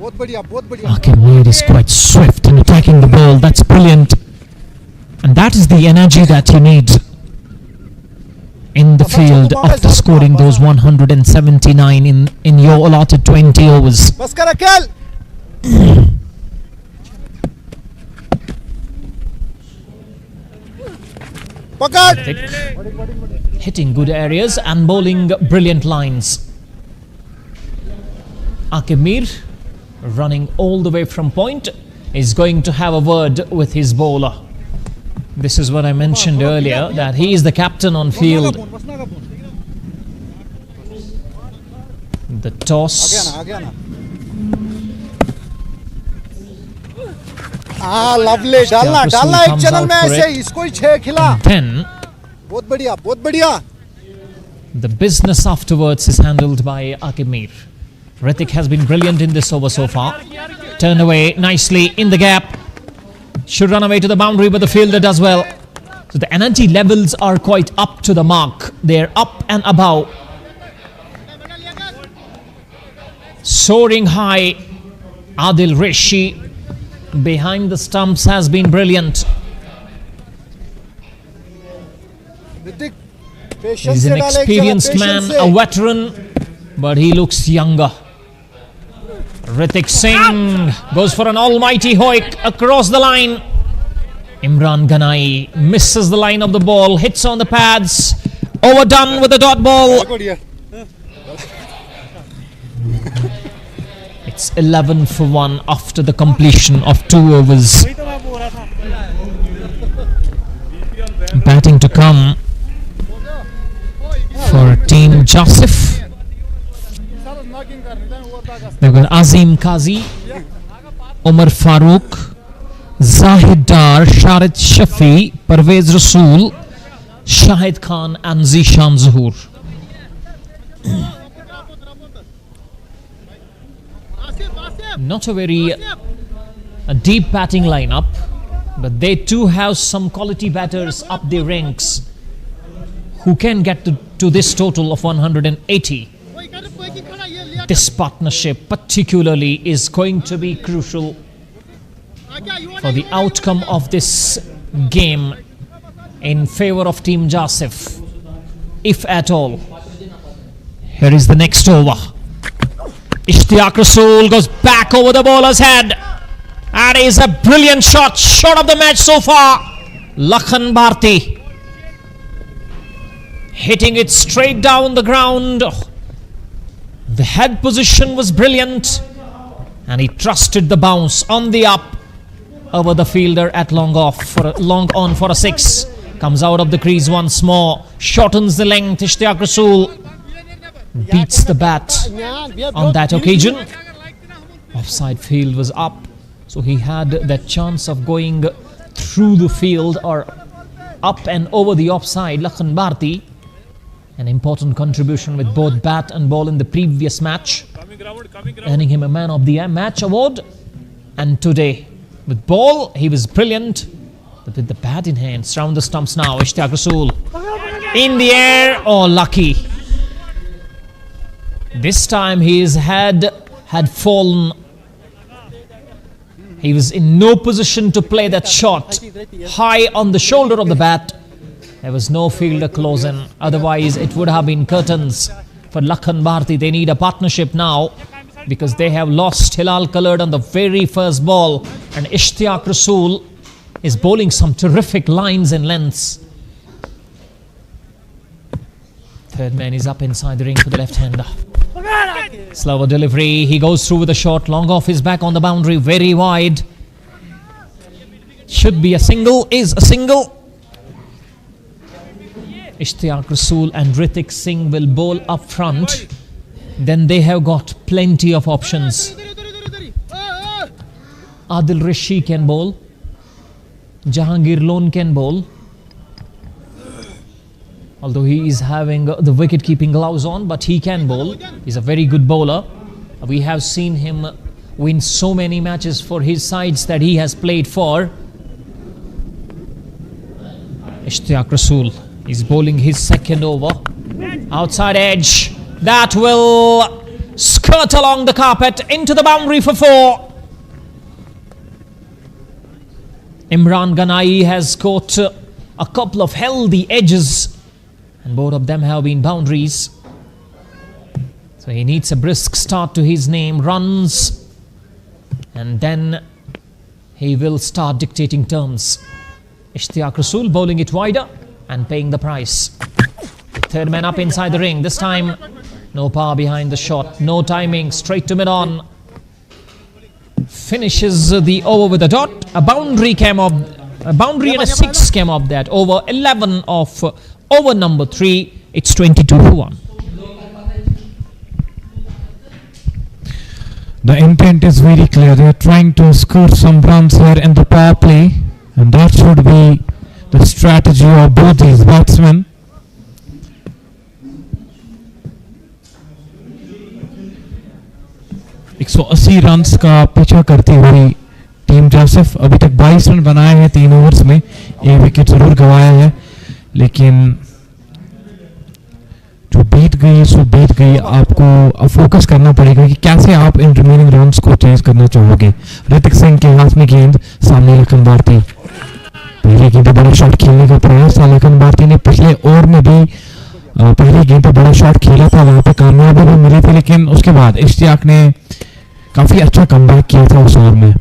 Kashmir is quite swift in attacking the ball. That's brilliant. And that is the energy that you need in the field after scoring those 179 in your allotted 20 overs. Hitting good areas and bowling brilliant lines. Kashmir, running all the way from point, is going to have a word with his bowler. This is what I mentioned earlier, that he is the captain on field. The toss. lovely. डालना एक channel में ऐसे इसको ही 6 खिला. Then बहुत बढ़िया. The business afterwards is handled by Kashmir. Hrithik has been brilliant in this over so far. Turn away nicely in the gap. Should run away to the boundary, but the fielder does well. So the energy levels are quite up to the mark. They're up and above. Soaring high, Adil Rishi behind the stumps has been brilliant. He's an experienced man, a veteran, but he looks younger. Hrithik Singh goes for an almighty hoik across the line. Imran Ganai misses the line of the ball, hits on the pads, overdone with the dot ball. It's 11 for 1 after the completion of 2 overs. Batting to come for Team Jasif. They've got Azim Kazi, Umar Farooq, Zahid Dar, Sharid Shafi, Parvez Rasool, Shahid Khan and Zishan Zahoor. Not a very deep batting lineup, but they too have some quality batters up their ranks who can get to this total of 180. This partnership particularly is going to be crucial for the outcome of this game in favor of Team Jasif, if at all. Here is the next over. Ishtiaq Rasool goes back over the bowler's head. That is a brilliant shot of the match so far. Lakhan Bharti hitting it straight down the ground. The head position was brilliant and he trusted the bounce on the up over the fielder at long on for a 6. Comes out of the crease once more, shortens the length. Ishtiaq Rasool beats the bat on that occasion. Offside field was up, so he had that chance of going through the field or up and over the offside. Lakhan Bharti, an important contribution with both bat and ball in the previous match, earning him a man of the match award. And today with ball he was brilliant, but with the bat in hands. Round the stumps now. Ishtiaq Rasool in the air. Oh, lucky. This time his head had fallen. He was in no position to play that shot high on the shoulder of the bat. There was no fielder close in, otherwise it would have been curtains for Lakhan Bharti. They need a partnership now because they have lost Hilal Coloured on the very first ball, and Ishtiaq Rasool is bowling some terrific lines and lengths. Third man is up inside the ring for the left-hander. Slower delivery, he goes through with a shot long off his back on the boundary, very wide. Should be a single, is a single. Ishtiaq Rasool and Hrithik Singh will bowl up front. Then they have got plenty of options. Adil Rishi can bowl. Jahangir Lone can bowl. Although he is having the wicket-keeping gloves on, but he can bowl. He's a very good bowler. We have seen him win so many matches for his sides that he has played for. Ishtiaq Rasool is bowling his second over. Outside edge. That will skirt along the carpet into the boundary for 4. Imran Ganai has caught a couple of healthy edges, and both of them have been boundaries. So he needs a brisk start to his name, runs, and then he will start dictating terms. Ishtiaq Rasool bowling it wider and paying the price. Third man up inside the ring. This time, no power behind the shot, no timing, straight to mid-on. Finishes the over with a dot. A boundary came off. A boundary and a 6 came off that. Over 11 of over number 3. It's 22 for 1. The intent is very clear. They are trying to score some runs here in the power play, and that should be the strategy of both these batsmen. एक 180 runs का पीछा करती हुई team जासिफ अभी तक 22 run बनाए हैं 3 overs में. एक विकेट जरूर गंवाया है, लेकिन जो बीत गई सो बीत गई. आपको अब फोकस करना पड़ेगा कि कैसे आप इन रिमेनिंग रन्स को चेज करना चाहोगे. ऋतिक सिंह के हाथ में गेंद, सामने लखन भारती. पहले गेंद पे बड़ा शॉट खेलने का प्रयास था लखन भारती ने. पिछले ओवर में भी पहली गेंद पे बड़ा शॉट खेला था, वहां पे कामयाबी भी मिली थी, लेकिन उसके बाद इश्तियाक ने काफी अच्छा कमबैक किया था उस ओवर में.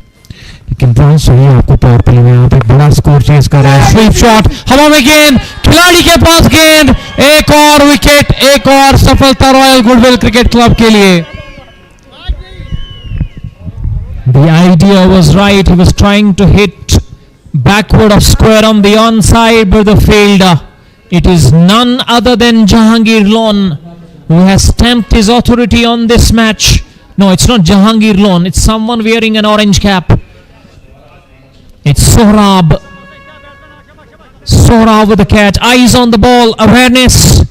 लेकिन रन्स चाहिए आपको पावर प्ले में. यहाँ पे बड़ा स्कोर चेज कर रहा है. स्वीप शॉट, हवा में गेंद, खिलाड़ी के पास गेंद, एक और विकेट, एक और सफलता रॉयल गुडविल क्रिकेट क्लब के लिए. The idea was right. He was trying to hit backward of square on the onside, but the fielder, it is none other than Jahangir Lon, who has stamped his authority on this match. No, it's not Jahangir Lon. It's someone wearing an orange cap. It's Sohrab. Sohrab with the catch. Eyes on the ball. Awareness.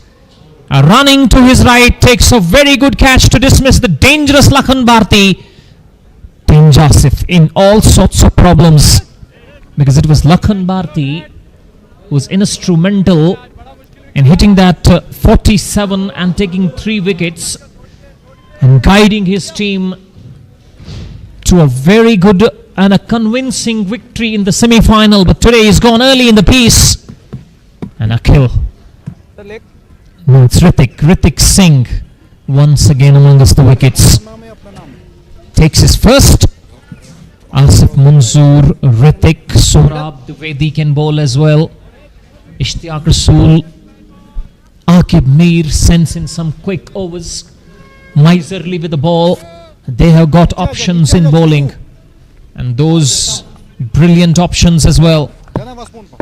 Running to his right. Takes a very good catch to dismiss the dangerous Lakhan Bharti. Team Jasif in all sorts of problems, because it was Lakhan Bharti who was instrumental in hitting that 47 and taking 3 wickets and guiding his team to a very good and a convincing victory in the semi-final. But today he's gone early in the piece, and a kill. No, it's Hrithik Singh once again amongst the wickets. Takes his first. Asif Munzoor, Hrithik, Sohrab Dwivedi can bowl as well. Ishtiaq Rasool, Aqib Mir sends in some quick overs. Miserly with the ball. They have got options in bowling, and those brilliant options as well.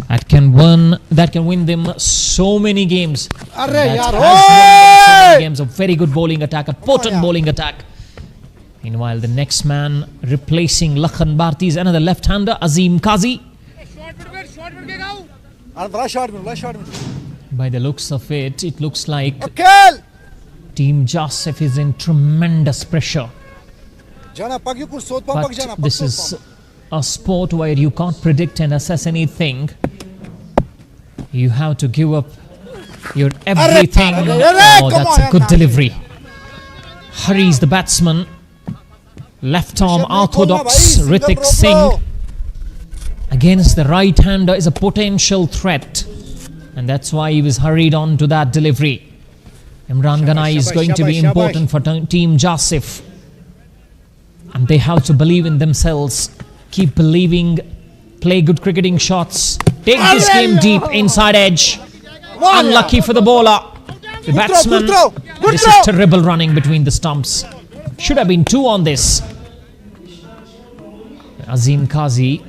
That can win them so many games. That has won them so many games. A very good bowling attack, a potent bowling attack. Meanwhile, the next man replacing Lakhan Bharti is another left-hander, Azim Qazi. By the looks of it, it looks like Team Jasif is in tremendous pressure. But this is a sport where you can't predict and assess anything. You have to give up your everything. Oh, that's a good delivery. Hurries the batsman. Left arm orthodox Hrithik Singh against the right-hander is a potential threat, and that's why he was hurried on to that delivery. Imran Ganai is going to be important for Team Jasif, and they have to believe in themselves, keep believing, play good cricketing shots, take this game deep inside edge. Unlucky for the bowler, the batsman. This is terrible running between the stumps. Should have been 2 on this. Azim Qazi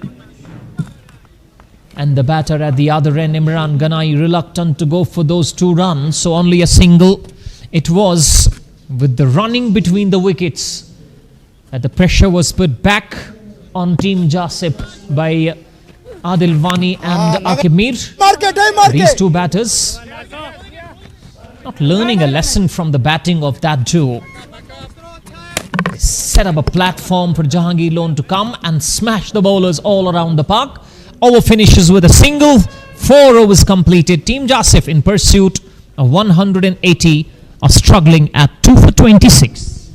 and the batter at the other end, Imran Ganai, reluctant to go for those 2 runs, so only a single. It was with the running between the wickets that the pressure was put back on Team Jasif by Adil Wani and Aqib Mir. These 2 batters not learning a lesson from the batting of that duo. Set up a platform for Jahangir Lon to come and smash the bowlers all around the park. Over finishes with a single. 4 overs completed. Team Jasif in pursuit of 180 are struggling at 2 for 26.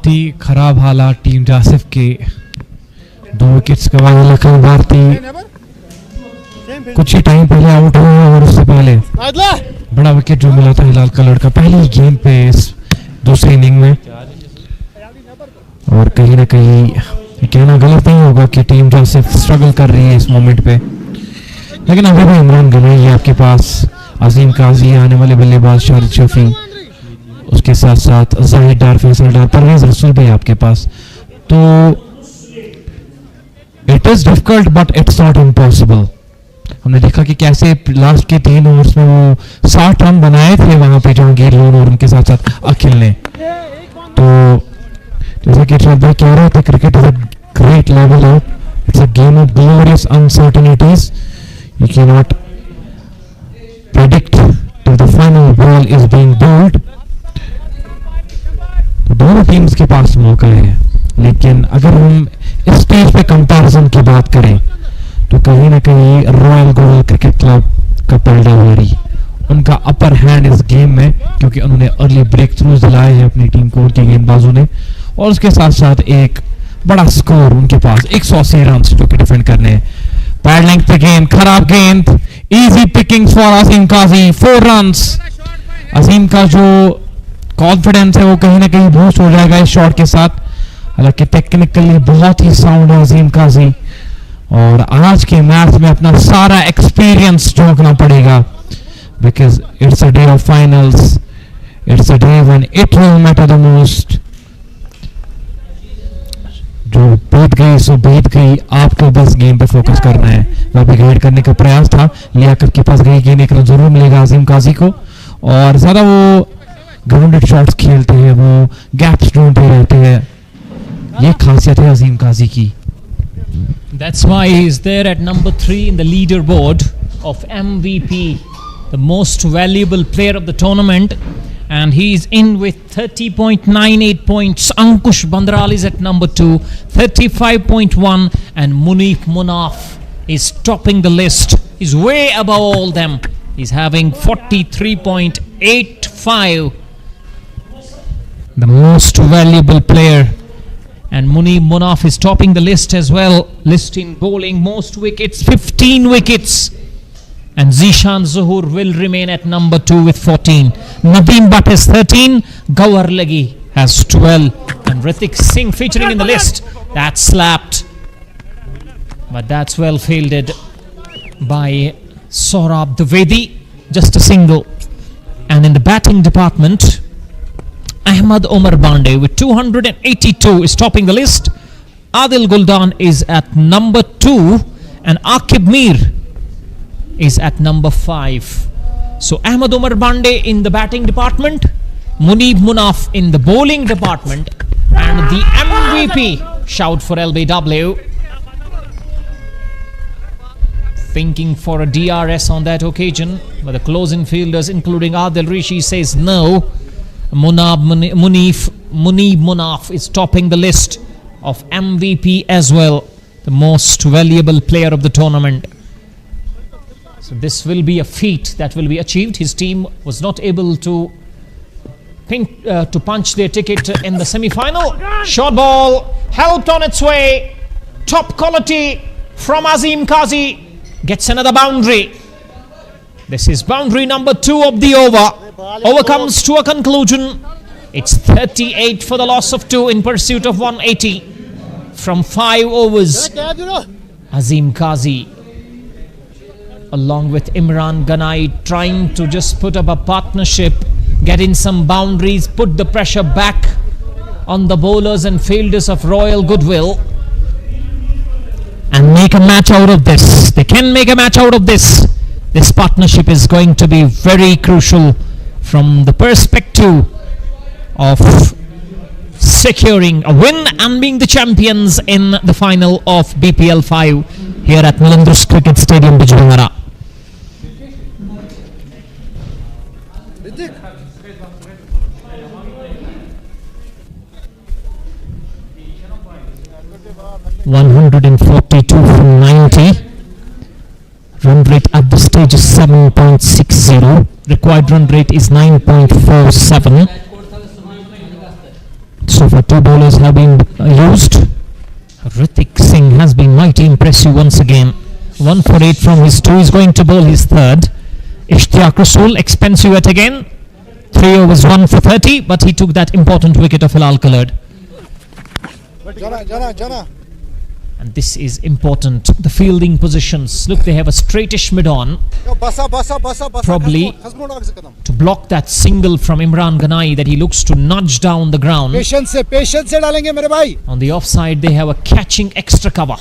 बहुत ही खराब हालात team जासिफ के। 2 wickets गंवाए लखन भारती कुछ ही time पहले out हुआ और उससे पहले बड़ा विकेट जो मिला था हिलाल का लड़का पहली गेंद पे इस दूसरी इनिंग में। और कहीं ना कहीं कहना गलत नहीं होगा कि टीम जासिफ स्ट्रगल कर रही है इस मोमेंट पे, लेकिन अभी भी इमरान गनाई है आपके पास, अजीम काजी, आने वाले बल्लेबाज शाहिद शफी, उसके साथ साथ जाहिद डार, फैसल डार, परवेज रसूल भी आपके पास। तो it is difficult but it's not impossible. हमने देखा कि कैसे लास्ट के 3 ओवर्स में वो 60 रन बनाए थे वहां पे जहांगीर लोन और उनके साथ साथ अखिल ने। तो जैसे कि इरशाद भाई कह रहे थे, cricket is a great level of, it's a game of glorious uncertainties, you can not predict till the final ball is being bowled. तो दोनों टीम्स के पास मौका है, लेकिन अगर हम इस स्टेज पे कंपैरिजन की बात करें तो कहीं ना कहीं रॉयल गुडविल क्रिकेट क्लब का पेल्डावरी, उनका अपर हैंड इस गेम में, क्योंकि उन्होंने अर्ली ब्रेक थ्रूज दिलाए हैं अपनी टीम को, उनके गेंदबाजों ने, और उसके साथ साथ एक बड़ा स्कोर उनके पास 180 रन जो कि डिफेंड करने हैं। पैड लेंथ पे गेंद, खराब गेंद, easy pickings for Azeem Qazi, 4 runs. Azeem का जो कॉन्फिडेंस है वो कहीं ना कहीं बूस्ट हो जाएगा इस शॉट के साथ। हालांकि टेक्निकली बहुत ही साउंड है अजीम काजी, और आज के मैच में अपना सारा एक्सपीरियंस झोंकना पड़ेगा, because it's a day of finals, it's a day when it will matter the most. जो बीत गई सो बीत गई, आपको बस गेम पे फोकस करना है। वह भी गाइड करने का प्रयास था, लियाकत के पास गई गेंद, एक रन जरूर मिलेगा अजीम काजी को, और ज्यादा वो ग्राउंडेड शॉट्स खेलते हैं, वो गैप्स ढूंढते रहते हैं, ये खासियत है अजीम काजी की। That's why he is there at number 3 in the leaderboard of MVP, the most valuable player of the tournament, and he is in with 30.98 points. Ankush Bandral is at number 2, 35.1, and Munif Munaf is topping the list. He's way above all them. He's having 43.85. The most valuable player. And Munif Munaf is topping the list as well. List in bowling, most wickets, 15 wickets. And Zishan Zuhur will remain at number 2 with 14. Nadeem Butt has 13. Gawar Lagi has 12. And Ritik Singh featuring in the list. That's slapped. But that's well fielded by Saurabh Dwivedi. Just a single. And in the batting department, Ahmad Omar Bande with 282 is topping the list. Adil Guldan is at number 2 and Akib Mir is at number 5. So Ahmad Omar Bande in the batting department, Munib Munaf in the bowling department, and the MVP shout for LBW. Thinking for a DRS on that occasion, but the close-in fielders including Adil Rishi says no. Munib Munaf is topping the list of MVP as well, the most valuable player of the tournament. So this will be a feat that will be achieved. His team was not able to punch their ticket in the semi-final. Short ball helped on its way. Top quality from Azim Kazi. Gets another boundary. This is boundary number 2 of the over. Over comes to a conclusion. It's 38 for the loss of 2 in pursuit of 180 from 5 overs. Azim Kazi along with Imran Ganai trying to just put up a partnership, get in some boundaries, put the pressure back on the bowlers and fielders of Royal Goodwill and make a match out of this. They can make a match out of this. This partnership is going to be very crucial from the perspective of securing a win and being the champions in the final of BPL5 here at Malandrus Cricket Stadium, Bijbehara. (142 from 90). Run rate at this stage is 7.60. Required run rate is 9.47. So far 2 bowlers have been used. Hrithik Singh has been mighty impressive once again. 1 for 8 from his 2. He's going to bowl his third. Ishtiaq Rasool, expensive yet again. 3 overs, 1 for 30, but he took that important wicket of Hilal Coloured. Jana. And this is important. The fielding positions. Look, they have a straightish mid on. Probably to block that single from Imran Ganai that he looks to nudge down the ground. Patience se dalenge mere bhai. On the offside, they have a catching extra cover.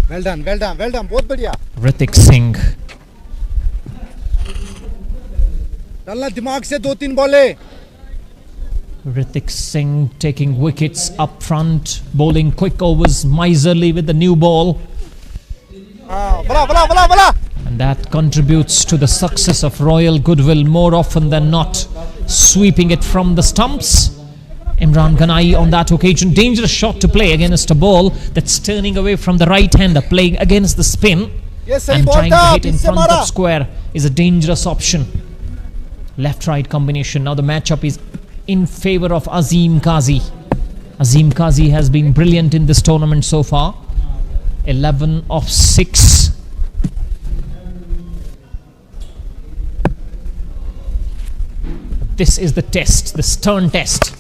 Well done. Bahut badhiya. Hrithik Singh. Dalna dimag se 2-3 bole. Hrithik Singh taking wickets up front, bowling quick overs, miserly with the new ball. And that contributes to the success of Royal Goodwill more often than not, sweeping it from the stumps. Imran Ganai on that occasion, dangerous shot to play against a ball that's turning away from the right-hander, playing against the spin. And trying to hit in front of square is a dangerous option. Left-right combination. Now the matchup is in favor of Azim Qazi. Azim Qazi has been brilliant in this tournament so far. 11 of 6. This is the test, the stern test.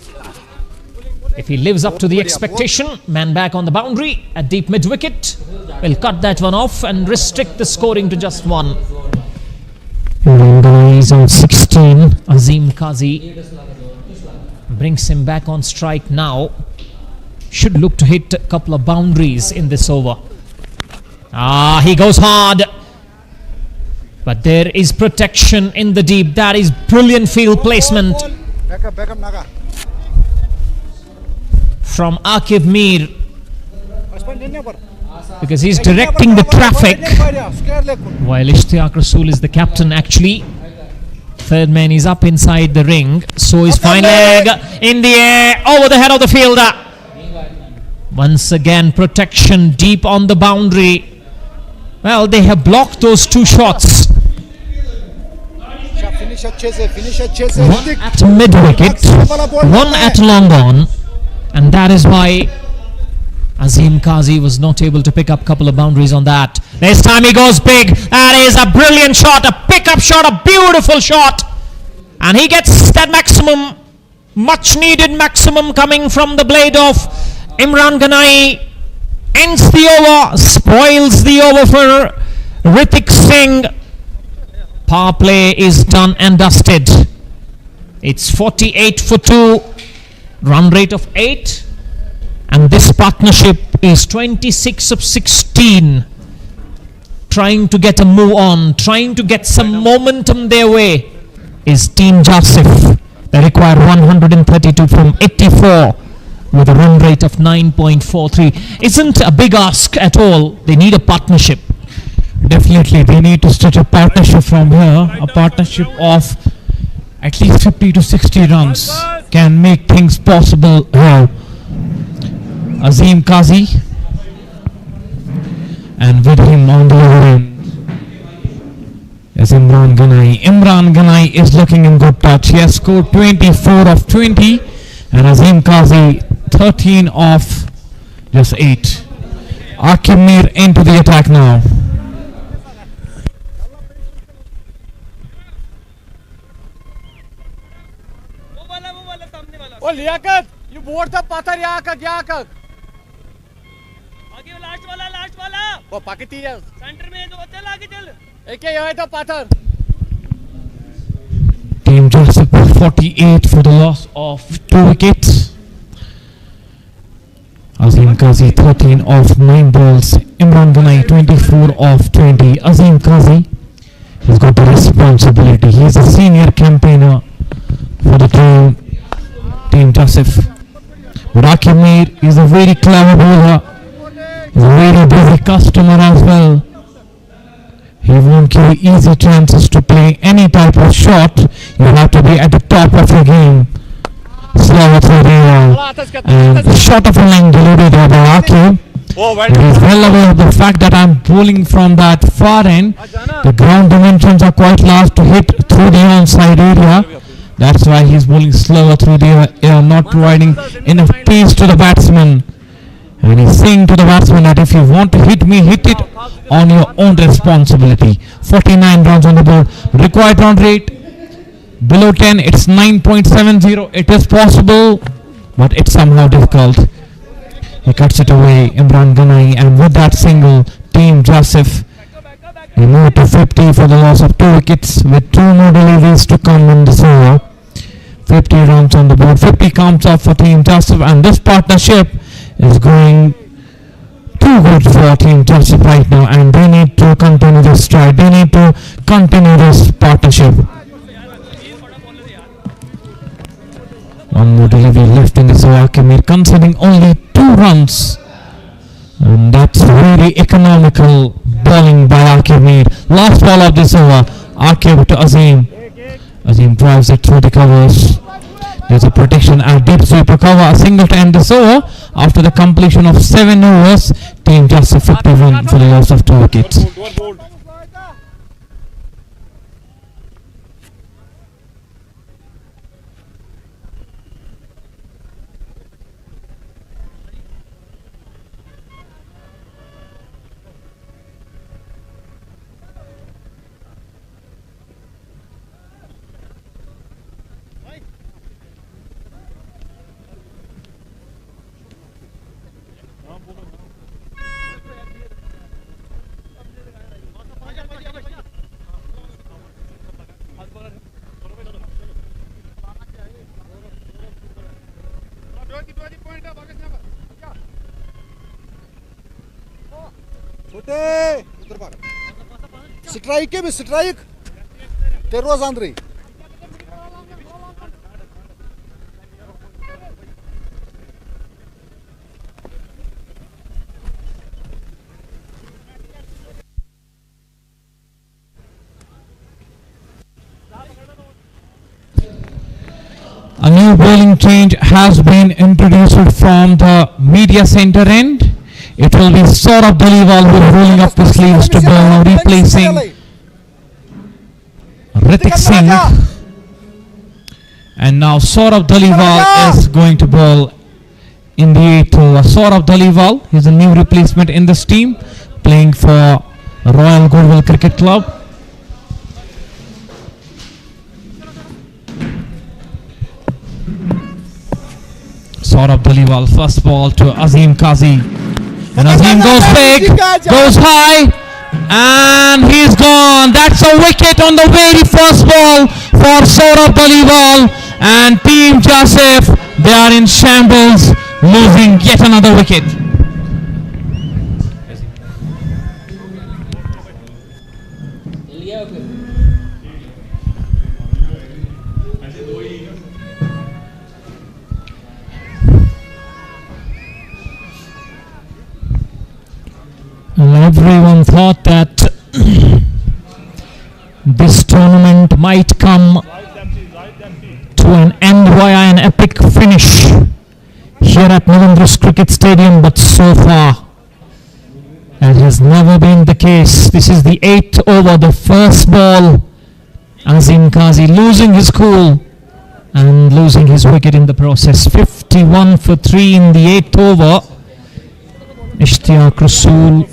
If he lives up to the expectation, man back on the boundary at deep mid-wicket, will cut that one off and restrict the scoring to just 1. Is on 16. Azim Qazi brings him back on strike now. Should look to hit a couple of boundaries in this over. He goes hard. But there is protection in the deep. That is brilliant field placement from Akib Mir, because he's directing the traffic while Ishtiaq Rasool is the captain actually. Third man is up inside the ring. So is fine leg in the air over the head of the fielder. Once again protection deep on the boundary. Well, they have blocked those 2 shots. One at mid-wicket, one at long on, and that is why Azim Qazi was not able to pick up a couple of boundaries on that. This time he goes big. That is a brilliant shot, a pickup shot, a beautiful shot. And he gets that maximum, much needed maximum coming from the blade of Imran Ganai. Ends the over, spoils the over for Hrithik Singh. Power play is done and dusted. It's 48 for 2, run rate of 8. And this partnership is 26 of 16. Trying to get a move on, trying to get some momentum their way is Team Jasif. They require 132 from 84 with a run rate of 9.43. Isn't a big ask at all. They need a partnership. Definitely, they need to stitch a partnership from here. A partnership of at least 50 to 60 runs can make things possible here. Azim Qazi, and with him on the other end is Imran Ganai. Imran Ganai is looking in good touch. He has scored 24 of 20 and Azim Qazi 13 of just 8. Akib Mir into the attack now. Oh, Liaquat, you board the pathar yahan ka kya ka? आगे last वाला वो पाकिती है centre में जो होते आगे चल एक यहाँ है तो पाथर. Team Jasif 48 for the loss of 2 wickets. Azim Qazi 13 of 9 balls. Imran Ganai 24 of 20. Azim Qazi has got the responsibility. He is a senior campaigner for the Team Jasif. But Akib Mir is a very clever bowler. He's a very busy customer as well. He won't give you easy chances to play any type of shot. You have to be at the top of your game. Slow through the and the shot of a line delivered by Akib. He is well aware of the fact that I'm bowling from that far end. The ground dimensions are quite large to hit through the onside area. That's why he's bowling slower through the air, not providing enough pace to the batsman. And he's saying to the batsman that if you want to hit me, hit it on your own responsibility. 49 runs on the board. Required run rate below 10. It's 9.70. It is possible, but it's somehow difficult. He cuts it away, Imran Ganai, and with that single, Team Jasif, they move to 50 for the loss of 2 wickets with 2 more deliveries to come in this over. 50 runs on the board. 50 counts off for Team Jasif, and this partnership is going too good for Team Jasif right now, and they need to continue this stride. They need to continue this partnership. One more delivery left in this over. Kashmir conceding only 2 runs, and that's very economical bowling by Kashmir. Last ball of this over, Akib to Azim. Azim drives it through the covers. There's a protection at deep sweeper cover, a single to end this over. After the completion of 7 overs, Team Jasif 51 for the loss of 2 wickets. Strike के भी strike ते रोज अंदर A new bowling change has been introduced from the media center end. It will be Saurabh Dhaliwal who is rolling up the sleeves to bowl now, replacing Ritik Singh. And now Saurabh Dhaliwal is going to bowl in the 8th over. Saurabh Dhaliwal is a new replacement in this team, playing for Royal Goodwill Cricket Club. Saurabh Dhaliwal, first ball to Azim Qazi. And Azim goes big, goes high, and he's gone. That's a wicket on the very first ball for Saurabh Dhaliwal. And Team Jasif, they are in shambles, losing yet another wicket. Everyone thought that this tournament might come to an end via an epic finish here at Navendras Cricket Stadium, but so far that has never been the case. This is the 8th over, the first ball. Azim Qazi losing his cool and losing his wicket in the process. 51 for 3 in the 8th over. Ishtiyaq Rasool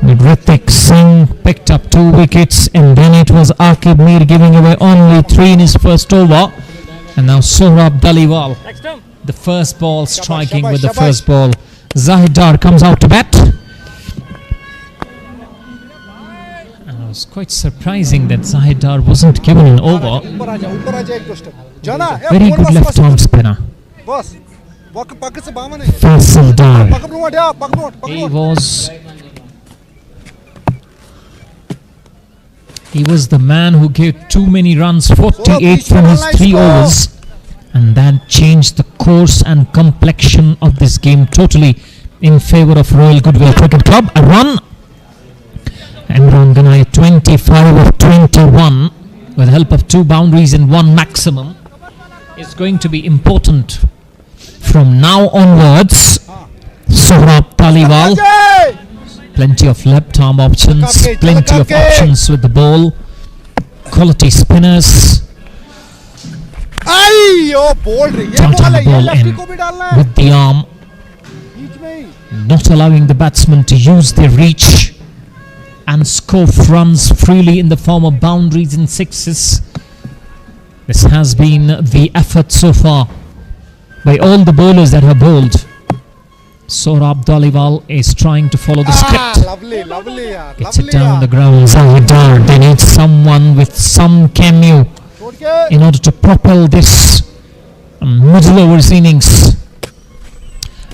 with Ritik Singh picked up 2 wickets, and then it was Akib Mir giving away only 3 in his first over. And now Saurabh Dhaliwal, the first ball, striking with the first ball. Zahid Dar comes out to bat. And it was quite surprising that Zahid Dar wasn't given an over. Very good left arm spinner. Faisal Dar. He was the man who gave too many runs, 48 from his 3 overs, and that changed the course and complexion of this game totally in favour of Royal Goodwill Cricket Club. A run. Imran Ganai 25 of 21 with the help of 2 boundaries and 1 maximum is going to be important from now onwards. Saurabh Dhaliwal, plenty of left arm options, plenty of options with the ball, quality spinners. Darting the ball in with the arm, not allowing the batsman to use their reach and score runs freely in the form of boundaries and sixes. This has been the effort so far by all the bowlers that have bowled. Saurabh Dhaliwal is trying to follow the script. Lovely. Gets it down the ground. Zahidar, they need someone with some cameo in order to propel this middle overs innings,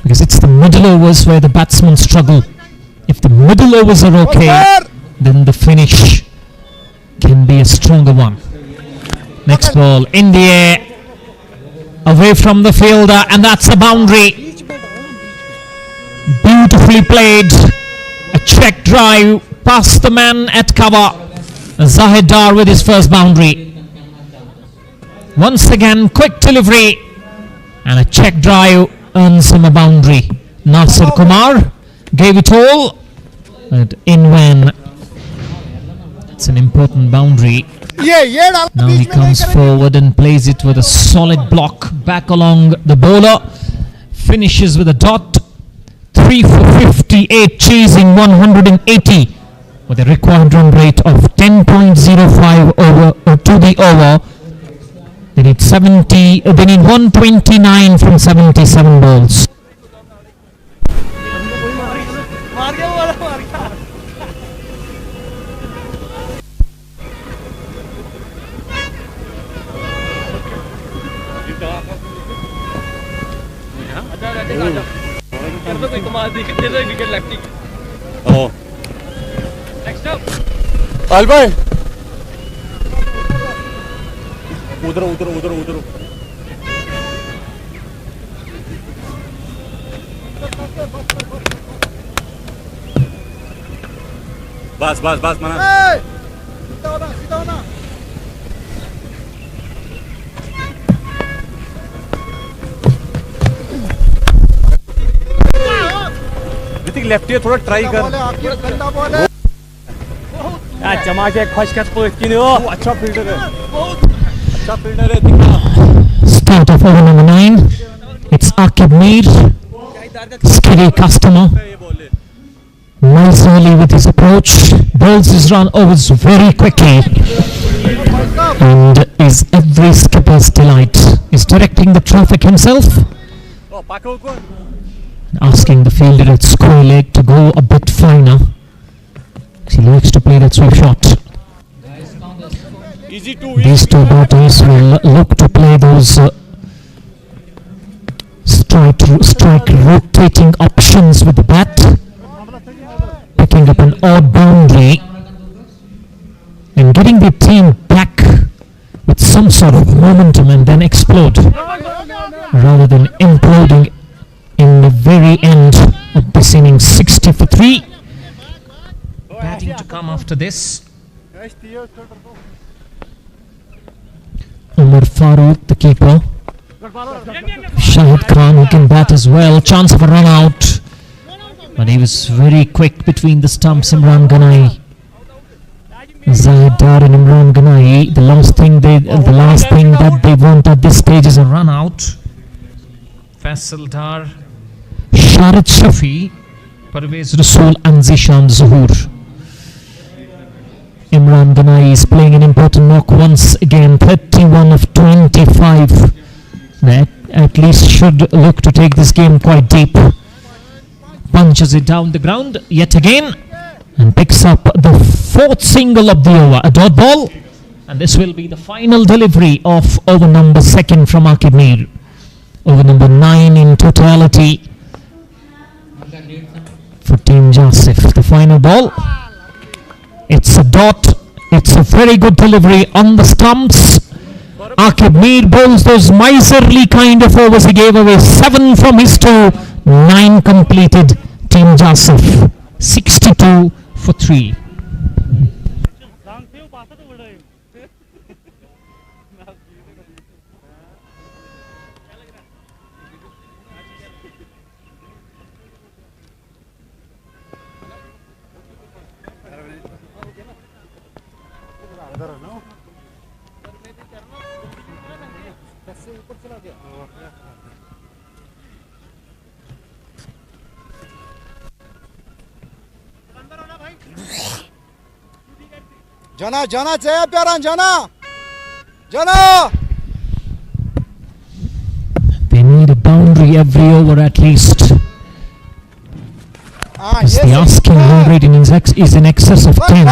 because it's the middle overs where the batsmen struggle. If the middle overs are okay, then the finish can be a stronger one. Next ball in the air, away from the fielder, and that's a boundary. Beautifully played. A check drive past the man at cover. Zahidar with his first boundary. Once again, quick delivery and a check drive earns him a boundary. Nasir Kumar gave it all, and in when it's an important boundary. Now he comes forward and plays it with a solid block back along the bowler. Finishes with a dot. 3 for 58, chasing 180 with a required run rate of 10.05 over to the over. They need 70. They need 129 from 77 balls. Next up. Albay. उधर बस मना सीधा होना Hrithik left है थोड़ा try कर जमा के खशखश पोस्ट की वो अच्छा फील्डर है Start of over number 9. It's Akib Mir, steady customer, miserly with his approach, bowls his run overs very quickly, and is every skipper's delight. Is directing the traffic himself, asking the fielder at square leg to go a bit finer. He likes to play that sweep shot. These two batters will look to play those strike rotating options with the bat, picking up an odd boundary and getting the team back with some sort of momentum and then explode, rather than imploding in the very end of this inning. 60 for 3. Batting to come after this. Umar Farooq, the keeper. Shahid Khan, who can bat as well. Chance of a run out, but he was very quick between the stumps. Imran Ganai, Zahidar and Imran Ganai. The last thing that they want at this stage is a run out. Faisal Dar, Sharid Shafi, Parvez Rasool and Zishan Zuhur. Imran Ganai is playing an important knock once again. 31 of 25. That at least should look to take this game quite deep. Punches it down the ground yet again and picks up the 4th single of the over. A dot ball, and this will be the final delivery of over number 2 from Akib Mir. Over number 9 in totality for Team Jasif. The final ball. It's a dot. It's a very good delivery on the stumps. Akib Mir bowls those miserly kind of overs. He gave away 7 from his 2. 9 completed. Team Jasif 62 for 3. जाना जाना चाहिए प्यारा जाना जाना. They need a boundary every over at least. The asking run rate is in excess of 10.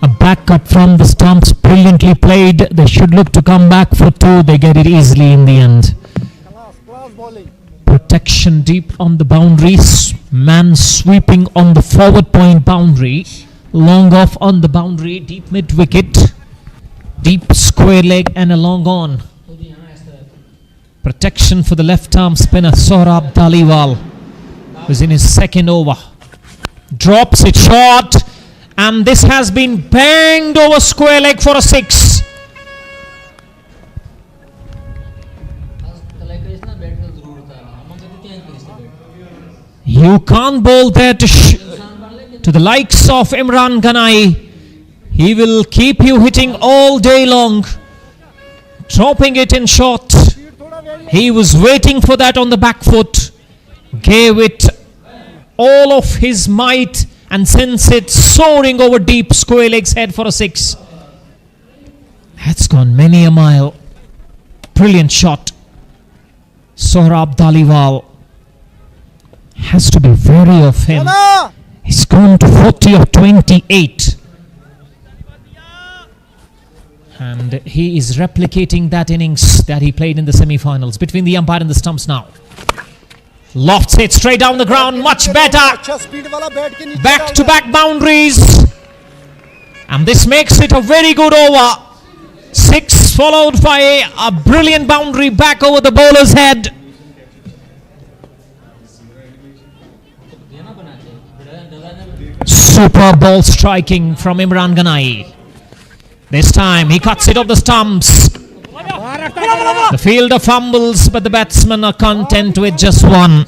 A backup from the stumps, brilliantly played. They should look to come back for 2. They get it easily in the end. Protection deep on the boundaries. Man sweeping on the forward point boundary. Long off on the boundary, deep mid wicket. Deep square leg and a long on. Protection for the left arm spinner Sohrab Dhaliwal, who's in his second over. Drops it short, and this has been banged over square leg for a 6. You can't bowl there to the likes of Imran Ganai. He will keep you hitting all day long, dropping it in short. He was waiting for that on the back foot, gave it all of his might and sends it soaring over deep square legs head for a 6. That's gone many a mile. Brilliant shot. Sohrab Dhaliwal has to be wary of him. He's gone to 40 of 28. And he is replicating that innings that he played in the semi-finals. Between the umpire and the stumps now. Lofts it straight down the ground. Much better. Back-to-back boundaries. And this makes it a very good over. 6 followed by a brilliant boundary back over the bowler's head. Super ball striking from Imran Ganai. This time he cuts it off the stumps. The fielder fumbles, but the batsmen are content with just 1.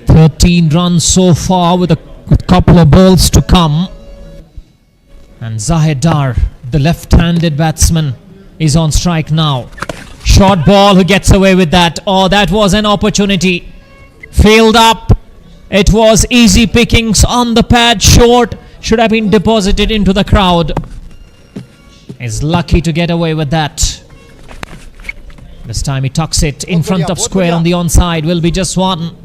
"13 runs so far with a couple of balls to come." And Zahid Dar, the left-handed batsman, is on strike now. Short ball, who gets away with that. Oh, that was an opportunity. Failed up. It was easy pickings on the pad. Short, should have been deposited into the crowd. Is lucky to get away with that. This time he tucks it in front of square on the onside. Will be just 1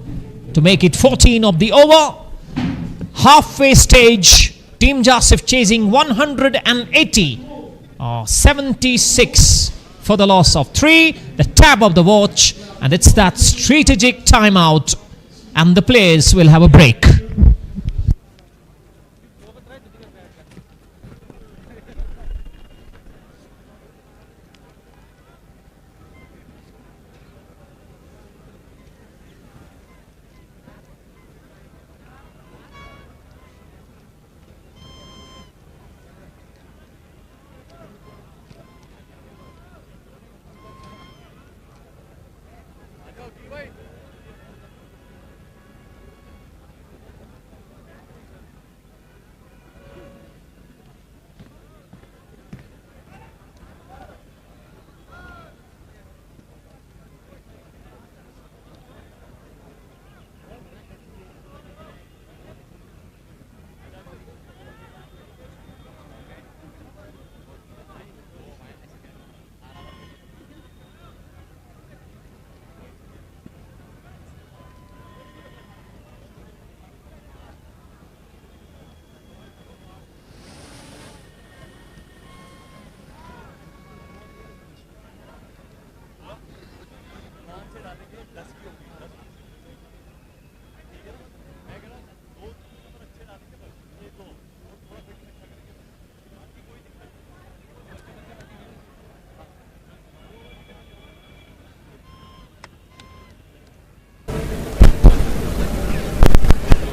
to make it 14 of the over. Halfway stage. Team Jasif chasing 180. 76 for the loss of 3. The tab of the watch, and it's that strategic timeout, and the players will have a break.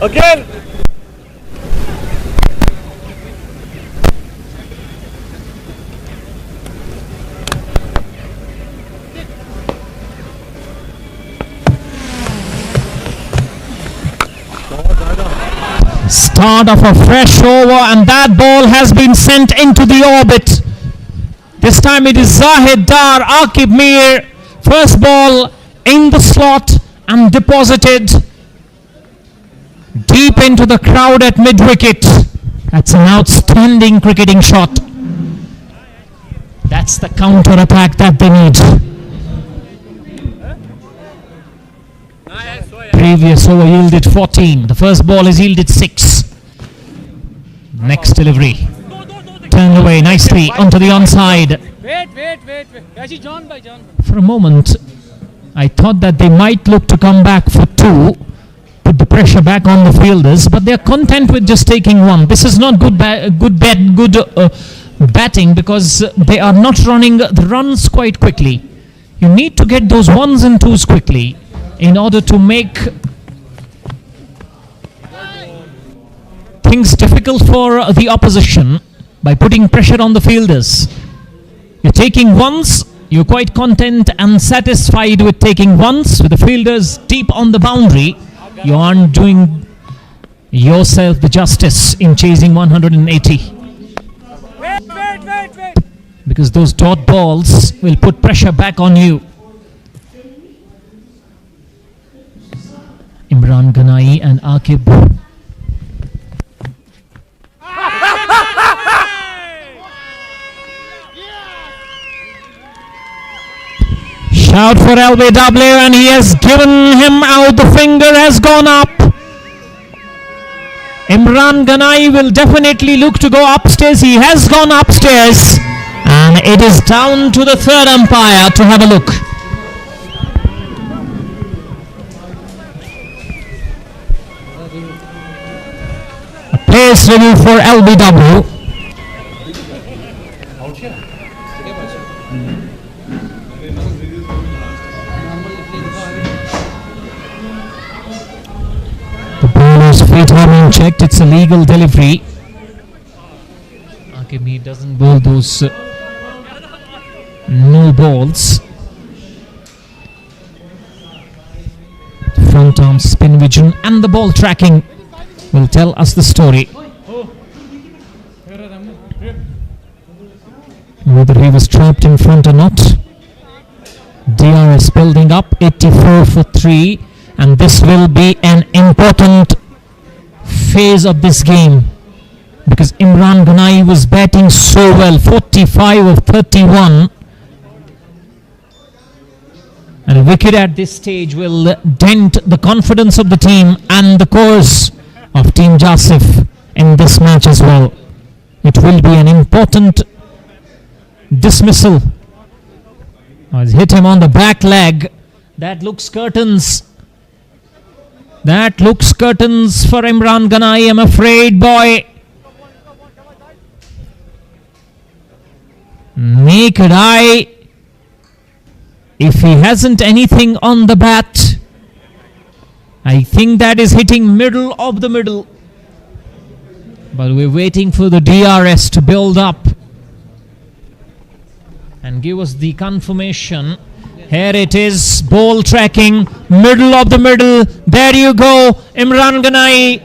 Again! Start of a fresh over, and that ball has been sent into the orbit. This time it is Zahid Dar, Aqib Mir. First ball in the slot and deposited deep into the crowd at mid-wicket. That's an outstanding cricketing shot. That's the counter-attack that they need. Previous over yielded 14. The first ball has yielded 6. Next delivery. Turned away nicely onto the onside. For a moment, I thought that they might look to come back for 2, put the pressure back on the fielders, but they're content with just taking 1. This is not good batting, because they are not running the runs quite quickly. You need to get those 1s and 2s quickly in order to make things difficult for the opposition by putting pressure on the fielders. You're taking 1s, you're quite content and satisfied with taking 1s with the fielders deep on the boundary. You aren't doing yourself the justice in chasing 180. Because those dot balls will put pressure back on you. Imran Ganai and Aqib. Shout for LBW, and he has given him out. The finger has gone up. Imran Ganai will definitely look to go upstairs. He has gone upstairs, and it is down to the third umpire to have a look. A pace review for LBW. Feet have been checked. It's a legal delivery. Akemi doesn't bowl those no balls. Front arm spin vision and the ball tracking will tell us the story. Whether he was trapped in front or not. DRS building up, 84 for 3, and this will be an important phase of this game, because Imran Ganai was batting so well, 45 of 31, and a wicket at this stage will dent the confidence of the team and the course of Team Jasif in this match as well. It will be an important dismissal. He's hit him on the back leg. That looks curtains. That looks curtains for Imran Ganai, I'm afraid, boy. Naked eye. If he hasn't anything on the bat, I think that is hitting middle of the middle. But we're waiting for the DRS to build up and give us the confirmation. Here it is, ball tracking, middle of the middle. There you go, Imran Ganai.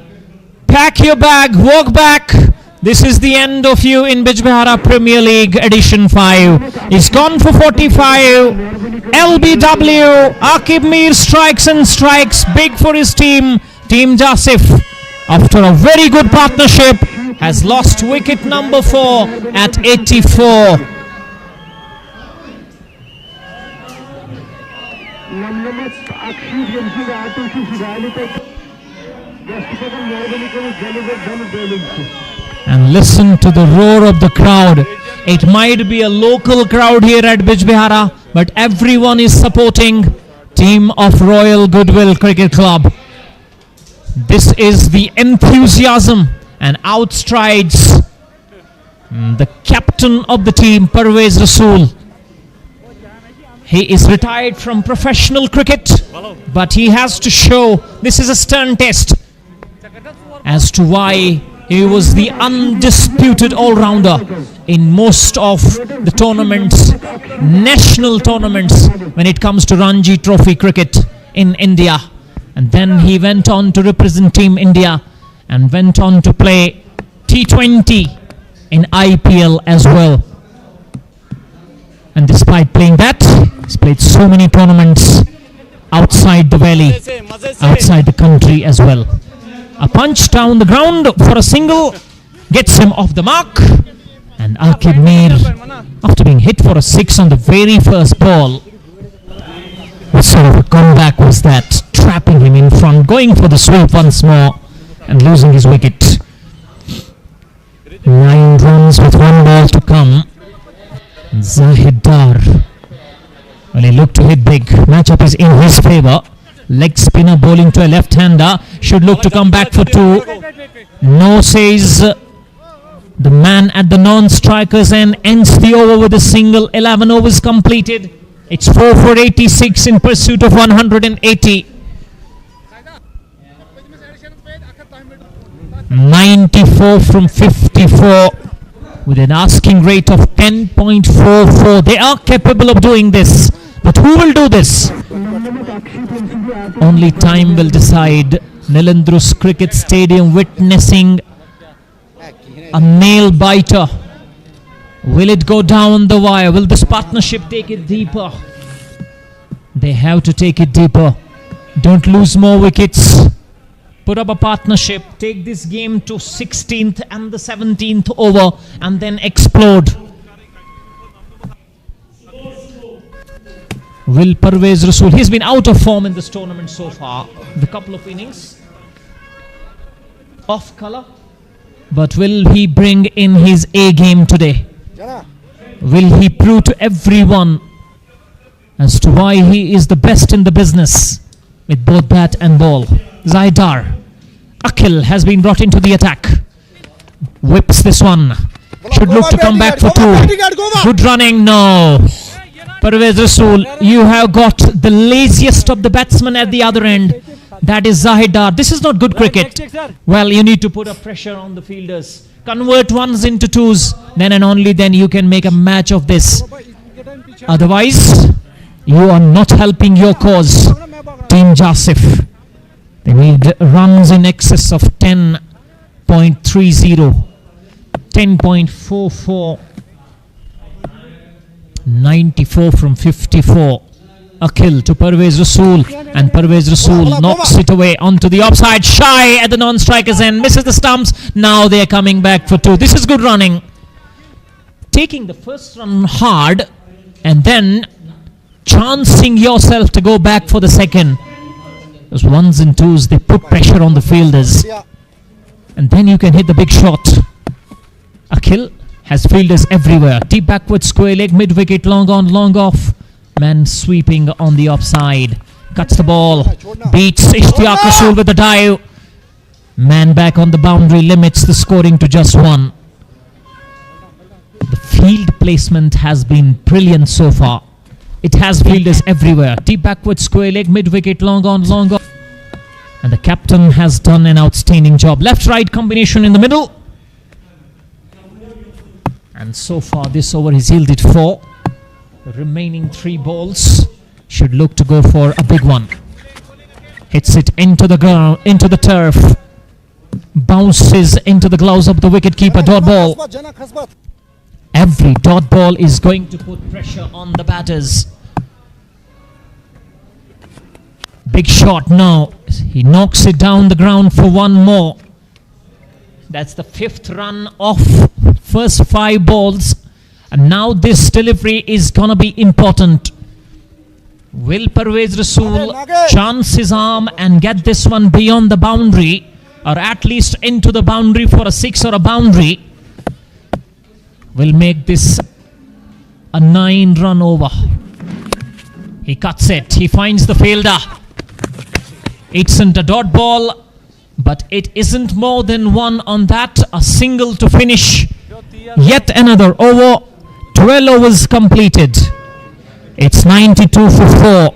Pack your bag, walk back. This is the end of you in Bijbehara Premier League Edition 5. He's gone for 45. LBW, Aqib Mir strikes and strikes big for his team. Team Jasif, after a very good partnership, has lost wicket number 4 at 84. And listen to the roar of the crowd. It might be a local crowd here at Bijbehara, but everyone is supporting team of Royal Goodwill Cricket Club. This is the enthusiasm, and outstrides the captain of the team, Parvez Rasool. He is retired from professional cricket, but he has to show, this is a stern test, as to why he was the undisputed all-rounder in most of the tournaments, national tournaments, when it comes to Ranji Trophy cricket in India. And then he went on to represent Team India and went on to play T20 in IPL as well. And despite playing that, he's played so many tournaments outside the valley, outside the country as well. A punch down the ground for a single gets him off the mark. And Akib Mir, after being hit for a 6 on the very first ball, what sort of a comeback was that? Trapping him in front, going for the sweep once more and losing his wicket. 9 runs with 1 ball to come. Zahid Dar, well, he looked to hit big. Matchup is in his favour. Leg spinner bowling to a left-hander. Should look to come back for 2. No, says the man at the non-strikers end. Ends the over with a single. 11 overs completed. It's 4 for 86 in pursuit of 180. 94 from 54 with an asking rate of 10.44. They are capable of doing this, but who will do this? Only time will decide. Nilendrus Cricket Stadium witnessing a nail biter. Will it go down the wire? Will this partnership take it deeper? They have to take it deeper. Don't lose more wickets. Put up a partnership. Take this game to 16th and the 17th over and then explode. Will Parvez Rasool, he's been out of form in this tournament so far. The couple of innings off colour. But will he bring in his A game today? Will he prove to everyone as to why he is the best in the business with both bat and ball? Zaidar. Akhil has been brought into the attack. Whips this one. Should look to come back for 2. Good running. No. Parvez Rasool, you have got the laziest of the batsmen at the other end. That is Zahid Dar. This is not good cricket. Well, you need to put up pressure on the fielders. Convert ones into 2s. Then and only then you can make a match of this. Otherwise, you are not helping your cause. Team Jasif. They need runs in excess of 10.30. 10.44. 94 from 54. Akhil to Parvez Rasool, and Parvez Rasool knocks it away onto the offside. Shy at the non-strikers end, misses the stumps. Now they are coming back for 2. This is good running. Taking the first run hard and then chancing yourself to go back for the second. Those 1s and 2s, they put pressure on the fielders. And then you can hit the big shot. Akhil has fielders everywhere. Deep backward square leg, mid-wicket, long on, long off. Man sweeping on the offside. Cuts the ball. Beats Ishtiyaq Rasool with a dive. Man back on the boundary, limits the scoring to just 1. The field placement has been brilliant so far. It has fielders everywhere. Deep backward square leg, mid-wicket, long on, long off. And the captain has done an outstanding job. Left-right combination in the middle. And so far this over has yielded 4. The remaining 3 balls should look to go for a big one. Hits it into the ground, into the turf. Bounces into the gloves of the wicketkeeper. Dot ball. Every dot ball is going to put pressure on the batters. Big shot now. He knocks it down the ground for 1 more. That's the 5th run off first 5 balls. And now this delivery is gonna be important. Will Parvez Rasool chance his arm and get this one beyond the boundary, or at least into the boundary for a 6 or a boundary? Will make this a 9-run over. He cuts it. He finds the fielder. It's a dot ball, but it isn't more than 1 on that. A single to finish yet another over. 12 overs completed. It's 92 for 4.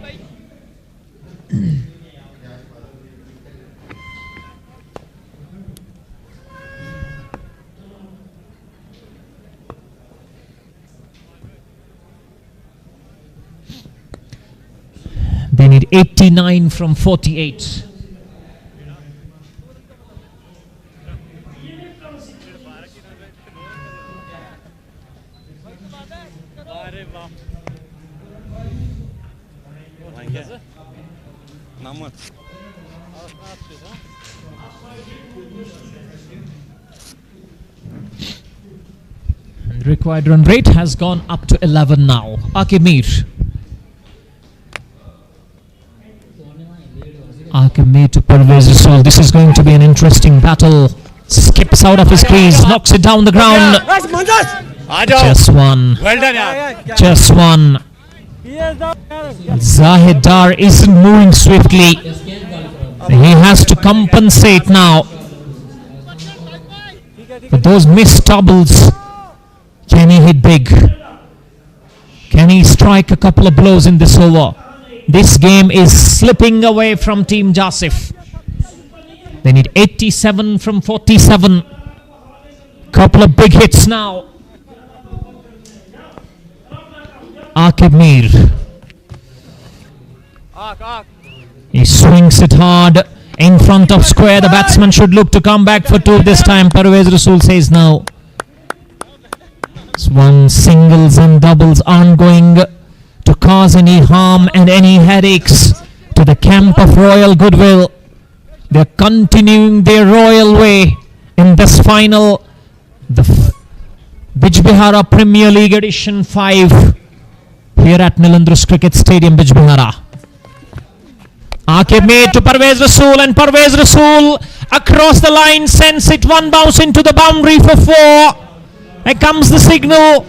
They need 89 from 48. And the required run rate has gone up to 11 now. Akimir. Akimir to Parvez Rasool. This is going to be an interesting battle. Skips out of his crease, knocks it down the ground. Just one. Just one. Zahid Dar isn't moving swiftly. He has to compensate now. But those missed doubles, can he hit big? Can he strike a couple of blows in this over? This game is slipping away from Team Jasif. They need 87 from 47. Couple of big hits now. Akimir. He swings it hard in front of square. The batsman should look to come back for two this time. Parvez Rasool says no. This one, singles and doubles aren't going to cause any harm and any headaches to the camp of Royal Goodwill. They're continuing their royal way in this final, the Bijbehara Premier League Edition 5 here at Nilandrus Cricket Stadium, Bijbehara. Akimir to Parvez Rasool, and Parvez Rasool across the line sends it one bounce into the boundary for 4. Here comes the signal.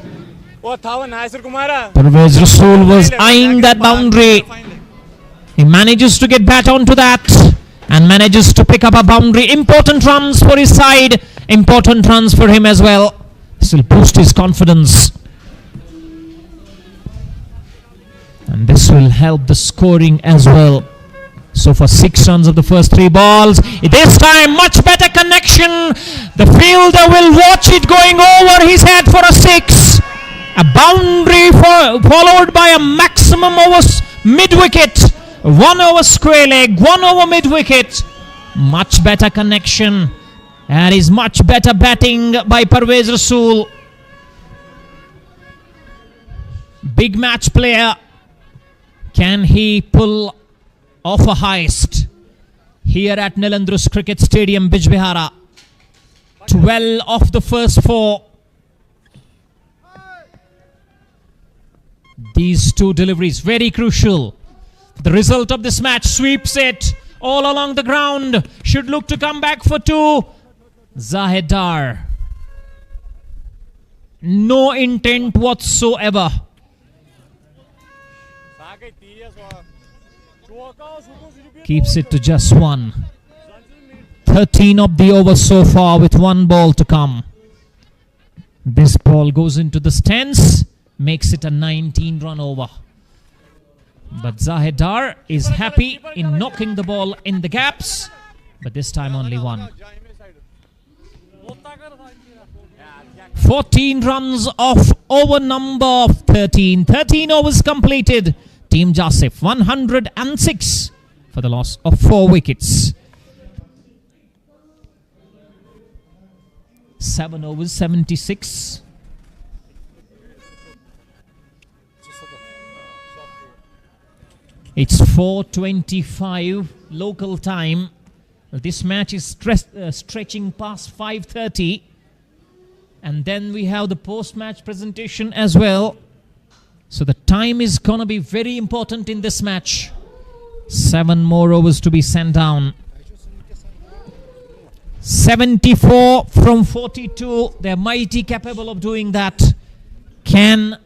Parvez Rasool was eyeing that boundary. He manages to get back onto that and manages to pick up a boundary. Important runs for his side, important runs for him as well. This will boost his confidence. And this will help the scoring as well. So for 6 runs of the first 3 balls, this time much better connection. The fielder will watch it going over his head for a 6. A boundary followed by a maximum over mid-wicket. 1 over square leg, 1 over mid-wicket. Much better connection. That is much better batting by Parvez Rasool. Big match player. Can he pull off a heist here at Nilandrus Cricket Stadium, Bijbehara? 12 of the first 4. These 2 deliveries very crucial. The result of this match. Sweeps it all along the ground. Should look to come back for 2. Zahid Dar. No intent whatsoever. Keeps it to just 1. 13 of the over so far with 1 ball to come. This ball goes into the stands. Makes it a 19-run over. But Zahid Dar is happy in knocking the ball in the gaps. But this time only 1. 14 runs off over number of 13. 13 overs completed. Team Jasif 106 for the loss of 4 wickets. 7 overs 76. It's 4:25 local time. This match is stretching past 5:30. And then we have the post-match presentation as well. So the time is going to be very important in this match. 7 more overs to be sent down. 74 from 42. They're mighty capable of doing that. Can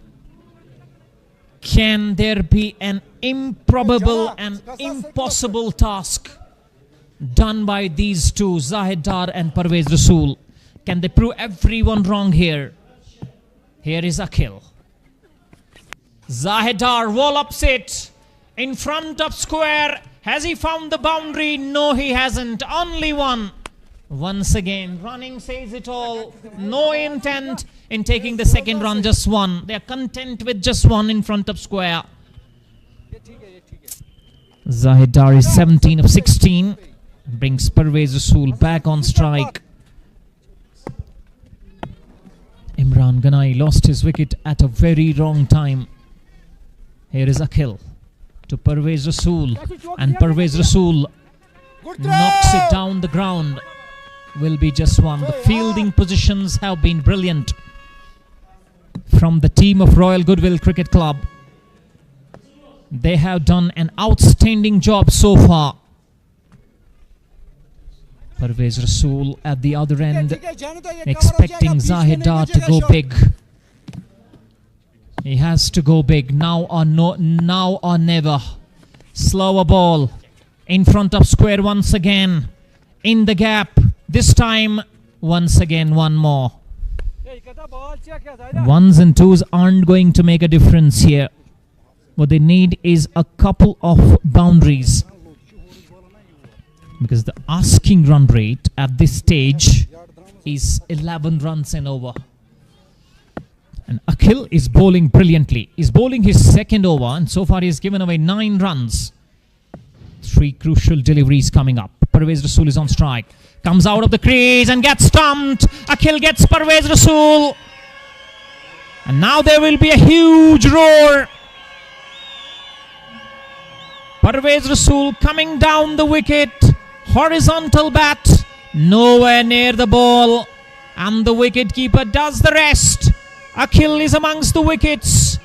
there be an improbable and impossible task done by these 2, Zahid Dar and Parvez Rasool? Can they prove everyone wrong here? Here is Akhil. Zahid Dar wallops it in front of square. Has he found the boundary? No, he hasn't. Only 1. Once again, running says it all. No intent in taking the second run, just 1. They are content with just 1 in front of square. Zahid Dar is 17 of 16. Brings Parvez Rasool back on strike. Imran And Ganai lost his wicket at a very wrong time. Here is Akhil to Parvez Rasool, and Parvez Rasool knocks it down the ground. Will be just one. The fielding positions have been brilliant from the team of Royal Goodwill Cricket Club. They have done an outstanding job so far. Parvez Rasool at the other end, expecting Zahid Dar to go big. He has to go big now or never. Slower ball in front of square once again. In the gap. This time, once again, one more. Ones and twos aren't going to make a difference here. What they need is a couple of boundaries, because the asking run rate at this stage is 11 runs and over. And Akhil is bowling brilliantly. He's bowling his second over, and so far he's given away 9 runs. 3 crucial deliveries coming up. Parvez Rasool is on strike. Comes out of the crease and gets stumped. Akhil gets Parvez Rasool. And now there will be a huge roar. Parvez Rasool coming down the wicket. Horizontal bat. Nowhere near the ball. And the wicketkeeper does the rest. Akhil is amongst the wickets.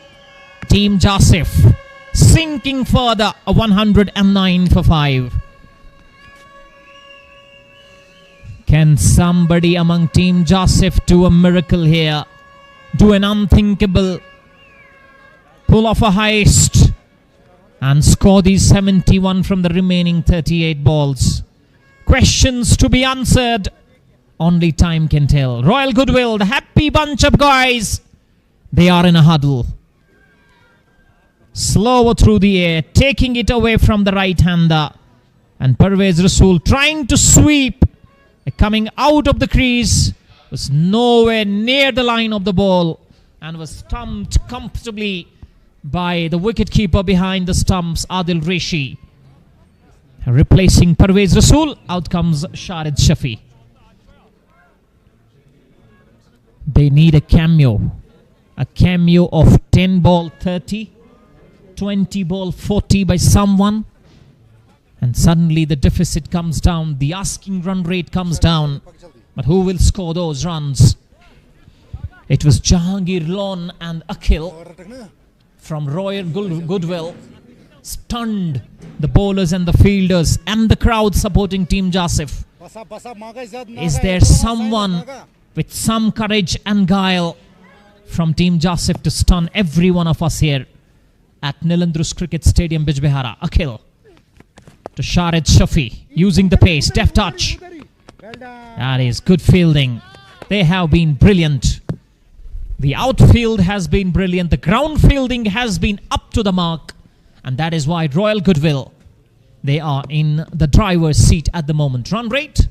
Team Jasif sinking further. A 109 for 5. Can somebody among Team Jasif do a miracle here? Do an unthinkable. Pull off a heist and score these 71 from the remaining 38 balls. Questions to be answered. Only time can tell. Royal Goodwill, the happy bunch of guys. They are in a huddle. Slower through the air, taking it away from the right-hander. And Parvez Rasool trying to sweep. Coming out of the crease, was nowhere near the line of the ball and was stumped comfortably by the wicketkeeper behind the stumps, Adil Rishi. Replacing Parvez Rasool, out comes Sharid Shafi. They need a cameo of 10 ball 30, 20 ball 40 by someone. And suddenly the deficit comes down, the asking run rate comes down. But who will score those runs? It was Jahangir Lon and Akhil from Royal Goodwill. Stunned the bowlers and the fielders and the crowd supporting Team Jasif. Is there someone with some courage and guile from Team Jasif to stun every one of us here at Nilandrus Cricket Stadium, Bijbehara? Akhil to Sharid Shafi, using the pace, deft touch. That is good fielding. They have been brilliant. The outfield has been brilliant. The ground fielding has been up to the mark. And that is why Royal Goodwill, they are in the driver's seat at the moment. Run rate,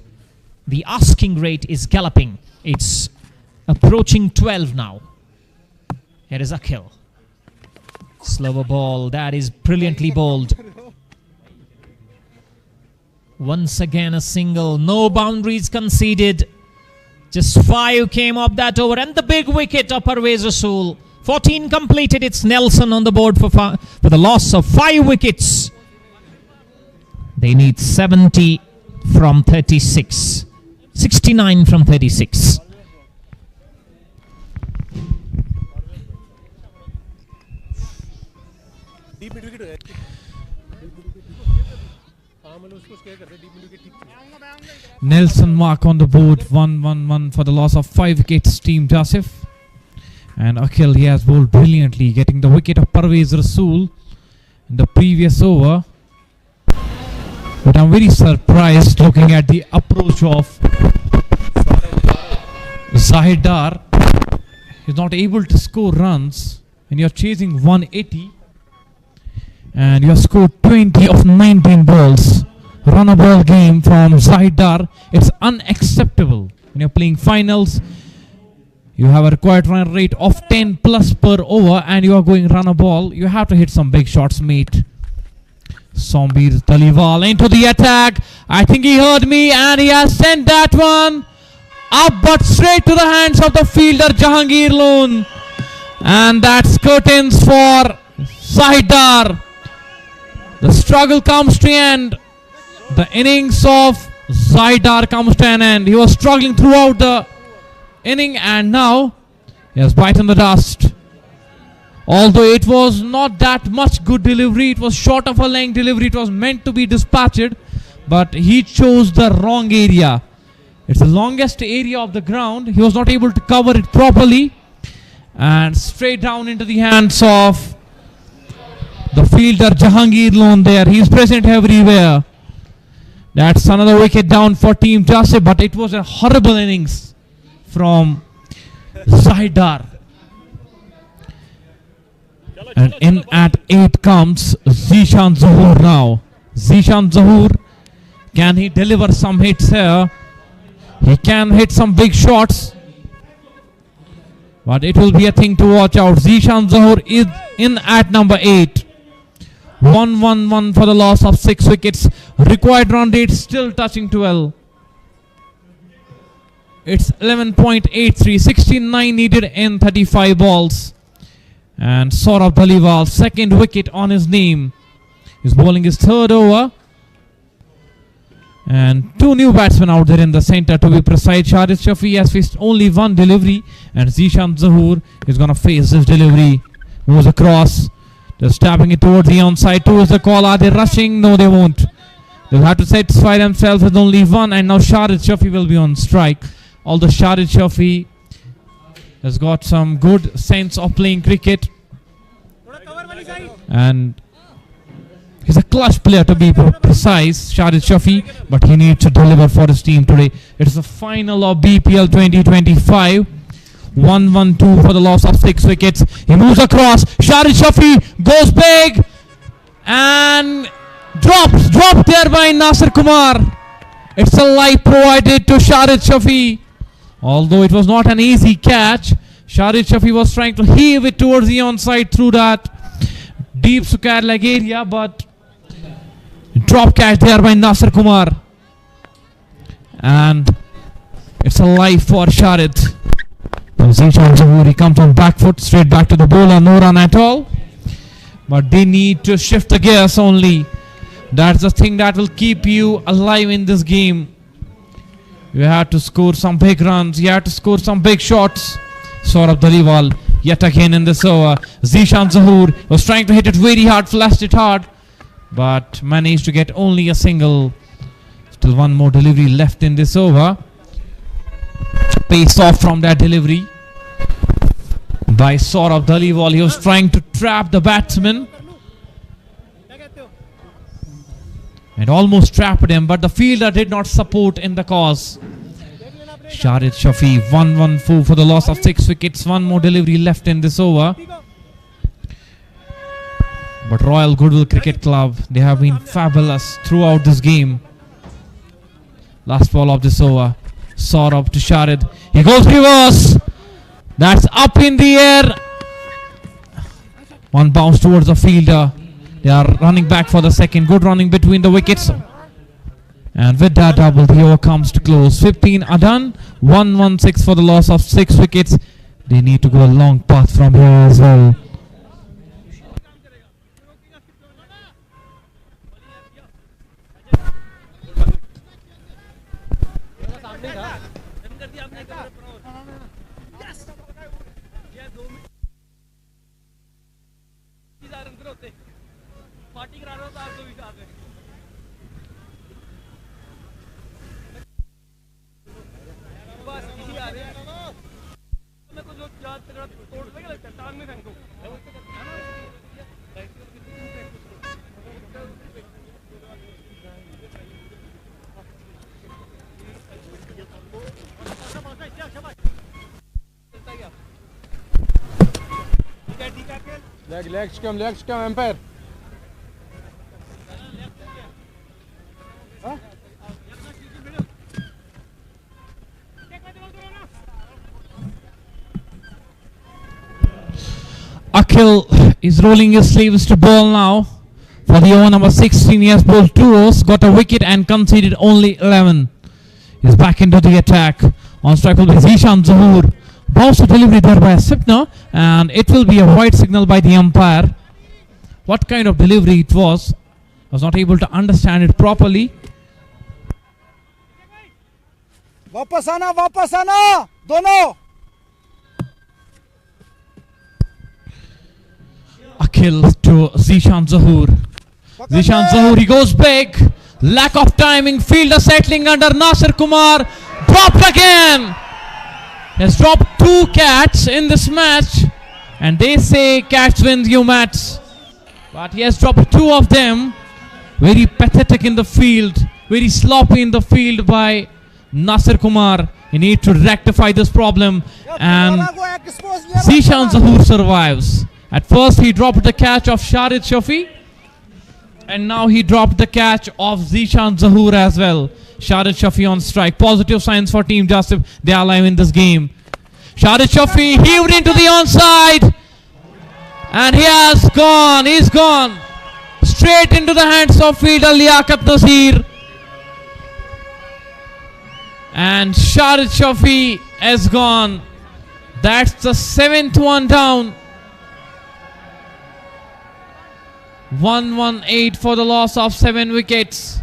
the asking rate is galloping. It's approaching 12 now. Here is Akhil. Slower ball, that is brilliantly bowled. Once again a single, no boundaries conceded. Just 5 came off that over, and the big wicket of Parvez Rasool. 14 completed. It's Nelson on the board for the loss of 5 wickets. They need 70 from 36. 69 from 36. Nelson mark on the board, 1-1-1 for the loss of 5 wickets, Team Jasif. And Akhil, he has bowled brilliantly, getting the wicket of Parvez Rasool in the previous over. But I'm very surprised looking at the approach of Zahid Dar. He's not able to score runs, and you're chasing 180. And you have scored 20 of 19 balls. Run a ball game from Zahid Dar. It's unacceptable. When you're playing finals, you have a required run rate of 10 plus per over, and you are going run a ball. You have to hit some big shots, mate. Sombir Taliwal into the attack. I think he heard me, and he has sent that one Up but straight to the hands of the fielder Jahangir Lone. And that's curtains for Zahidar. The struggle comes to an end. The innings of Zahidar comes to an end. He was struggling throughout the inning and now he has bitten the dust. Although it was not that much good delivery, it was short of a length delivery, it was meant to be dispatched, but he chose the wrong area. It's the longest area of the ground. He was not able to cover it properly and straight down into the hands of the fielder Jahangir Lone there. He is present everywhere. That's another wicket down for Team Jasif, but it was a horrible innings from Zahidar. And in at 8 comes Zishan Zahoor now. Zishan Zahoor, can he deliver some hits here? He can hit some big shots, but it will be a thing to watch out. Zishan Zahoor is in at number 8. 1-1-1 for the loss of 6 wickets. Required run rate still touching 12. It's 11.83. 69 needed in 35 balls. And Saurabh Dhaliwal, second wicket on his name. He's bowling his third over. And 2 new batsmen out there in the center, to be precise. Shahid Shafi has faced only 1 delivery, and Zishan Zahoor is going to face this delivery. Moves across, just tapping it towards the onside. 2 is the call. Are they rushing? No, they won't. They'll have to satisfy themselves with only 1, and now Shahid Shafi will be on strike. Although Shahid Shafi has got some good sense of playing cricket, and he's a clutch player, to be precise, Shahid Shafi, but he needs to deliver for his team today. It's the final of BPL 2025. 1-1-2 for the loss of 6 wickets. He moves across. Shahid Shafi goes big and dropped there by Nasir Kumar. It's a life provided to Shahid Shafi. Although it was not an easy catch, Shahid Shafi was trying to heave it towards the onside through that deep square leg area, but drop catch there by Nasir Kumar. And it's a life for Shahid. Zishan Zahoor, he comes on back foot, straight back to the bowler, no run at all. But they need to shift the gears only. That's the thing that will keep you alive in this game. You have to score some big runs, you have to score some big shots. Saurabh Dhaliwal yet again in this over. Zishan Zahoor was trying to hit it very hard, flashed it hard, but managed to get only a single. Still 1 more delivery left in this over. Pace off from that delivery by Saurabh Dhaliwal. He was trying to trap the batsman and almost trapped him, but the fielder did not support in the cause. Shahid Shafi, 1-1-4 for the loss of 6 wickets. 1 more delivery left in this over. But Royal Goodwill Cricket Club, they have been fabulous throughout this game. Last ball of this over. Saurabh to Shahid. He goes reverse. That's up in the air. 1 bounce towards the fielder. They are running back for the second. Good running between the wickets. And with that double, the over comes to close. 15 are done. 1-1-6 for the loss of 6 wickets. They need to go a long path from here as well. Legs come, umpire. Akhil is rolling his sleeves to bowl now. For the over number 16, he has bowled 2 overs, got a wicket and conceded only 11. He's back into the attack. On strike will be Zishan Zahoor. Bounce to delivery there by Sipna, and it will be a white signal by the umpire. What kind of delivery it was? I was not able to understand it properly. वापस आना दोनों. Akhil to Zishan Zahoor. Zishan Zahoor, he goes big. Lack of timing. Fielder settling under Nasir Kumar. Dropped again. He has dropped 2 catch in this match. And they say catch wins you match. But he has dropped 2 of them. Very pathetic in the field. Very sloppy in the field by Nasir Kumar. He needs to rectify this problem. And Zishan Zahoor survives. At first he dropped the catch of Shahid Shafi. And now he dropped the catch of Zishan Zahoor as well. Shahid Shafi on strike. Positive signs for Team Jasif. They are alive in this game. Shahid Shafi heaved into the onside. And he has gone. He's gone. Straight into the hands of fielder Liaquat Nasir. And Shahid Shafi has gone. That's the 7th one down. 118 for the loss of 7 wickets.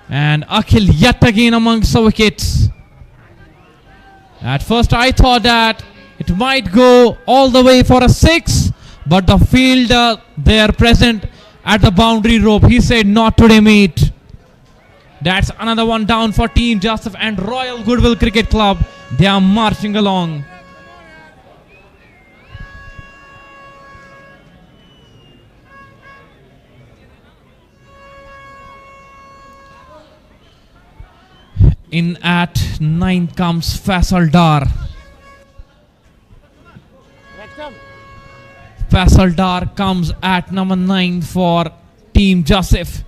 And Akhil yet again amongst the wickets. At first I thought that it might go all the way for a 6, but the fielder there present at the boundary rope, he said not today mate. That's another one down for Team Jasif and Royal Goodwill Cricket Club. They are marching along. In at 9 comes Faisal Dar. Faisal Dar comes at number 9 for Team Jasif.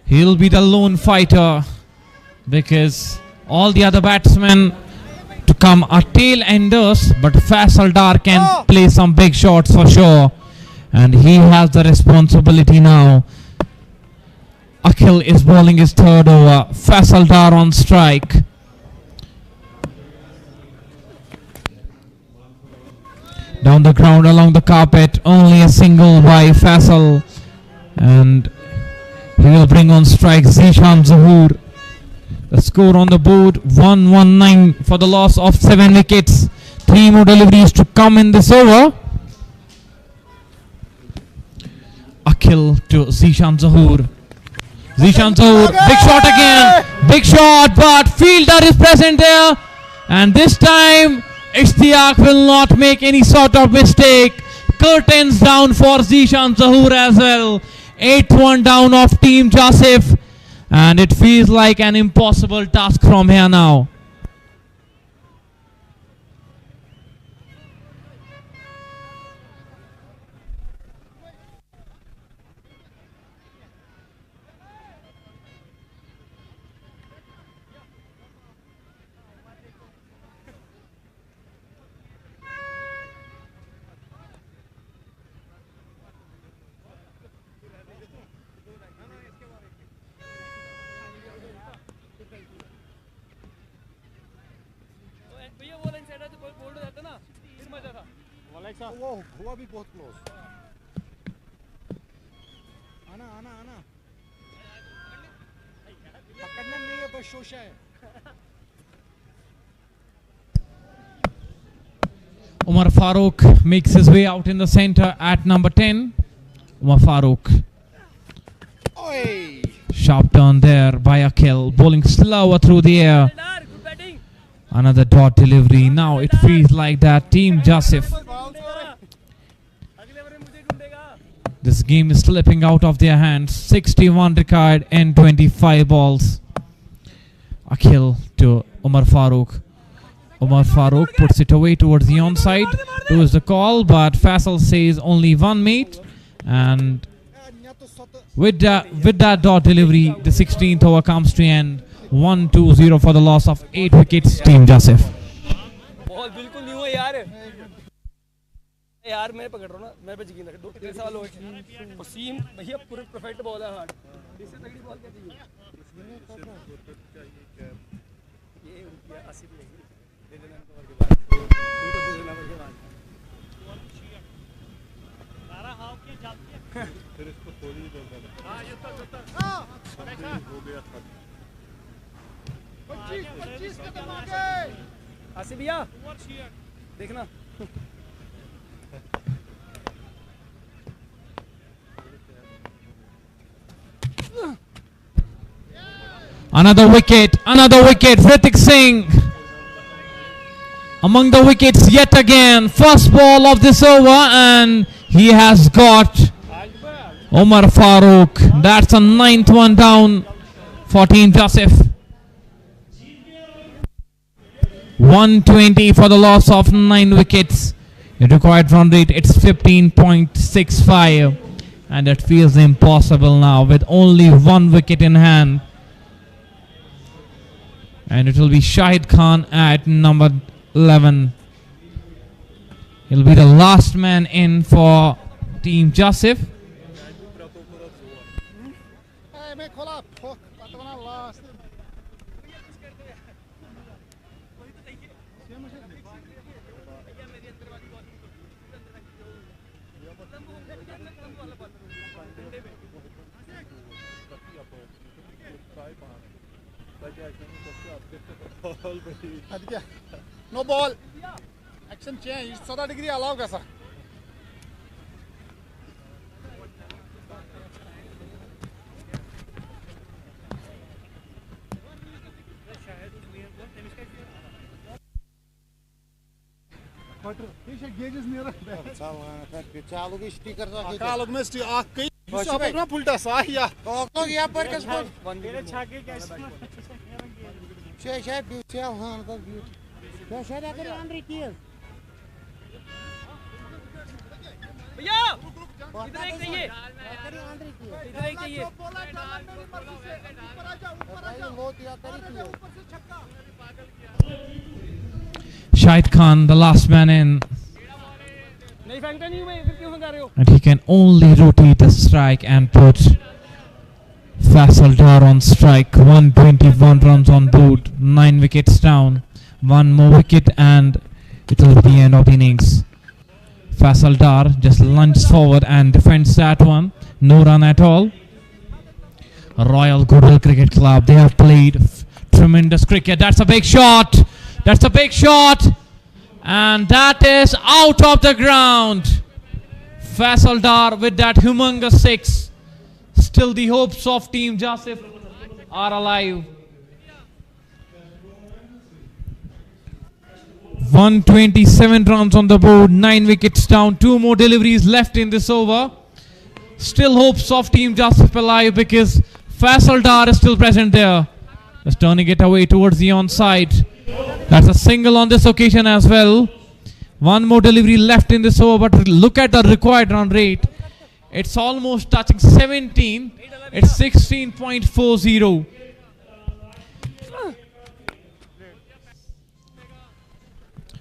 He'll be the lone fighter because all the other batsmen to come are tail enders, but Faisal Dar can play some big shots for sure, and he has the responsibility now. Akhil is bowling his 3rd over. Faisal Dar on strike. Down the ground along the carpet, only a single by Faisal, and he will bring on strike Zishan Zahoor. The score on the board 119 for the loss of 7 wickets. 3 more deliveries to come in this over. Akhil to Zishan Zahoor. Zishan Zahoor, big shot again. Big shot, but fielder is present there. And this time, Ishtiaq will not make any sort of mistake. Curtains down for Zishan Zahoor as well. 8th one down of Team Jasif. And it feels like an impossible task from here now. वो हुआ भी बहुत close. आना आना आना. पकड़ना नहीं है, बस शोशा है. Umar Farooq makes his way out in the center at number 10. Umar Farooq. Sharp turn there by Akhil. Bowling slower through the air. Another dot delivery. Now it feels like that Team Jasif. This game is slipping out of their hands. 61 required in 25 balls. Akhil to Umar Farooq. Umar Farooq puts it away towards the onside. Towards the call, but Faisal says only 1 mate. And with that dot delivery, the 16th over comes to end. 1-2-0 for the loss of 8 wickets, Team Jasif. यार मैं पकड़ रहा हूं ना, मैं पे यकीन रख. 2-3 साल हो गए. वसीम भैया पूरे परफेक्ट बॉल है हार्ड. इससे तगड़ी बॉल क्या चाहिए? फिर इसको थोड़ी देर बाद हो गया था 25 कदम आगे आसिफ भैया देखना Another wicket, Hrithik Singh among the wickets yet again. First ball of this over and he has got Omar Farooq. That's a 9th one down for Team Jasif. 120 for the loss of 9 wickets. The required run rate, it's 15.65 and it feels impossible now with only 1 wicket in hand. And it will be Shahid Khan at number 11. He'll be the last man in for Team Jasif. No ball. Action change. 7 degree allow कैसा? चालू की sticker चालू में sticker आग कई सब ना पुलटा साहिया तो यहाँ पर किस पर मेरे छाके कैसे शायद बीच हाँ तो बीच क्या शायद अगर अंदर की है भैया इधर एक चाहिए इधर एक चाहिए Shahid Khan, the last man in. And he can only rotate the strike and put Faisal Dar on strike. 121 runs on board, 9 wickets down. 1 more wicket and it will be the end of the innings. Faisal Dar just lunges forward and defends that one. No run at all. Royal Goodwill Cricket Club, they have played tremendous cricket. That's a big shot. That's a big shot. And that is out of the ground. Faisal Dar with that humongous 6. Still the hopes of Team Jasif are alive. 127 runs on the board, 9 wickets down, 2 more deliveries left in this over. Still hopes of Team Jasif alive because Faisal Dar is still present there. Just turning it away towards the onside. That's a single on this occasion as well. 1 more delivery left in this over, but look at the required run rate. It's almost touching 17. It's 16.40.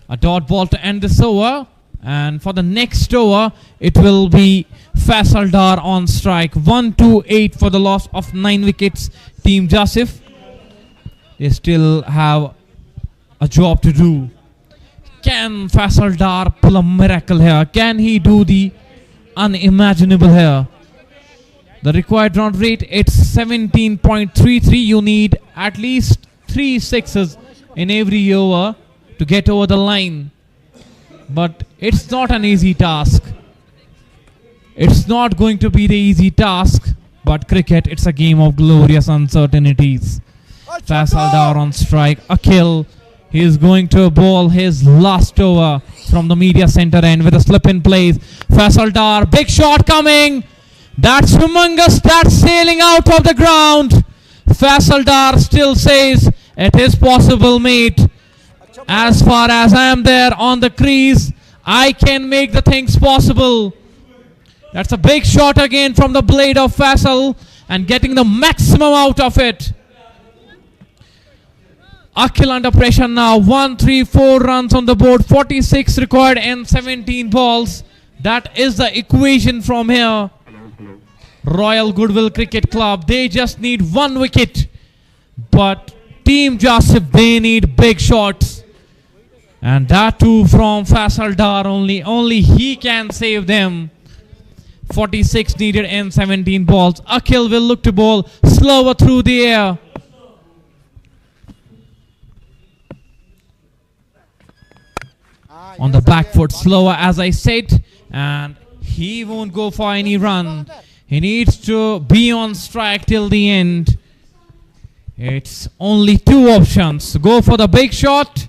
A dot ball to end this over. And for the next over, it will be Faisal Dar on strike. 128 for the loss of 9 wickets. Team Jasif, they still have a job to do. Can Faisal Dar pull a miracle here? Can he do the unimaginable here? The required run rate, it's 17.33. You need at least 3 sixes in every over to get over the line. But it's not an easy task. It's not going to be the easy task. But cricket, it's a game of glorious uncertainties. Faisal Dar on strike. Akhil, he is going to bowl his last over from the media center end with a slip in place. Faisal Dar, big shot coming. That's humongous. That's sailing out of the ground. Faisal Dar still says it is possible, mate. As far as I am there on the crease, I can make the things possible. That's a big shot again from the blade of Faisal and getting the maximum out of it. Akhil under pressure now. 134 runs on the board, 46 required in 17 balls. That is the equation from here. Royal Goodwill Cricket Club, they just need 1 wicket. But Team Jasif, they need big shots. And that too from Faisal Dar only. Only he can save them. 46 needed in 17 balls. Akhil will look to bowl slower through the air. On the back foot, slower as I said. And he won't go for any run. He needs to be on strike till the end. It's only two options. Go for the big shot,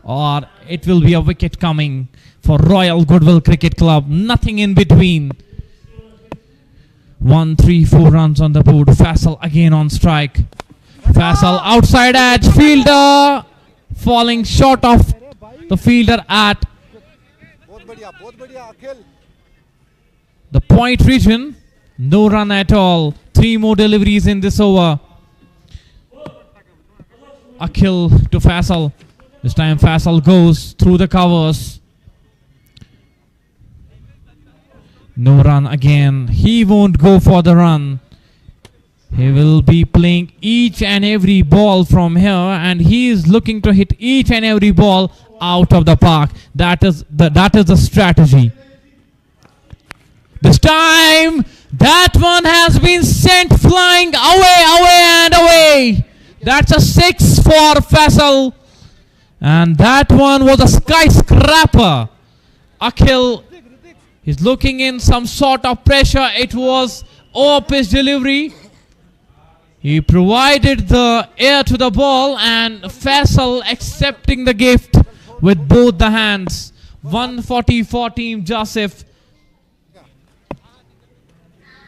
or it will be a wicket coming for Royal Goodwill Cricket Club. Nothing in between. 1, 3, 4 runs on the board. Faisal again on strike. Faisal outside edge. Fielder falling short of the fielder at the point region. No run at all. 3 more deliveries in this over. Akhil to Faisal. This time Faisal goes through the covers. No run again. He won't go for the run. He will be playing each and every ball from here, and he is looking to hit each and every ball out of the park. That is the strategy. This time, that one has been sent flying away and away. That's a 6 for Faisal. And that one was a skyscraper. Akhil is looking in some sort of pressure. It was over-pitch delivery. He provided the air to the ball, and Faisal accepting the gift with both the hands. 140 for Team Jasif.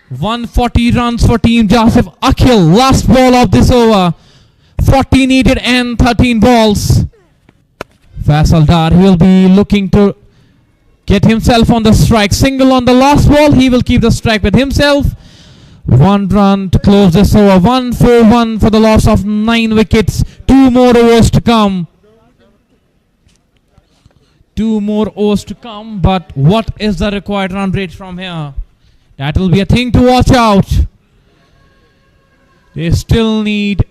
140 runs for Team Jasif. Akhil, last ball of this over. 40 needed and 13 balls. Faisal Dar, he will be looking to get himself on the strike. Single on the last ball. He will keep the strike with himself. 1 run to close this over. 1-4-1 for the loss of 9 wickets. 2 more overs to come. 2 more overs to come. But what is the required run rate from here? That will be a thing to watch out. They still need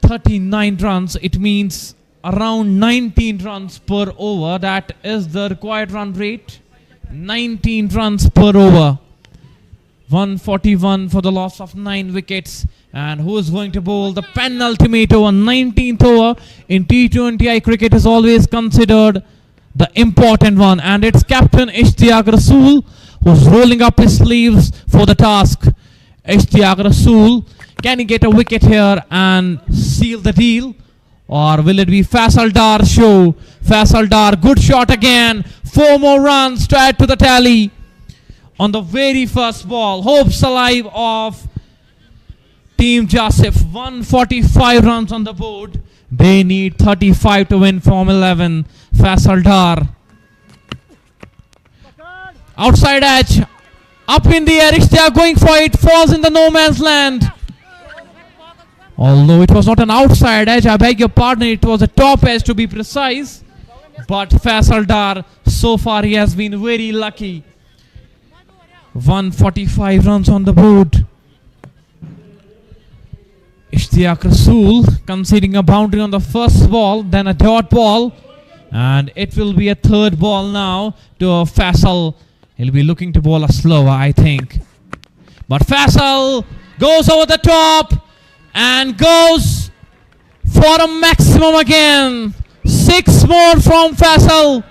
39 runs. It means around 19 runs per over. That is the required run rate. 19 runs per over. 141 for the loss of 9 wickets. And who is going to bowl the penultimate over? 19th over in T20I cricket is always considered the important one. And it's Captain Ishtiyaq Rasool who's rolling up his sleeves for the task. Ishtiyaq Rasool, can he get a wicket here and seal the deal? Or will it be Faisal Dar's show? Faisal Dar, good shot again. 4 more runs to add to the tally. On the very first ball, hopes alive of Team Jasif. 145 runs on the board. They need 35 to win from 11. Faisal Dar. Outside edge. Up in the air. They are going for it. Falls in the no man's land. Although it was not an outside edge, I beg your pardon, it was a top edge to be precise. But Faisal Dar, so far he has been very lucky. 145 runs on the board. Ishtiyaq Rasool conceding a boundary on the first ball, then a dot ball. And it will be a third ball now to Faisal. He'll be looking to bowl a slower, I think. But Faisal goes over the top and goes for a maximum again. 6 more from Faisal.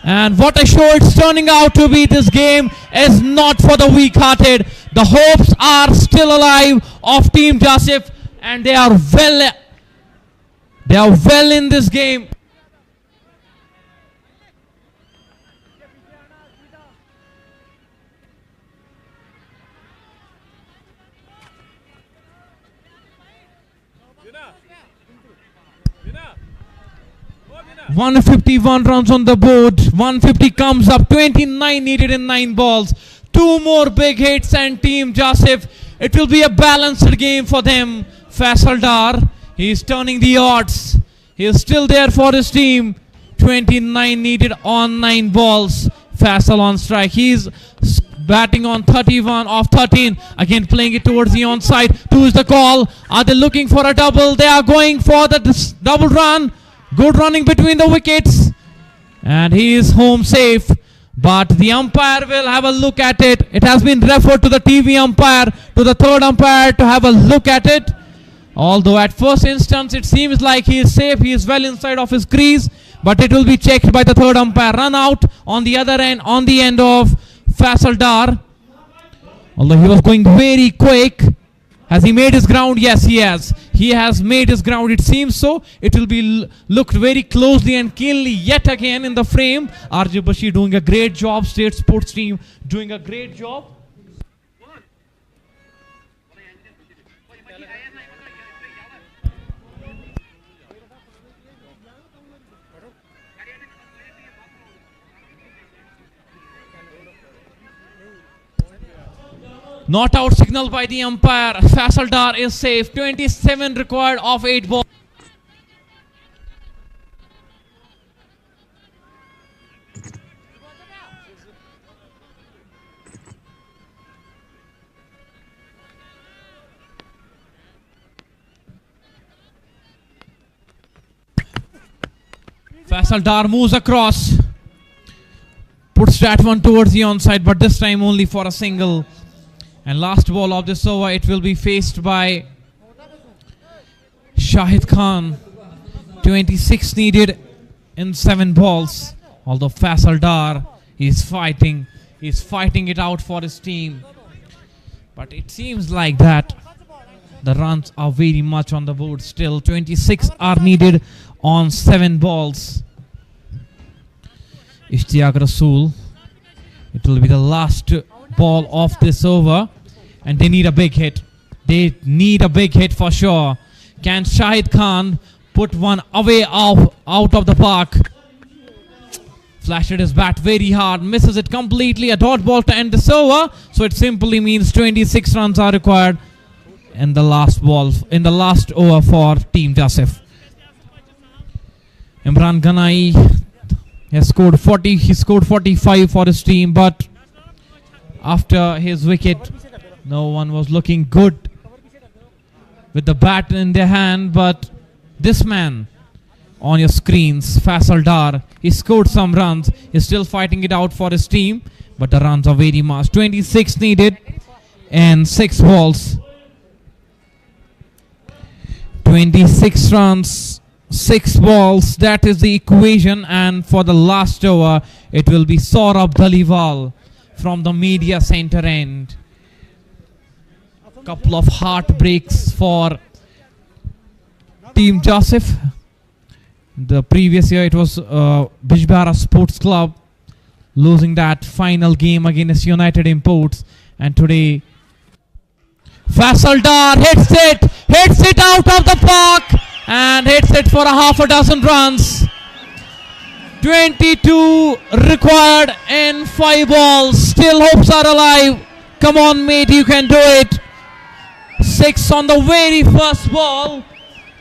And what a show it's turning out to be. This game is not for the weak-hearted. The hopes are still alive of Team Jasif, and they are well in this game. Bina. 151 runs on the board. 150 comes up. 29 needed in 9 balls. 2 more big hits and Team Jasif. It will be a balanced game for them. Faisal Dar, he is turning the odds. He is still there for his team. 29 needed on 9 balls. Faisal on strike. He's batting on 31 of 13. Again playing it towards the onside. 2 is the call. Are they looking for a double? They are going for the double run. Good running between the wickets. And he is home safe. But the umpire will have a look at it. It has been referred to the TV umpire, to the third umpire to have a look at it. Although at first instance it seems like he is safe, he is well inside of his crease, but it will be checked by the third umpire. Run out on the other end, on the end of Faisal Dar. Although he was going very quick. Has he made his ground? Yes, he has. He has made his ground, it seems so. It will be looked very closely and keenly yet again in the frame. RJ Bashir doing a great job. State Sports team doing a great job. Not out signal by the umpire. Faisal Dar is safe. 27 required of 8 balls. Faisal Dar moves across. Puts that one towards the onside, but this time only for a single. And last ball of this over, it will be faced by Shahid Khan. 26 needed in 7 balls. Although Faisal Dar is fighting it out for his team. But it seems like that the runs are very much on the board still. 26 are needed on 7 balls. Ishtiaq Rasool. It will be the last ball of this over, and they need a big hit. They need a big hit for sure. Can Shahid Khan put one away out of the park? Flashed his bat very hard, misses it completely. A dot ball to end this over. So it simply means 26 runs are required in the last over for Team Jasif. Imran Ganai has scored 40. He scored 45 for his team, but after his wicket, no one was looking good with the bat in their hand. But this man on your screens, Faisal Dar, he scored some runs. He's still fighting it out for his team, but the runs are very much. 26 needed and 6 balls. 26 runs, 6 balls. That is the equation. And for the last over, it will be Saurabh Dhaliwal from the media center end. Couple of heartbreaks for Team Jasif. The previous year it was Bijbehara Sports Club losing that final game against United Imports, and today Faisal Dar hits it out of the park and hits it for a half a dozen runs. 22 required in 5 balls. Still hopes are alive. Come on, mate, you can do it. 6 on the very first ball.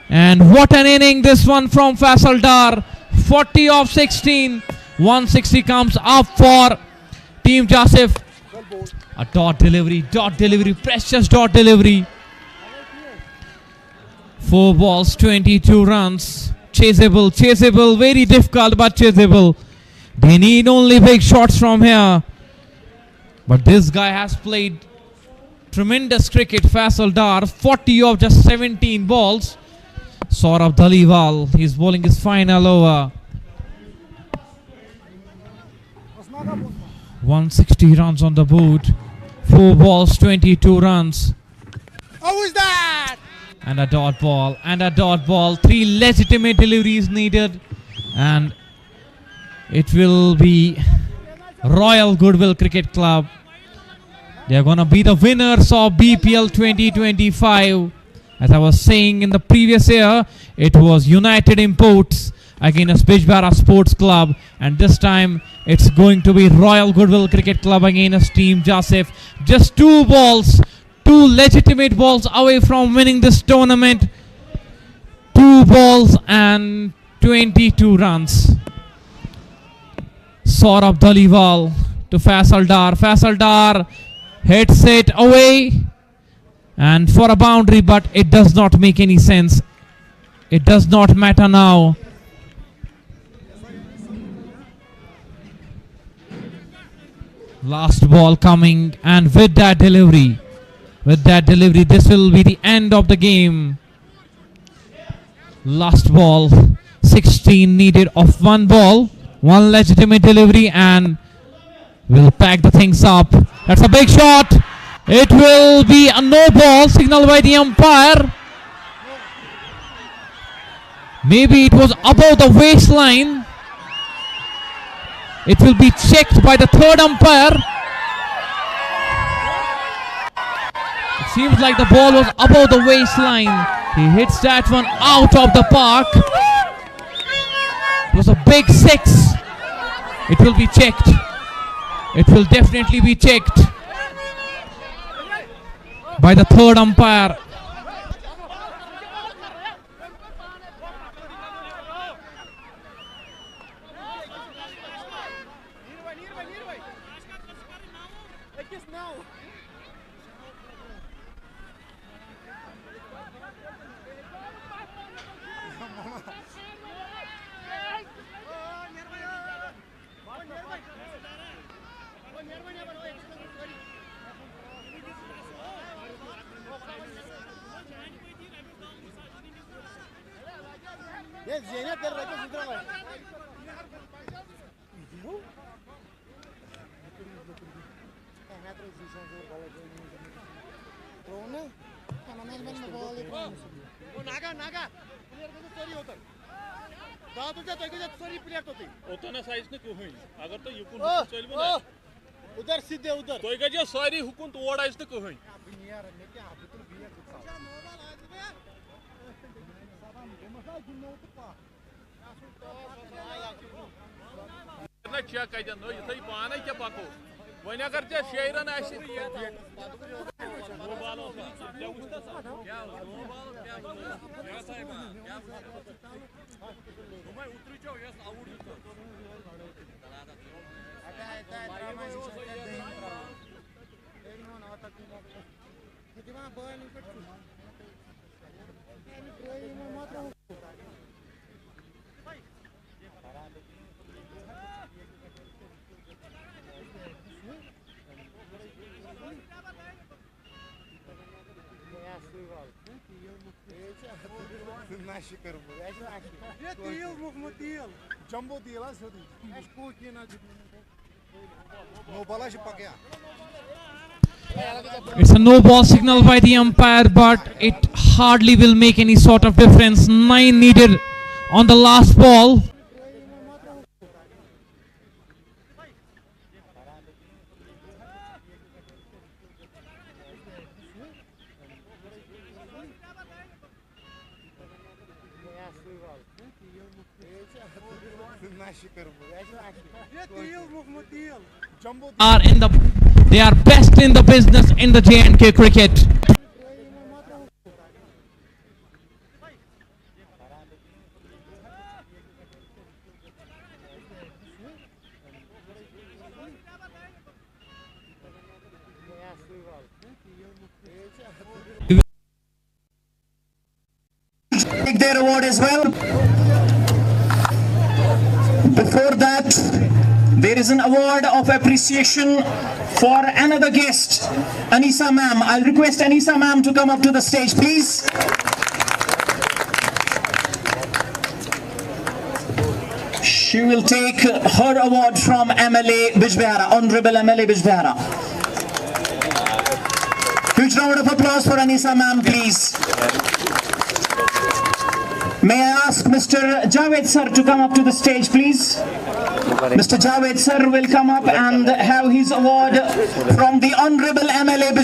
And what an inning this one from Faisal Dar. 40 of 16. 160 comes up for Team Jasif. A dot delivery, precious dot delivery. 4 balls, 22 runs. Chaseable, very difficult but chaseable. They need only big shots from here. But this guy has played tremendous cricket, Faisal Dar. 40 of just 17 balls. Saurabh Dhaliwal, he's bowling his final over. 160 runs on the board. 4 balls, 22 runs. How is that? And a dot ball. 3 legitimate deliveries needed. And it will be Royal Goodwill Cricket Club. They are going to be the winners of BPL 2025. As I was saying in the previous year, it was United Imports against Bijbehara Sports Club, and this time it's going to be Royal Goodwill Cricket Club against Team Jasif. Just 2 balls, 2 legitimate balls away from winning this tournament. 2 balls and 22 runs. Saurabh Dhaliwal to Faisal Dar hits it away and for a boundary, but it does not make any sense. It does not matter now. Last ball coming, and with that delivery, this will be the end of the game. Last ball, 16 needed of one ball, one legitimate delivery, and we'll pack the things up. That's a big shot. It will be a no ball, signaled by the umpire. Maybe it was above the waistline. It will be checked by the third umpire. It seems like the ball was above the waistline. He hits that one out of the park. It was a big 6. It will be checked. It will definitely be checked by the third umpire. उधर सीधे उधर तो गजो सारी हुकूमत odd ice न कहीं ना क्या कजन नो इथै पाने क्या पाको वने अगर जे शेरन आसी वो बाल क्या उस्ता क्या वो बाल क्या साहिब क्या मैं उतरी छो yes out Jumbo deal, as you no ball, It's a no ball signal by the umpire, but it hardly will make any sort of difference. 9 needed on the last ball. They are best in the business in the J&K cricket. Take their award as well. Before that, there is an award of appreciation for another guest, Anisa ma'am. I'll request Anisa ma'am to come up to the stage, please. She will take her award from MLA Bijbehara, Honorable MLA Bijbehara. Huge round of applause for Anisa ma'am, please. May I ask Mr. Javed sir to come up to the stage, please? Mr. Javed sir will come up and have his award from the Honorable MLA Bijbehara.